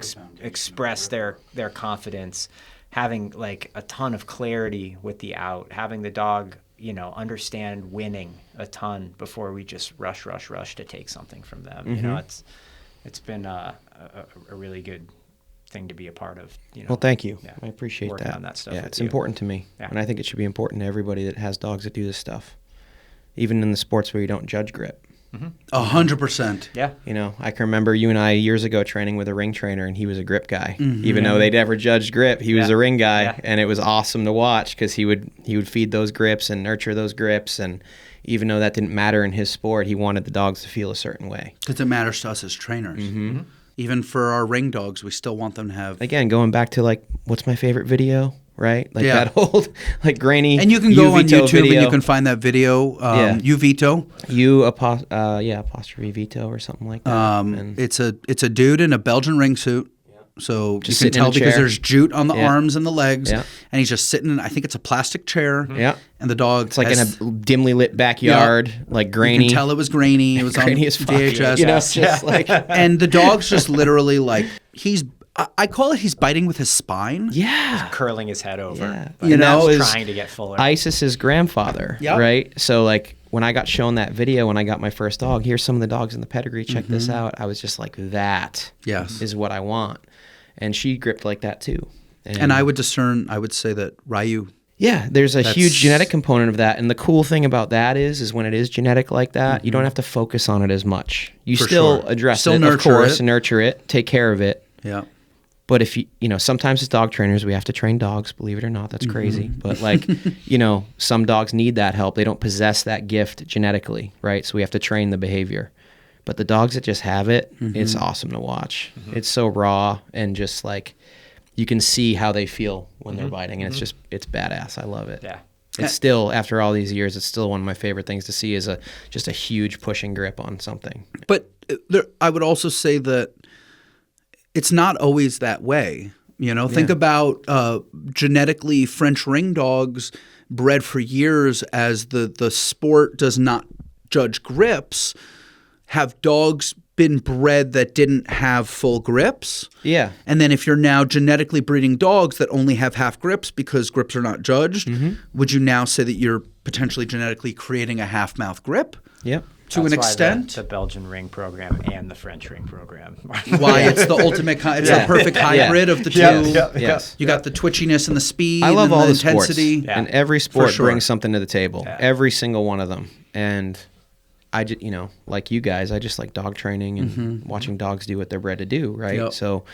Speaker 3: express their confidence, having, like, a ton of clarity with the out, having the dog, understand winning a ton before we just rush to take something from them. It's been a really good thing to be a part of.
Speaker 2: Well, thank you. Yeah, I appreciate
Speaker 3: working
Speaker 2: that.
Speaker 3: on that stuff.
Speaker 2: Yeah, it's important to me, and I think it should be important to everybody that has dogs that do this stuff, even in the sports where you don't judge grip.
Speaker 1: 100%.
Speaker 3: Yeah.
Speaker 2: I can remember you and I years ago training with a ring trainer, and he was a grip guy. Even though they never judged grip, he was a ring guy, and it was awesome to watch, because he would feed those grips and nurture those grips, and even though that didn't matter in his sport, he wanted the dogs to feel a certain way.
Speaker 1: Because it matters to us as trainers. Even for our ring dogs, we still want them to have...
Speaker 2: Again, going back to, like, what's my favorite video? Right? Like that old, like, grainy.
Speaker 1: And you can go on YouTube
Speaker 2: video.
Speaker 1: and you can find that video. U-Veto.
Speaker 2: Apostrophe Veto or something like that.
Speaker 1: It's a dude in a Belgian ring suit. So
Speaker 2: just
Speaker 1: you can tell because
Speaker 2: chair.
Speaker 1: there's jute on the arms and the legs.
Speaker 2: Yeah.
Speaker 1: And he's just sitting in, I think it's a plastic chair.
Speaker 2: Yeah.
Speaker 1: And the dog
Speaker 2: It's like in a dimly lit backyard, like grainy.
Speaker 1: You can tell it was grainy. It was
Speaker 2: grainy
Speaker 1: on
Speaker 2: as fuck.
Speaker 1: VHS.
Speaker 2: Just like...
Speaker 1: And the dog's just literally like, I call it he's biting with his spine.
Speaker 2: Yeah.
Speaker 3: Curling his head over.
Speaker 2: Yeah.
Speaker 3: That's trying to get fuller.
Speaker 2: Isis's grandfather, right? So, like, when I got shown that video when I got my first dog, here's some of the dogs in the pedigree, check this out. I was just like, that is what I want. And she gripped like that too.
Speaker 1: And I would say that Ryu.
Speaker 2: Yeah, there's a huge genetic component of that. And the cool thing about that is when it is genetic like that, you don't have to focus on it as much. You still address it, of course, nurture it, take care of it.
Speaker 1: Yeah.
Speaker 2: But if sometimes as dog trainers, we have to train dogs, believe it or not. That's crazy. But, like, some dogs need that help. They don't possess that gift genetically, right? So we have to train the behavior. But the dogs that just have it, it's awesome to watch. It's so raw, and just, like, you can see how they feel when they're biting, and it's badass. I love it.
Speaker 3: Yeah.
Speaker 2: It's still, after all these years, it's still one of my favorite things to see, is just a huge pushing grip on something.
Speaker 1: But I would also say that it's not always that way. Think about genetically French ring dogs bred for years as the sport does not judge grips. Have dogs been bred that didn't have full grips?
Speaker 2: Yeah.
Speaker 1: And then if you're now genetically breeding dogs that only have half grips because grips are not judged, would you now say that you're potentially genetically creating a half mouth grip?
Speaker 2: Yep.
Speaker 1: To an extent.
Speaker 3: The Belgian ring program and the French ring program.
Speaker 1: Why it's the ultimate, it's a perfect hybrid of the two.
Speaker 2: Yes.
Speaker 1: You got the twitchiness and the speed.
Speaker 2: I love
Speaker 1: and
Speaker 2: all the
Speaker 1: intensity.
Speaker 2: sports, and every sport
Speaker 1: sure.
Speaker 2: brings something to the table.
Speaker 3: Yeah.
Speaker 2: Every single one of them, and I just, like you guys, I just like dog training and watching dogs do what they're bred to do, right?
Speaker 1: Yep.
Speaker 2: So,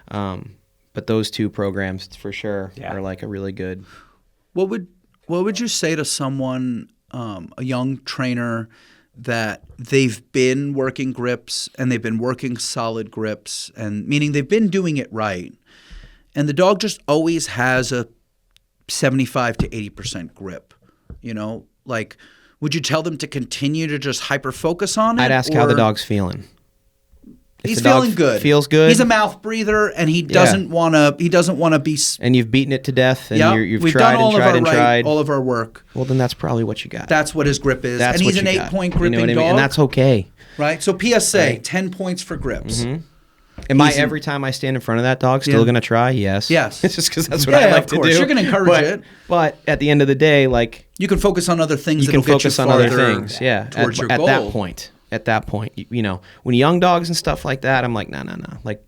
Speaker 2: but those two programs for sure are like a really good.
Speaker 1: What would you say to someone, a young trainer, that they've been working grips and they've been working solid grips, and meaning they've been doing it right, and the dog just always has a 75 to 80% grip? Would you tell them to continue to just hyper focus on it?
Speaker 2: I'd ask how the dog's feeling. If
Speaker 1: He's
Speaker 2: the dog
Speaker 1: feeling good.
Speaker 2: Feels good.
Speaker 1: He's a mouth breather, and he doesn't want to. He doesn't want to be.
Speaker 2: And you've beaten it to death, and you've
Speaker 1: we've
Speaker 2: tried
Speaker 1: done all
Speaker 2: and tried
Speaker 1: of our
Speaker 2: and tried.
Speaker 1: all of our work.
Speaker 2: Well, then that's probably what you got.
Speaker 1: That's what his grip is,
Speaker 2: That's
Speaker 1: and he's
Speaker 2: what
Speaker 1: an
Speaker 2: you got.
Speaker 1: 8-point
Speaker 2: You
Speaker 1: gripping
Speaker 2: know what I mean?
Speaker 1: dog,
Speaker 2: And that's okay.
Speaker 1: right? So PSA,
Speaker 2: Right.
Speaker 1: 10 points for grips.
Speaker 2: Am I
Speaker 1: Easy.
Speaker 2: every time I stand in front of that dog still
Speaker 1: Yeah.
Speaker 2: going to try? Yes.
Speaker 1: Yes.
Speaker 2: It's just because that's what I like
Speaker 1: of
Speaker 2: to
Speaker 1: course.
Speaker 2: do.
Speaker 1: You're going to encourage it.
Speaker 2: But at the end of the day, like
Speaker 1: You can focus on other things.
Speaker 2: you can
Speaker 1: that'll get
Speaker 2: focus
Speaker 1: you
Speaker 2: on other
Speaker 1: farther
Speaker 2: things. Yeah.
Speaker 1: towards your
Speaker 2: at
Speaker 1: goal.
Speaker 2: that point. At that point, when young dogs and stuff like that, I'm like, no. Like,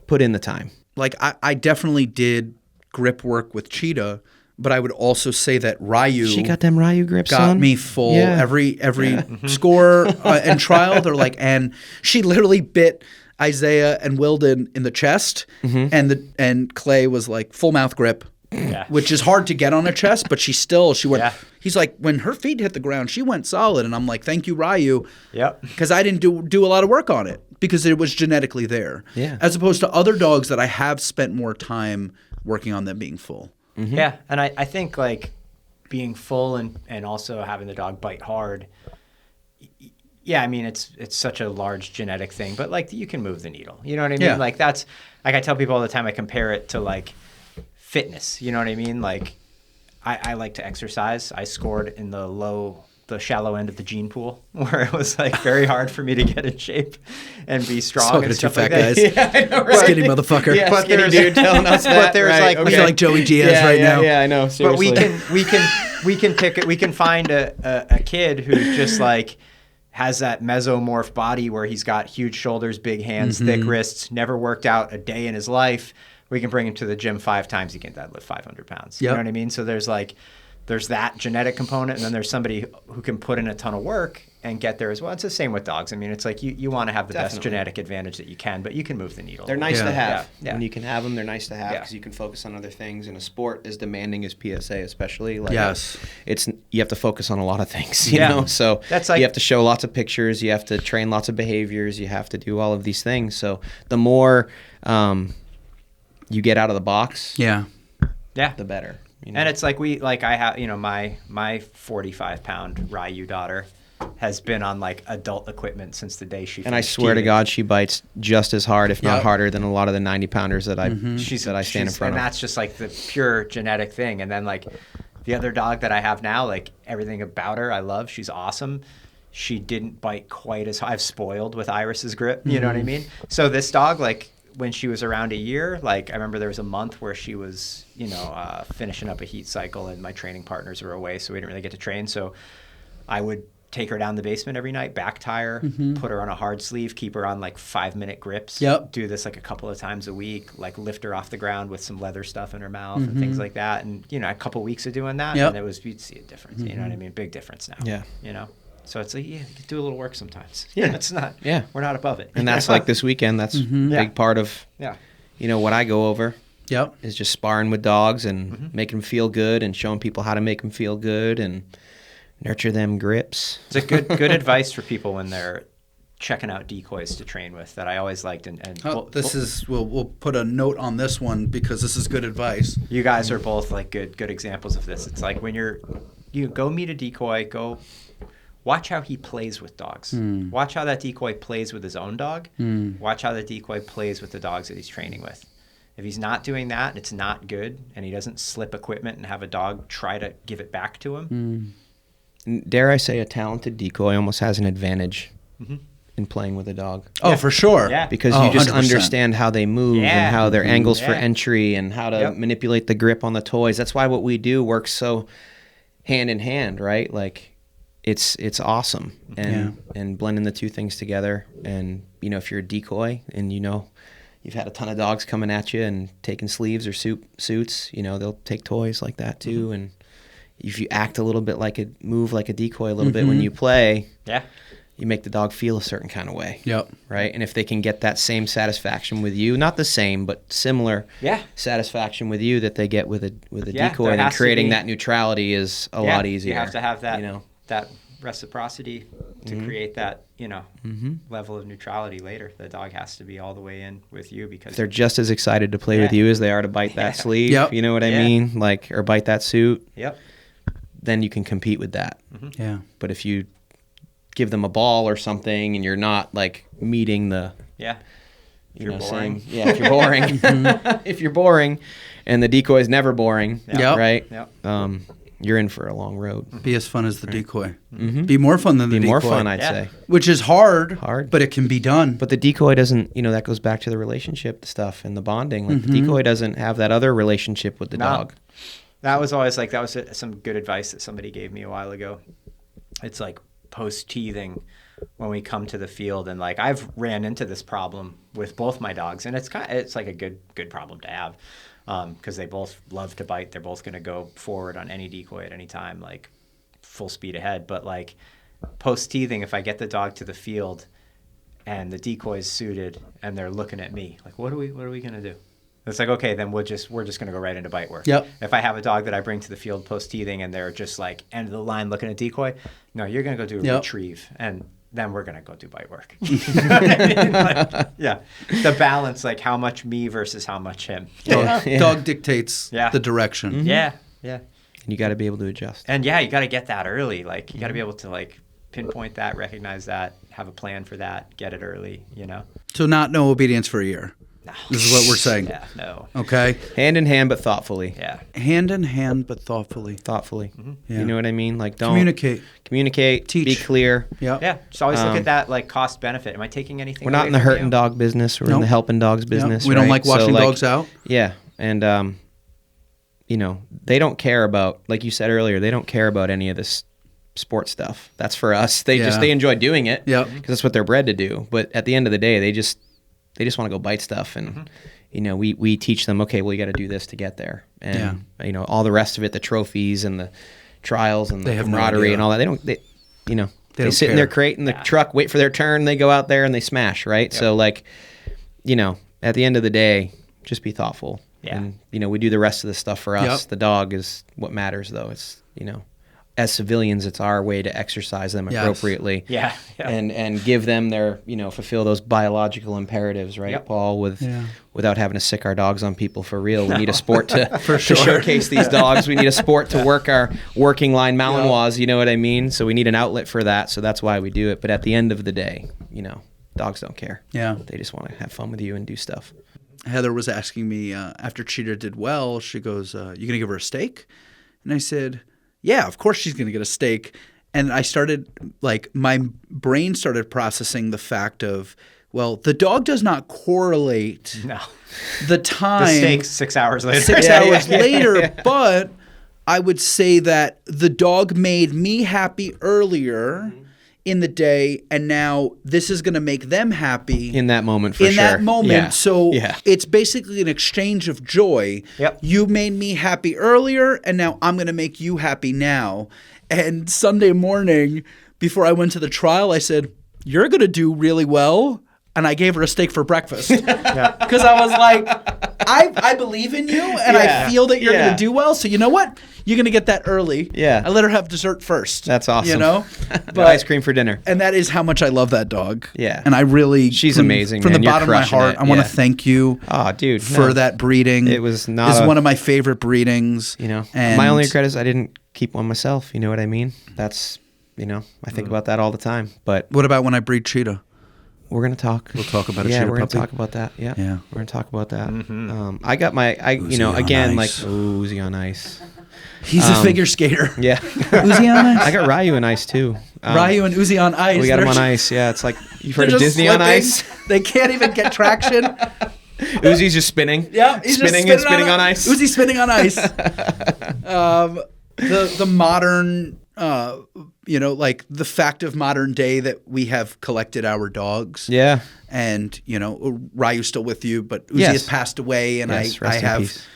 Speaker 2: put in the time.
Speaker 1: Like I definitely did grip work with Cheetah, but I would also say that Ryu.
Speaker 2: She got them Ryu grips
Speaker 1: got
Speaker 2: on.
Speaker 1: me full
Speaker 2: Yeah.
Speaker 1: every score and trial. They're like, and she literally bit Isaiah and Wilden in the chest, and Clay was like full mouth grip, which is hard to get on a chest, but she went.
Speaker 3: Yeah.
Speaker 1: He's like, when her feet hit the ground, she went solid, and I'm like, thank you, Ryu.
Speaker 3: Yep.
Speaker 1: Because I didn't do a lot of work on it because it was genetically there.
Speaker 2: Yeah.
Speaker 1: As opposed to other dogs that I have spent more time working on them being full.
Speaker 3: Yeah, and I think like being full and also having the dog bite hard. Yeah, I mean it's such a large genetic thing, but like you can move the needle. You know what I mean?
Speaker 1: Yeah.
Speaker 3: Like that's like I tell people all the time. I compare it to like fitness. You know what I mean? Like I like to exercise. I scored in the shallow end of the gene pool, where it was like very hard for me to get in shape and be strong.
Speaker 1: Talking
Speaker 3: and
Speaker 1: to two
Speaker 3: stuff
Speaker 1: fat
Speaker 3: like that.
Speaker 1: guys.
Speaker 3: Yeah, I know, right?
Speaker 1: Skinny motherfucker.
Speaker 2: Yeah,
Speaker 3: But
Speaker 2: skinny
Speaker 3: there's-
Speaker 2: dude telling us that.
Speaker 3: But there's
Speaker 2: right,
Speaker 3: like-
Speaker 1: I
Speaker 2: okay.
Speaker 1: feel like Joey Diaz right now.
Speaker 2: Yeah, I know.
Speaker 3: But
Speaker 2: Seriously.
Speaker 3: we can find a kid who just like has that mesomorph body where he's got huge shoulders, big hands, thick wrists, never worked out a day in his life. We can bring him to the gym 5 times. He can deadlift 500 pounds. You
Speaker 1: Yep.
Speaker 3: know what I mean? So there's that genetic component, and then there's somebody who can put in a ton of work and get there as well. It's the same with dogs. I mean, it's like you want to have the best
Speaker 2: Definitely.
Speaker 3: genetic advantage that you can, but you can move the needle.
Speaker 2: They're nice
Speaker 1: Yeah.
Speaker 2: to have.
Speaker 3: Yeah.
Speaker 2: When you can have them, they're nice to have
Speaker 3: Yeah.
Speaker 2: because you can focus on other things. And a sport as demanding as PSA, especially, like
Speaker 1: Yes.
Speaker 2: you have to focus on a lot of things. You
Speaker 3: Yeah.
Speaker 2: know, so
Speaker 3: That's like-
Speaker 2: you have to show lots of pictures. You have to train lots of behaviors. You have to do all of these things. So the more you get out of the box,
Speaker 1: Yeah.
Speaker 3: Yeah.
Speaker 2: the better. You know?
Speaker 3: And it's like I have, my 45-pound Ryu daughter has been on like adult equipment since the day she
Speaker 2: And I
Speaker 3: finished
Speaker 2: swear to
Speaker 3: teething.
Speaker 2: God, she bites just as hard, if not
Speaker 1: Yep.
Speaker 2: harder, than a lot of the 90-pounders that I stand in front
Speaker 3: and
Speaker 2: of.
Speaker 3: that's just like the pure genetic thing. And then like the other dog that I have now, like everything about her I love. She's awesome. She didn't bite quite as hard. I've spoiled with Iris's grip. You know what I mean? So this dog, like when she was around a year, like I remember there was a month where she was, finishing up a heat cycle and my training partners were away, so we didn't really get to train. So I would take her down the basement every night, back tie her, put her on a hard sleeve, keep her on like 5-minute grips.
Speaker 1: Yep.
Speaker 3: Do this like a couple of times a week, like lift her off the ground with some leather stuff in her mouth and things like that. And, a couple weeks of doing that,
Speaker 1: Yep.
Speaker 3: and you'd see a difference. You know what I mean? Big difference now.
Speaker 2: Yeah.
Speaker 3: So it's like, you do a little work sometimes.
Speaker 2: Yeah.
Speaker 3: It's not,
Speaker 2: Yeah.
Speaker 3: we're not above it.
Speaker 2: And that's like this weekend. That's a
Speaker 3: Yeah.
Speaker 2: big part of,
Speaker 3: Yeah.
Speaker 2: what I go over.
Speaker 1: Yep.
Speaker 2: Is just sparring with dogs and making them feel good and showing people how to make them feel good and nurture them grips.
Speaker 3: It's a good advice for people when they're checking out decoys to train with that I always liked. And
Speaker 1: We'll put a note on this one because this is good advice.
Speaker 3: you guys are both like good examples of this. It's like when you go meet a decoy, go watch how he plays with dogs. Watch how that decoy plays with his own dog. Watch how the decoy plays with the dogs that he's training with. If he's not doing that and it's not good, and he doesn't slip equipment and have a dog try to give it back to him.
Speaker 2: Dare I say a talented decoy almost has an advantage in playing with a dog.
Speaker 1: Oh, for sure.
Speaker 3: Yeah.
Speaker 2: Because
Speaker 1: Oh,
Speaker 2: you just
Speaker 1: 100%.
Speaker 2: understand how they move and how their angles for entry and how to
Speaker 3: Yep.
Speaker 2: manipulate the grip on the toys. That's why what we do works so hand in hand, right? Like it's awesome. And blending the two things together. And, you know, if you're a decoy and you know you've had a ton of dogs coming at you and taking sleeves or suits, you know, they'll take toys like that too. And if you act a little bit move like a decoy a little bit when you play, you make the dog feel a certain kind of way.
Speaker 1: Yep.
Speaker 2: Right? And if they can get that same satisfaction with you, not the same, but similar satisfaction with you that they get with a decoy,
Speaker 3: there
Speaker 2: then
Speaker 3: has to
Speaker 2: creating
Speaker 3: be-
Speaker 2: that neutrality is a lot easier.
Speaker 3: You have to have that,
Speaker 2: you know?
Speaker 3: that reciprocity to create that, you know, level of neutrality later. The dog has to be all the way in with you because
Speaker 2: They're just as excited to play with you as they are to bite that sleeve.
Speaker 1: Yep.
Speaker 2: You know what I mean? Like, or bite that suit.
Speaker 3: Yep.
Speaker 2: Then you can compete with that.
Speaker 1: Yeah.
Speaker 2: But if you give them a ball or something and you're not like meeting the
Speaker 3: If
Speaker 2: you
Speaker 3: you're
Speaker 2: know,
Speaker 3: boring.
Speaker 2: if you're boring, if you're boring, and the decoy is never boring,
Speaker 1: Yep.
Speaker 2: right?
Speaker 3: Yep.
Speaker 2: You're in for a long road.
Speaker 1: Be as fun as the decoy. Be more fun than the
Speaker 2: Be
Speaker 1: decoy.
Speaker 2: more fun, I'd say.
Speaker 1: Which is hard,
Speaker 2: Hard.
Speaker 1: but it can be done.
Speaker 2: But the decoy doesn't, you know, that goes back to the relationship stuff and the bonding. Like the decoy doesn't have that other relationship with the dog.
Speaker 3: That was always like, that was some good advice that somebody gave me a while ago. It's like post-teething when we come to the field, and like I've ran into this problem with both my dogs, and it's like a good problem to have, because they both love to bite. They're both going to go forward on any decoy at any time, like full speed ahead. But like post-teething, if I get the dog to the field and the decoy is suited and they're looking at me, like what are we going to do? It's like, okay, then we're just going to go right into bite work.
Speaker 1: Yep.
Speaker 3: If I have a dog that I bring to the field post-teething and they're just like end of the line looking at decoy, no, you're going to go do a retrieve, and then we're going to go do bite work. You know what I mean? Like, the balance, like how much me versus how much him.
Speaker 1: Dog dictates
Speaker 3: Yeah.
Speaker 1: the direction.
Speaker 3: Yeah.
Speaker 2: And you got to be able to adjust.
Speaker 3: And you got to get that early. Like you got to be able to like pinpoint that, recognize that, have a plan for that, get it early, you know?
Speaker 1: So no obedience for a year.
Speaker 3: No.
Speaker 1: This is what we're saying.
Speaker 3: Yeah, no.
Speaker 1: Okay.
Speaker 2: Hand in hand, but thoughtfully.
Speaker 3: Yeah.
Speaker 1: Hand in hand, but thoughtfully.
Speaker 2: Thoughtfully.
Speaker 1: Yeah.
Speaker 2: You know what I mean? Like, don't
Speaker 1: Communicate.
Speaker 2: Teach. Be clear.
Speaker 1: Yep.
Speaker 3: Yeah. Just always look at that like cost benefit. Am I taking anything
Speaker 2: We're not
Speaker 3: away
Speaker 2: in the
Speaker 3: from
Speaker 2: hurting
Speaker 3: you?
Speaker 2: dog business. We're in
Speaker 1: Nope.
Speaker 2: the helping dogs
Speaker 1: Yep.
Speaker 2: business.
Speaker 1: We don't
Speaker 2: right?
Speaker 1: like
Speaker 2: So,
Speaker 1: washing dogs out.
Speaker 2: Yeah. And, you know, they don't care about, like you said earlier, they don't care about any of this sport stuff. That's for us. They enjoy doing it.
Speaker 1: Yep.
Speaker 2: Because that's what they're bred to do. But at the end of the day, they just want to go bite stuff. And, you know, we teach them, okay, well, you got to do this to get there. And, you know, all the rest of it, the trophies and the trials and the
Speaker 1: They have no
Speaker 2: camaraderie
Speaker 1: idea.
Speaker 2: and all that, they
Speaker 1: don't
Speaker 2: sit in
Speaker 1: care.
Speaker 2: their crate in the truck, wait for their turn, they go out there and they smash, right? So, like, you know, at the end of the day, just be thoughtful.
Speaker 3: Yeah.
Speaker 2: And, you know, we do the rest of the stuff for us.
Speaker 1: Yep.
Speaker 2: The dog is what matters, though. It's, you know, as civilians, it's our way to exercise them
Speaker 1: Yes.
Speaker 2: appropriately.
Speaker 3: Yeah.
Speaker 2: And give them their, you know, fulfill those biological imperatives, right,
Speaker 3: Yep.
Speaker 2: Paul, without having to sick our dogs on people for real. We need a sport to
Speaker 1: For
Speaker 2: to
Speaker 1: sure.
Speaker 2: showcase these dogs. We need a sport to work our working line Malinois, you know what I mean? So we need an outlet for that, so that's why we do it. But at the end of the day, you know, dogs don't care.
Speaker 1: Yeah.
Speaker 2: They just want to have fun with you and do stuff.
Speaker 1: Heather was asking me after Cheetah did well, she goes, you going to give her a steak? And I said, yeah, of course she's going to get a steak. And I started, like, my brain started processing the fact of, well, the dog does not correlate
Speaker 3: No.
Speaker 1: the time.
Speaker 3: The steak's 6 hours later.
Speaker 1: 6 hours later, but I would say that the dog made me happy earlier in the day, and now this is going to make them happy
Speaker 2: In that moment, for
Speaker 1: in
Speaker 2: sure.
Speaker 1: that moment.
Speaker 2: Yeah.
Speaker 1: So
Speaker 2: Yeah.
Speaker 1: it's basically an exchange of joy.
Speaker 3: Yep.
Speaker 1: You made me happy earlier, and now I'm going to make you happy now. And Sunday morning, before I went to the trial, I said, you're going to do really well. And I gave her a steak for breakfast. Because I was like, I believe in you, and I feel that you're going to do well. So you know what? You're going to get that early.
Speaker 2: Yeah.
Speaker 1: I let her have dessert first.
Speaker 2: That's awesome.
Speaker 1: You know?
Speaker 2: The ice cream for dinner.
Speaker 1: And that is how much I love that dog.
Speaker 2: Yeah.
Speaker 1: And I really,
Speaker 2: She's
Speaker 1: from,
Speaker 2: amazing,
Speaker 1: From
Speaker 2: man.
Speaker 1: the
Speaker 2: You're
Speaker 1: bottom of my
Speaker 2: crushing
Speaker 1: heart,
Speaker 2: it.
Speaker 1: I want to
Speaker 2: Yeah.
Speaker 1: thank you
Speaker 2: Oh, dude.
Speaker 1: for
Speaker 2: no.
Speaker 1: that breeding.
Speaker 2: It was not
Speaker 1: It's
Speaker 2: a-
Speaker 1: one of my favorite breedings.
Speaker 2: You know,
Speaker 1: and
Speaker 2: my only regret is I didn't keep one myself. You know what I mean? That's I think about that all the time. But
Speaker 1: What about when I breed cheetah?
Speaker 2: we're gonna talk.
Speaker 1: We'll talk about a
Speaker 2: yeah,
Speaker 1: cheetah
Speaker 2: we're gonna
Speaker 1: puppy.
Speaker 2: talk about that. Yeah,
Speaker 1: Yeah.
Speaker 2: we're gonna talk about that. I got my,
Speaker 1: Uzi on
Speaker 2: again,
Speaker 1: ice.
Speaker 2: like Uzi on ice.
Speaker 1: He's a figure skater.
Speaker 2: Yeah,
Speaker 1: Uzi on ice.
Speaker 2: I got Ryu on ice too.
Speaker 1: Ryu and Uzi on ice.
Speaker 2: We got him
Speaker 1: They're
Speaker 2: on
Speaker 1: just-
Speaker 2: ice. Yeah, it's like you've
Speaker 1: they're
Speaker 2: heard of
Speaker 1: just
Speaker 2: Disney on
Speaker 1: slipping.
Speaker 2: ice.
Speaker 1: They can't even get traction.
Speaker 2: Uzi's just spinning.
Speaker 1: Yeah, he's just
Speaker 2: spinning and spinning on ice.
Speaker 1: Uzi spinning on ice. The modern, like the fact of modern day that we have collected our dogs.
Speaker 2: Yeah.
Speaker 1: And Ryu's still with you, but Uzi
Speaker 2: Yes.
Speaker 1: has passed away, and
Speaker 2: Yes,
Speaker 1: I
Speaker 2: rest in
Speaker 1: have,
Speaker 2: peace.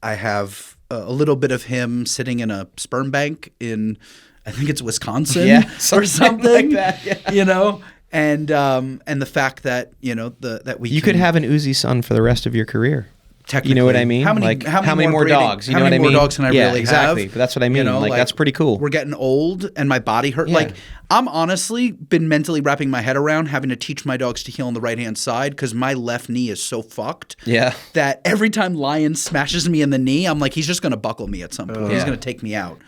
Speaker 1: I have a little bit of him sitting in a sperm bank in, I think it's Wisconsin,
Speaker 2: Yeah,
Speaker 1: or something
Speaker 2: like that, yeah.
Speaker 1: And the fact that that we
Speaker 2: You could have an Uzi son for the rest of your career.
Speaker 1: technically.
Speaker 2: You know what I mean?
Speaker 1: How many,
Speaker 2: like,
Speaker 1: how many
Speaker 2: more
Speaker 1: breeding-
Speaker 2: dogs? You
Speaker 1: how
Speaker 2: know
Speaker 1: many
Speaker 2: what I mean?
Speaker 1: more dogs can I
Speaker 2: yeah,
Speaker 1: really
Speaker 2: exactly.
Speaker 1: have?
Speaker 2: But that's what I mean. Like, that's pretty cool.
Speaker 1: We're getting old, and my body hurt.
Speaker 2: Yeah.
Speaker 1: Like, I'm honestly been mentally wrapping my head around having to teach my dogs to heel on the right hand side because my left knee is so fucked.
Speaker 2: Yeah.
Speaker 1: That every time Lion smashes me in the knee, I'm like, he's just gonna buckle me at some point. He's
Speaker 2: Yeah.
Speaker 1: gonna take me out.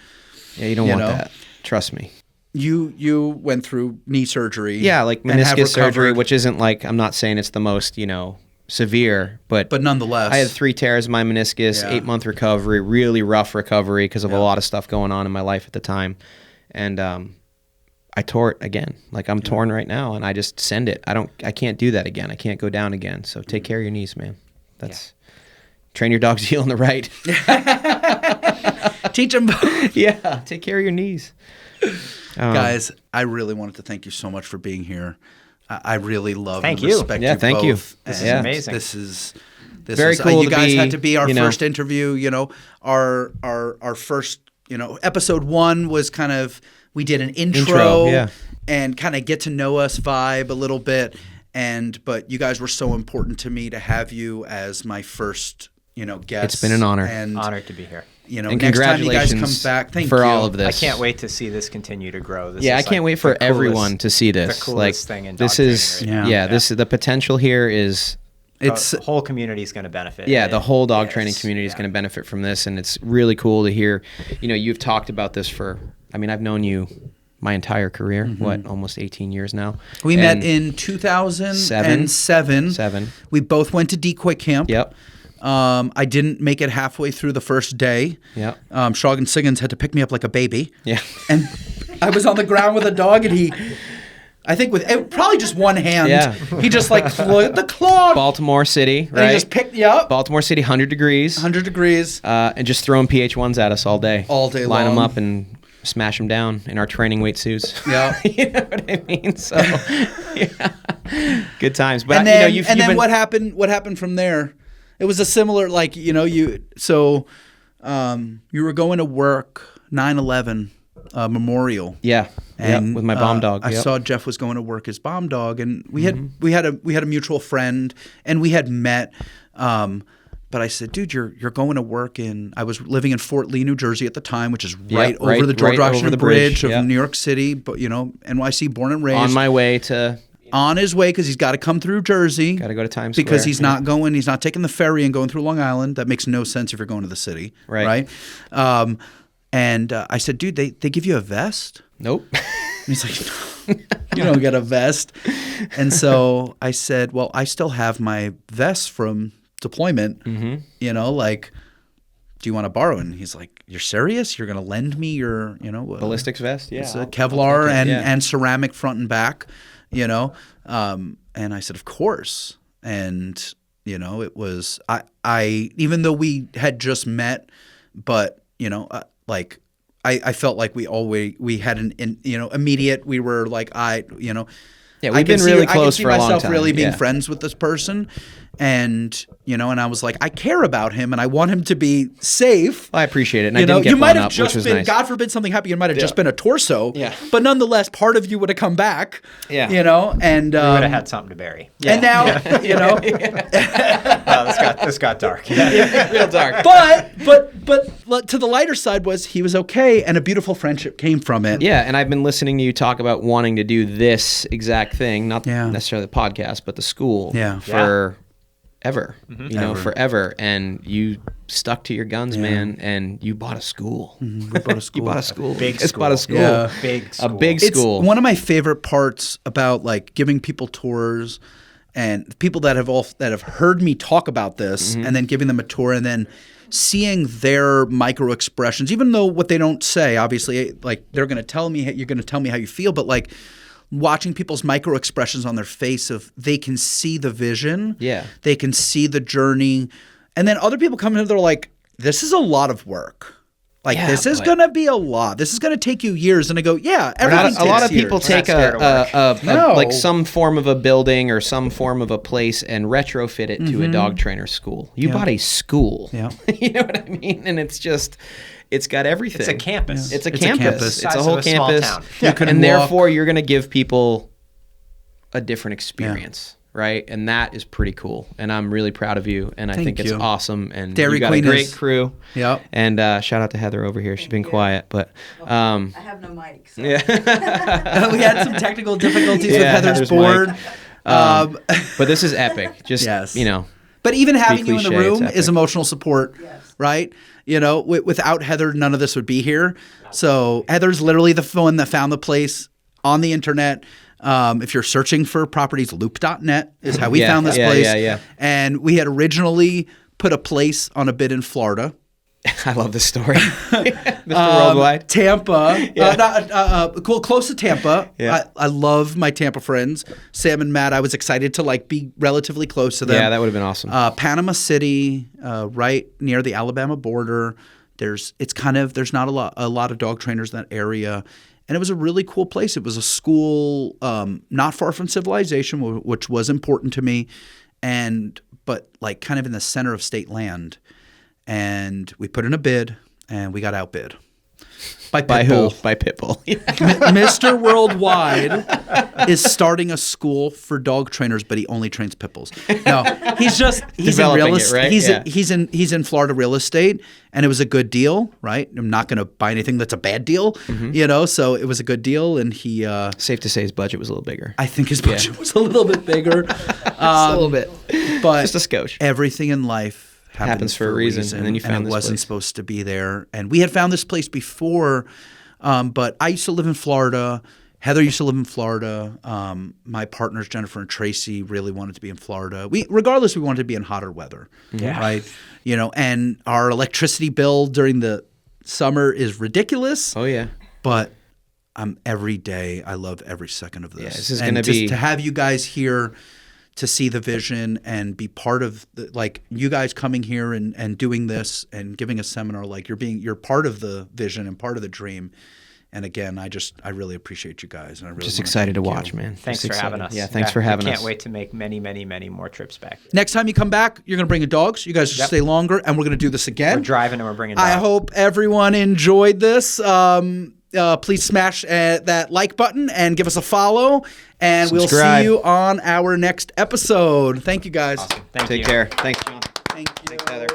Speaker 2: Yeah, you don't want that. Trust me.
Speaker 1: You went through knee surgery.
Speaker 2: Yeah, like
Speaker 1: and have
Speaker 2: meniscus surgery,
Speaker 1: recovered,
Speaker 2: which isn't like, I'm not saying it's the most, severe, but
Speaker 1: nonetheless,
Speaker 2: I had 3 tears in my meniscus,
Speaker 1: Yeah.
Speaker 2: 8-month recovery, really rough recovery because of a lot of stuff going on in my life at the time. And I tore it again. Like, I'm torn right now, and I just send it. I can't do that again. I can't go down again. So take care of your knees, man. Train your dogs to heel on the right.
Speaker 1: teach them.
Speaker 2: Yeah, take care of your knees.
Speaker 1: Guys, I really wanted to thank you so much for being here. I really love
Speaker 3: Thank
Speaker 1: and
Speaker 3: you.
Speaker 1: respect
Speaker 2: Yeah,
Speaker 1: you
Speaker 2: thank
Speaker 1: both.
Speaker 2: you.
Speaker 3: This is
Speaker 1: And
Speaker 3: amazing.
Speaker 1: This is
Speaker 2: Very cool
Speaker 1: You
Speaker 2: to
Speaker 1: guys
Speaker 2: be,
Speaker 1: had to be our
Speaker 2: you know-
Speaker 1: first interview. Our first episode 1 was kind of, we did an intro,
Speaker 2: yeah.
Speaker 1: and kind of get to know us vibe a little bit. But you guys were so important to me to have you as my first guest.
Speaker 2: It's been an honor.
Speaker 1: And
Speaker 3: Honored to be here.
Speaker 2: And
Speaker 1: next time you guys come
Speaker 2: congratulations
Speaker 1: back, thank
Speaker 2: for
Speaker 1: you.
Speaker 2: all of
Speaker 3: I
Speaker 2: this.
Speaker 3: can't wait to see this continue to grow. This
Speaker 2: Yeah, I
Speaker 3: is,
Speaker 2: can't
Speaker 3: like,
Speaker 2: wait for
Speaker 3: the
Speaker 2: everyone
Speaker 3: coolest-
Speaker 2: to see this.
Speaker 3: The
Speaker 2: Like,
Speaker 3: coolest thing in
Speaker 2: this
Speaker 3: dog
Speaker 2: is,
Speaker 3: training right now.
Speaker 2: yeah, this is the potential here is,
Speaker 1: It's
Speaker 3: The whole community is going to benefit.
Speaker 2: yeah, the whole dog
Speaker 3: Yes,
Speaker 2: training community is
Speaker 3: yeah.
Speaker 2: going to benefit from this, and it's really cool to hear. You've talked about this for, I've known you my entire career, almost 18 years now.
Speaker 1: We
Speaker 2: And-
Speaker 1: met in 2007.
Speaker 2: 7.
Speaker 1: We both went to decoy camp.
Speaker 2: Yep.
Speaker 1: I didn't make it halfway through the first day.
Speaker 2: Yep.
Speaker 1: Shoggun Siggins had to pick me up like a baby.
Speaker 2: Yeah.
Speaker 1: And I was on the ground with a dog, and I think with probably just one hand,
Speaker 2: Yeah.
Speaker 1: he just like the claw.
Speaker 2: Baltimore City,
Speaker 1: And he
Speaker 2: right?
Speaker 1: just picked me up.
Speaker 2: Baltimore City, 100 degrees.
Speaker 1: 100 degrees.
Speaker 2: And just throwing PH1s at us all day.
Speaker 1: All day
Speaker 2: Line them
Speaker 1: long.
Speaker 2: up and smash them down in our training weight suits.
Speaker 1: Yeah.
Speaker 2: You know what I mean? So, yeah. Good times. But,
Speaker 1: And then,
Speaker 2: you've
Speaker 1: and then
Speaker 2: been,
Speaker 1: what happened? What happened from there? It was a similar, you were going to work 9/11 memorial.
Speaker 2: Yeah.
Speaker 1: And
Speaker 2: with my bomb dog.
Speaker 1: I
Speaker 2: Yep.
Speaker 1: saw Jeff was going to work his bomb dog, and we had a mutual friend, and we had met. But I said, dude, you're going to work in. I was living in Fort Lee, New Jersey at the time, which is right over the George Washington Bridge of
Speaker 2: yep.
Speaker 1: New York City. But NYC, born and raised.
Speaker 2: On my way to,
Speaker 1: on his way, because he's got to come through Jersey.
Speaker 2: got to go to Times
Speaker 1: Because
Speaker 2: Square.
Speaker 1: he's not taking the ferry and going through Long Island. That makes no sense if you're going to the city,
Speaker 2: Right.
Speaker 1: And I said, dude, they give you a vest?
Speaker 2: Nope.
Speaker 1: And he's like, you don't get a vest. And so I said, well, I still have my vest from deployment.
Speaker 2: Mm-hmm.
Speaker 1: Do you want to borrow it? And he's like, you're serious? You're going to lend me your,
Speaker 2: Ballistics vest? Yeah.
Speaker 1: it's a
Speaker 2: I'll
Speaker 1: Kevlar
Speaker 2: take it, yeah.
Speaker 1: and ceramic front and back, And I said, of course. And, it was, I even though we had just met, but, I felt like we had an immediate, we were like,
Speaker 2: Yeah,
Speaker 1: I
Speaker 2: we've
Speaker 1: can
Speaker 2: been really
Speaker 1: I can
Speaker 2: close
Speaker 1: see
Speaker 2: for a long
Speaker 1: myself
Speaker 2: time.
Speaker 1: really being
Speaker 2: Yeah.
Speaker 1: friends with this person. And, and I was like, I care about him and I want him to be safe.
Speaker 2: I appreciate it. And I didn't get
Speaker 1: You might
Speaker 2: blown
Speaker 1: have
Speaker 2: up, which
Speaker 1: just
Speaker 2: was
Speaker 1: been,
Speaker 2: nice.
Speaker 1: God forbid something happened, you might have just been a torso.
Speaker 2: Yeah.
Speaker 1: But nonetheless, part of you would have come back.
Speaker 2: Yeah.
Speaker 1: And
Speaker 3: We would have had something to bury.
Speaker 1: and now,
Speaker 3: This got dark.
Speaker 2: Real dark.
Speaker 1: but to the lighter side was he was okay and a beautiful friendship came from it.
Speaker 2: Yeah, and I've been listening to you talk about wanting to do this exact thing, not
Speaker 1: Yeah.
Speaker 2: necessarily the podcast, but the school
Speaker 1: Yeah.
Speaker 2: for ever, you know, forever. And you stuck to your guns, man, and you bought a school.
Speaker 1: We bought a school.
Speaker 2: You bought a school.
Speaker 3: Big
Speaker 2: Just bought a school.
Speaker 1: Yeah.
Speaker 3: Big
Speaker 2: A big school.
Speaker 1: It's one of my favorite parts about like giving people tours and people that have heard me talk about this and then giving them a tour and then seeing their micro expressions, even though what they don't say, obviously, like they're going to tell me, you're going to tell me how you feel, but like watching people's micro expressions on their face of they can see the vision, they can see the journey, and then other people come in and they're like, this is a lot of work. Like this is going to be a lot. This is going to take you years. And I go, yeah, everything takes
Speaker 2: a lot of
Speaker 1: years.
Speaker 2: people take like some form of a building or some form of a place and retrofit it to a dog trainer school. You bought a school.
Speaker 1: Yeah.
Speaker 2: You know what I mean? And it's got everything.
Speaker 3: It's a campus.
Speaker 2: It's a campus. It's a whole
Speaker 3: Small
Speaker 2: campus.
Speaker 3: town.
Speaker 2: And therefore, you're going to give people a different experience. Right, and that is pretty cool, and I'm really proud of you, and I think it's awesome. And
Speaker 1: Dairy
Speaker 2: you got
Speaker 1: Queen
Speaker 2: a great
Speaker 1: is-
Speaker 2: crew.
Speaker 1: Yep.
Speaker 2: And shout out to Heather over here. She's been quiet, but
Speaker 4: I have no mic. So.
Speaker 2: yeah.
Speaker 1: We had some technical difficulties with
Speaker 2: Yeah,
Speaker 1: Heather's
Speaker 2: Heather's
Speaker 1: board.
Speaker 2: mic. But this is epic. Just
Speaker 1: Yes.
Speaker 2: you know,
Speaker 1: But even having you in the
Speaker 2: cliche, it's
Speaker 1: room
Speaker 2: epic.
Speaker 1: is emotional support,
Speaker 4: Yes.
Speaker 1: right? You know, without Heather, none of this would be here. So Heather's literally the one that found the place on the internet. If you're searching for properties, loop.net is how we found this place.
Speaker 2: Yeah.
Speaker 1: And we had originally put a place on a bid in Florida.
Speaker 2: I love this story, Mr. Worldwide.
Speaker 1: Tampa, close to Tampa.
Speaker 2: Yeah.
Speaker 1: I love my Tampa friends, Sam and Matt. I was excited to like be relatively close to them.
Speaker 2: Yeah, that would have been awesome.
Speaker 1: Panama City, right near the Alabama border. There's not a lot of dog trainers in that area. And it was a really cool place. It was a school not far from civilization, which was important to me, but like kind of in the center of state land. And we put in a bid, and we got outbid. By
Speaker 2: who?
Speaker 1: Pitbull.
Speaker 2: By Pitbull.
Speaker 1: Mr. Worldwide is starting a school for dog trainers, but he only trains pit bulls. No, he's in
Speaker 2: Developing
Speaker 1: real
Speaker 2: it,
Speaker 1: estate.
Speaker 2: right?
Speaker 1: He's in Florida real estate, and it was a good deal, right? I'm not going to buy anything that's a bad deal, you know. So it was a good deal, and he.
Speaker 2: Safe to say his budget was a little bigger.
Speaker 1: I think his budget was a little bit bigger,
Speaker 2: a little bit,
Speaker 1: but
Speaker 2: just a skosh.
Speaker 1: Everything in life
Speaker 2: happens for a reason, and then you found
Speaker 1: it
Speaker 2: this
Speaker 1: wasn't
Speaker 2: place.
Speaker 1: supposed to be there. And we had found this place before, but I used to live in Florida. Heather used to live in Florida. My partners Jennifer and Tracy really wanted to be in Florida. We wanted to be in hotter weather, right? You know, and our electricity bill during the summer is ridiculous.
Speaker 2: Oh yeah,
Speaker 1: but every day I love every second of this.
Speaker 2: Yeah, this is
Speaker 1: and
Speaker 2: going to be
Speaker 1: to have you guys here to see the vision and be part of you guys coming here and doing this and giving a seminar, like you're part of the vision and part of the dream. And again, I really appreciate you guys, and I really
Speaker 2: just excited to watch, man.
Speaker 3: Thanks
Speaker 2: Just
Speaker 3: for having
Speaker 2: excited.
Speaker 3: us.
Speaker 2: Yeah, thanks for having us.
Speaker 3: Can't wait to make many, many, many more trips back.
Speaker 1: Next time you come back, you're going to bring your dogs. You guys should stay longer, and we're going to do this again.
Speaker 3: We're driving and we're bringing dogs.
Speaker 1: I hope everyone enjoyed this. Please smash that like button and give us a follow, and
Speaker 2: Subscribe.
Speaker 1: we'll see you on our next episode. Thank you, guys.
Speaker 3: Awesome. Thank
Speaker 2: Take
Speaker 3: you.
Speaker 2: care. Thanks, John.
Speaker 1: Thank you.
Speaker 2: Thanks, Heather.